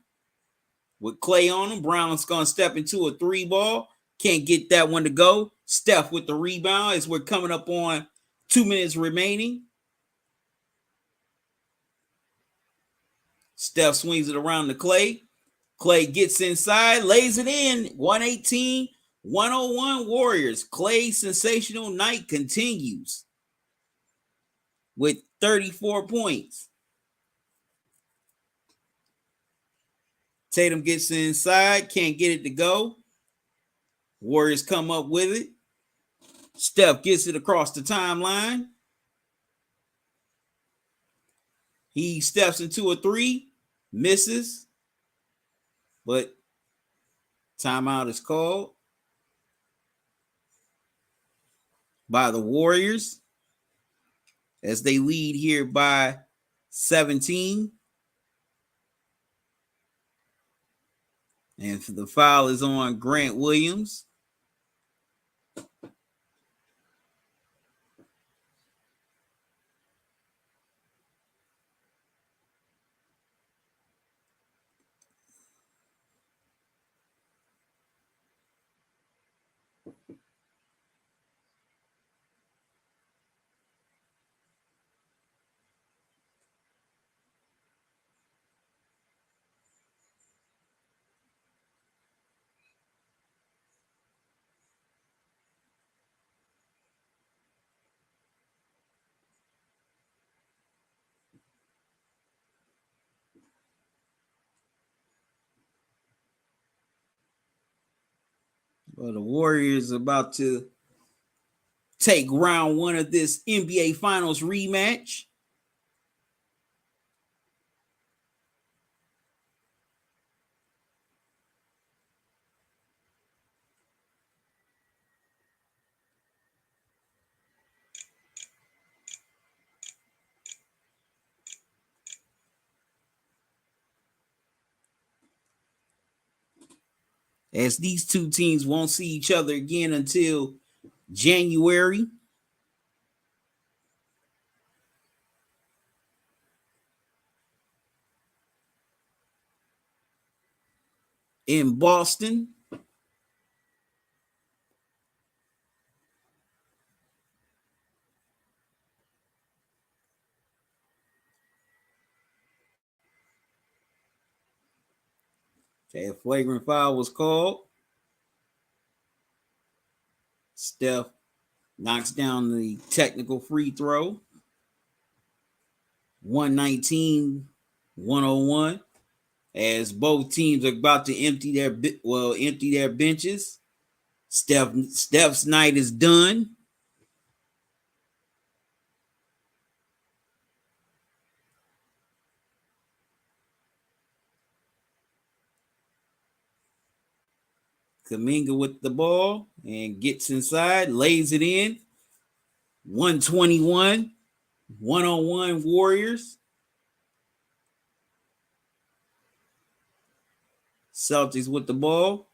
with Clay on him. Brown's going to step into a 3-ball. Can't get that one to go. Steph with the rebound as we're coming up on 2 minutes remaining. Steph swings it around to Clay. Clay gets inside, lays it in. 118-101 Warriors. Clay's sensational night continues with 34 points. Tatum gets inside, can't get it to go. Warriors come up with it. Steph gets it across the timeline. He steps into a 3, misses, but timeout is called by the Warriors as they lead here by 17. And the foul is on Grant Williams. Well, the Warriors about to take round 1 of this NBA Finals rematch. As these two teams won't see each other again until January. In Boston. Okay, a flagrant foul was called. Steph knocks down the technical free throw. 119-101. As both teams are about to empty their benches. Steph's night is done. Kuminga with the ball and gets inside, lays it in. 121, 101 Warriors. Celtics with the ball.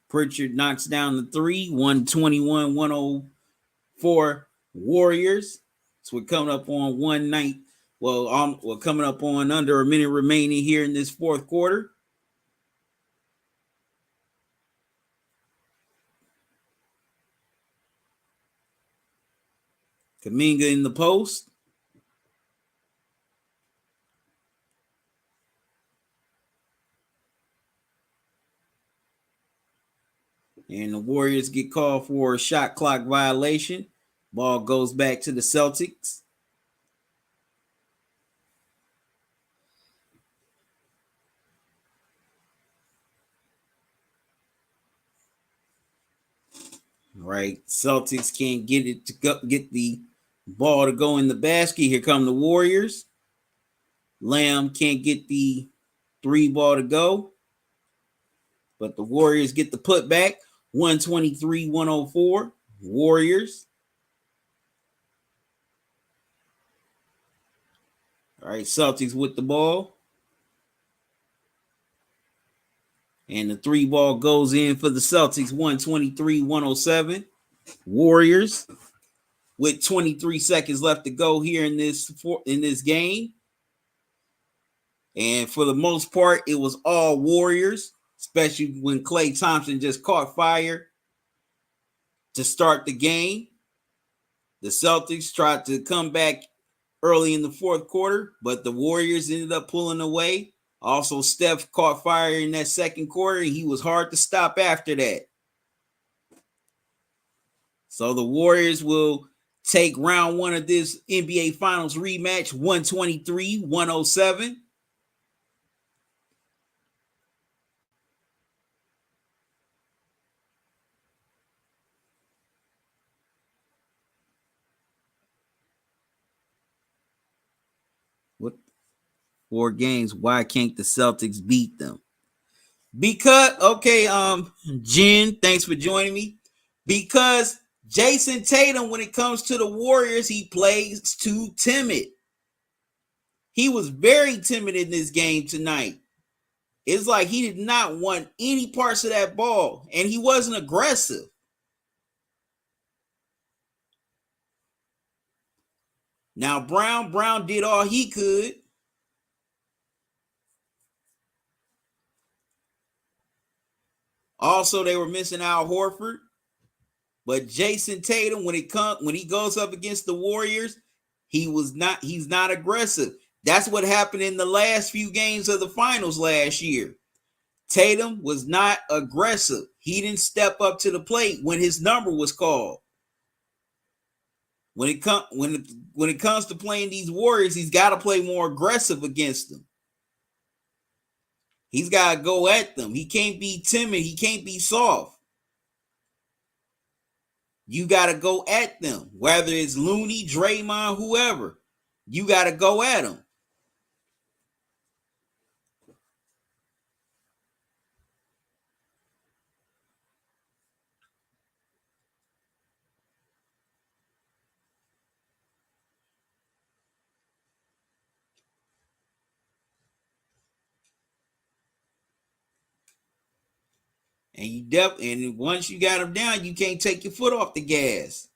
Pritchard knocks down the 3, 121, 104 Warriors. So we're coming up on one night. We're coming up on under a minute remaining here in this fourth quarter. Kuminga in the post. And the Warriors get called for a shot clock violation. Ball goes back to the Celtics. All right, Celtics can't get it to get the ball to go in the basket. Here come the Warriors. Lamb can't get the 3-ball to go. But the Warriors get the putback. 123-104. Warriors. All right, Celtics with the ball. And the 3 ball goes in for the Celtics, 123-107. Warriors with 23 seconds left to go here in this game. And for the most part, it was all Warriors, especially when Klay Thompson just caught fire to start the game. The Celtics tried to come back early in the fourth quarter, but the Warriors ended up pulling away. Also, Steph caught fire in that second quarter, and he was hard to stop after that. So the Warriors will take round one of this NBA Finals rematch, 123-107. What 4 games? Why can't the Celtics beat them? Because Jen, thanks for joining me. Because Jason Tatum, when it comes to the Warriors, he plays too timid. He was very timid in this game tonight. It's like he did not want any parts of that ball, and he wasn't aggressive. Now Brown did all he could. Also, they were missing Al Horford. But Jason Tatum, when he goes up against the Warriors, he's not aggressive. That's what happened in the last few games of the finals last year. Tatum was not aggressive. He didn't step up to the plate when his number was called. When it comes to playing these Warriors, he's got to play more aggressive against them. He's got to go at them. He can't be timid. He can't be soft. You got to go at them, whether it's Looney, Draymond, whoever. You got to go at them. And once you got them down, you can't take your foot off the gas.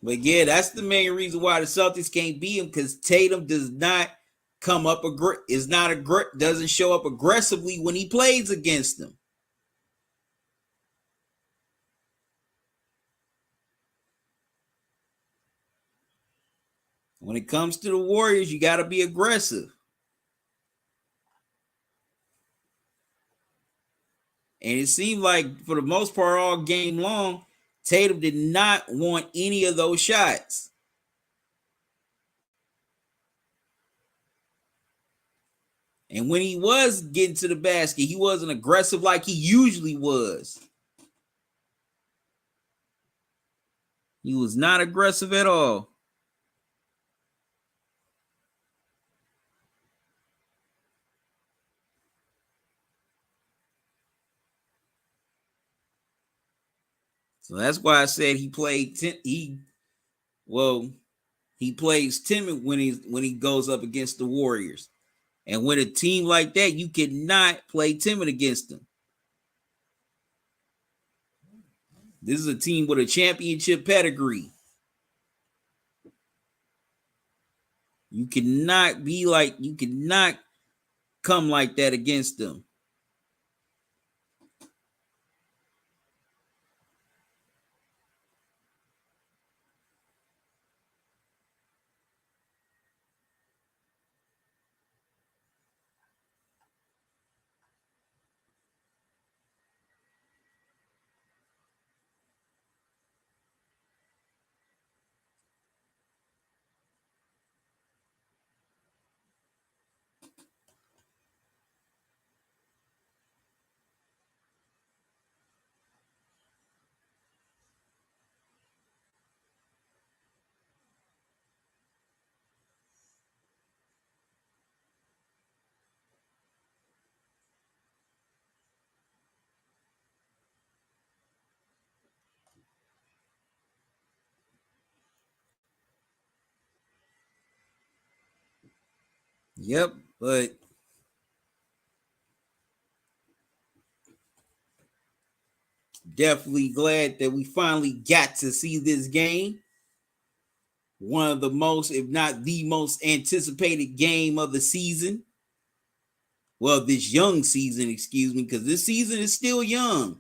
But yeah, that's the main reason why the Celtics can't beat him, because Tatum does not doesn't show up aggressively when he plays against them. When it comes to the Warriors, you got to be aggressive. And it seemed like for the most part all game long, Tatum did not want any of those shots. And when he was getting to the basket, he wasn't aggressive like he usually was. He was not aggressive at all. So that's why I said he plays timid when he goes up against the Warriors. And with a team like that, you cannot play timid against them. This is a team with a championship pedigree. You cannot come like that against them. Yep, but definitely glad that we finally got to see this game. One of the most, if not the most anticipated game of the season. Well, this young season, excuse me, because this season is still young.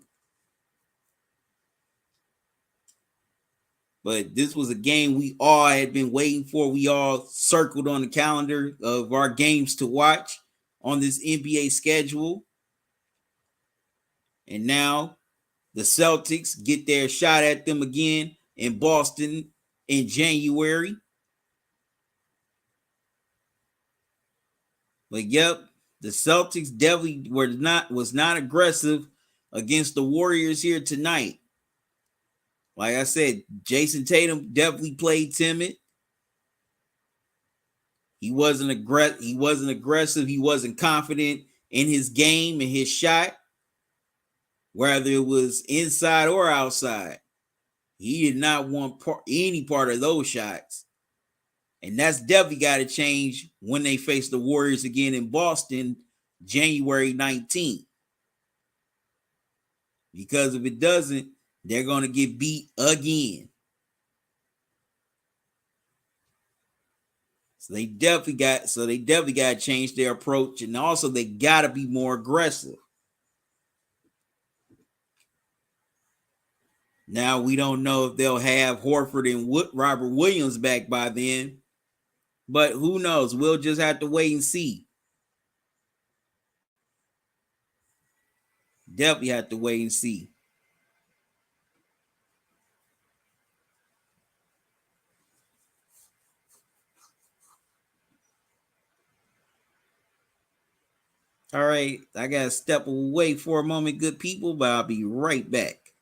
But this was a game we all had been waiting for. We all circled on the calendar of our games to watch on this NBA schedule. And now the Celtics get their shot at them again in Boston in January. But yep, the Celtics definitely was not aggressive against the Warriors here tonight. Like I said, Jason Tatum definitely played timid. He wasn't aggressive. He wasn't confident in his game and his shot, whether it was inside or outside. He did not want any part of those shots. And that's definitely got to change when they face the Warriors again in Boston, January 19th. Because if it doesn't, they're going to get beat again. So they definitely got to change their approach, and also they got to be more aggressive. Now we don't know if they'll have Horford and Robert Williams back by then, but who knows? We'll just have to wait and see. Definitely have to wait and see. All right, I gotta step away for a moment, good people, but I'll be right back.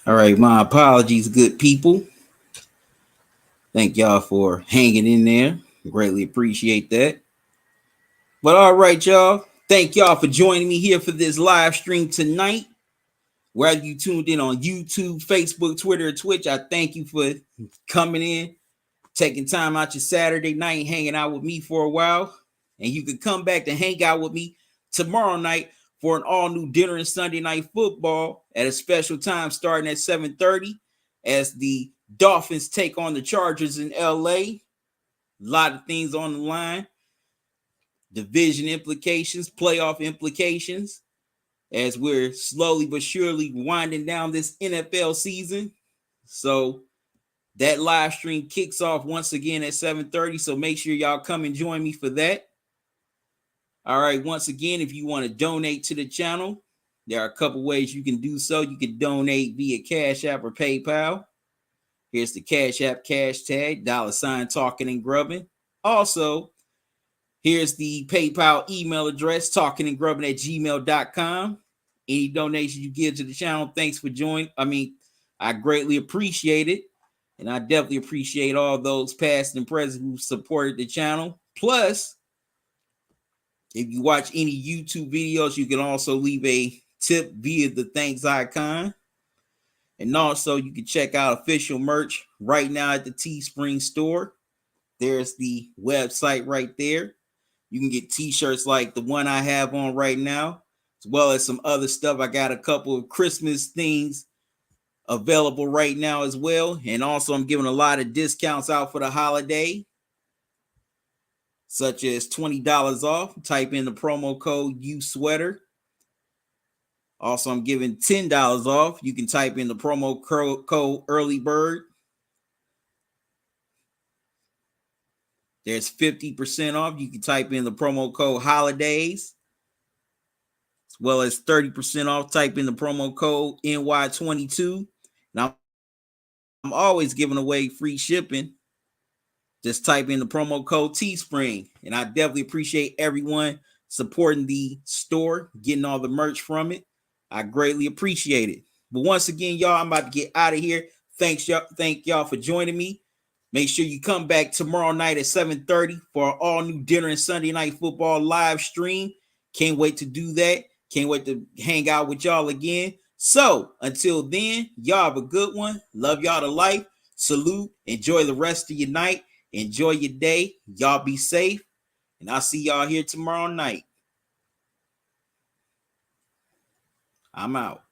All right, my apologies, good people. Thank y'all for hanging in there. Greatly appreciate that. But all right, y'all. Thank y'all for joining me here for this live stream tonight. Whether you tuned in on YouTube, Facebook, Twitter, or Twitch, I thank you for coming in, taking time out your Saturday night, hanging out with me for a while. And you can come back to hang out with me tomorrow night for an all-new dinner and Sunday night football at a special time starting at 7:30 as the Dolphins take on the Chargers in LA. A lot of things on the line. Division implications, playoff implications, as we're slowly but surely winding down this NFL season. So that live stream kicks off once again at 7:30. So make sure y'all come and join me for that. All right. Once again, if you want to donate to the channel, there are a couple ways you can do so. You can donate via Cash App or PayPal. Here's the Cash App cash tag, $ Talkin and Grubbin. Also, here's the PayPal email address, talkinandgrubbin@gmail.com. Any donation you give to the channel, thanks for joining. I greatly appreciate it. And I definitely appreciate all those past and present who supported the channel. Plus, if you watch any YouTube videos, you can also leave a tip via the thanks icon. And also, you can check out official merch right now at the Teespring store. There's the website right there. You can get t-shirts like the one I have on right now, as well as some other stuff. I got a couple of Christmas things available right now as well. And also, I'm giving a lot of discounts out for the holiday, such as $20 off. Type in the promo code USweater. Also, I'm giving $10 off. You can type in the promo code Early Bird. There's 50% off. You can type in the promo code Holidays, as well as 30% off. Type in the promo code NY22. Now, I'm always giving away free shipping. Just type in the promo code Teespring. And I definitely appreciate everyone supporting the store, getting all the merch from it. I greatly appreciate it. But once again, y'all, I'm about to get out of here. Thank y'all for joining me. Make sure you come back tomorrow night at 7:30 for our all-new dinner and Sunday night football live stream. Can't wait to do that. Can't wait to hang out with y'all again. So until then, y'all have a good one. Love y'all to life. Salute. Enjoy the rest of your night. Enjoy your day. Y'all be safe. And I'll see y'all here tomorrow night. I'm out.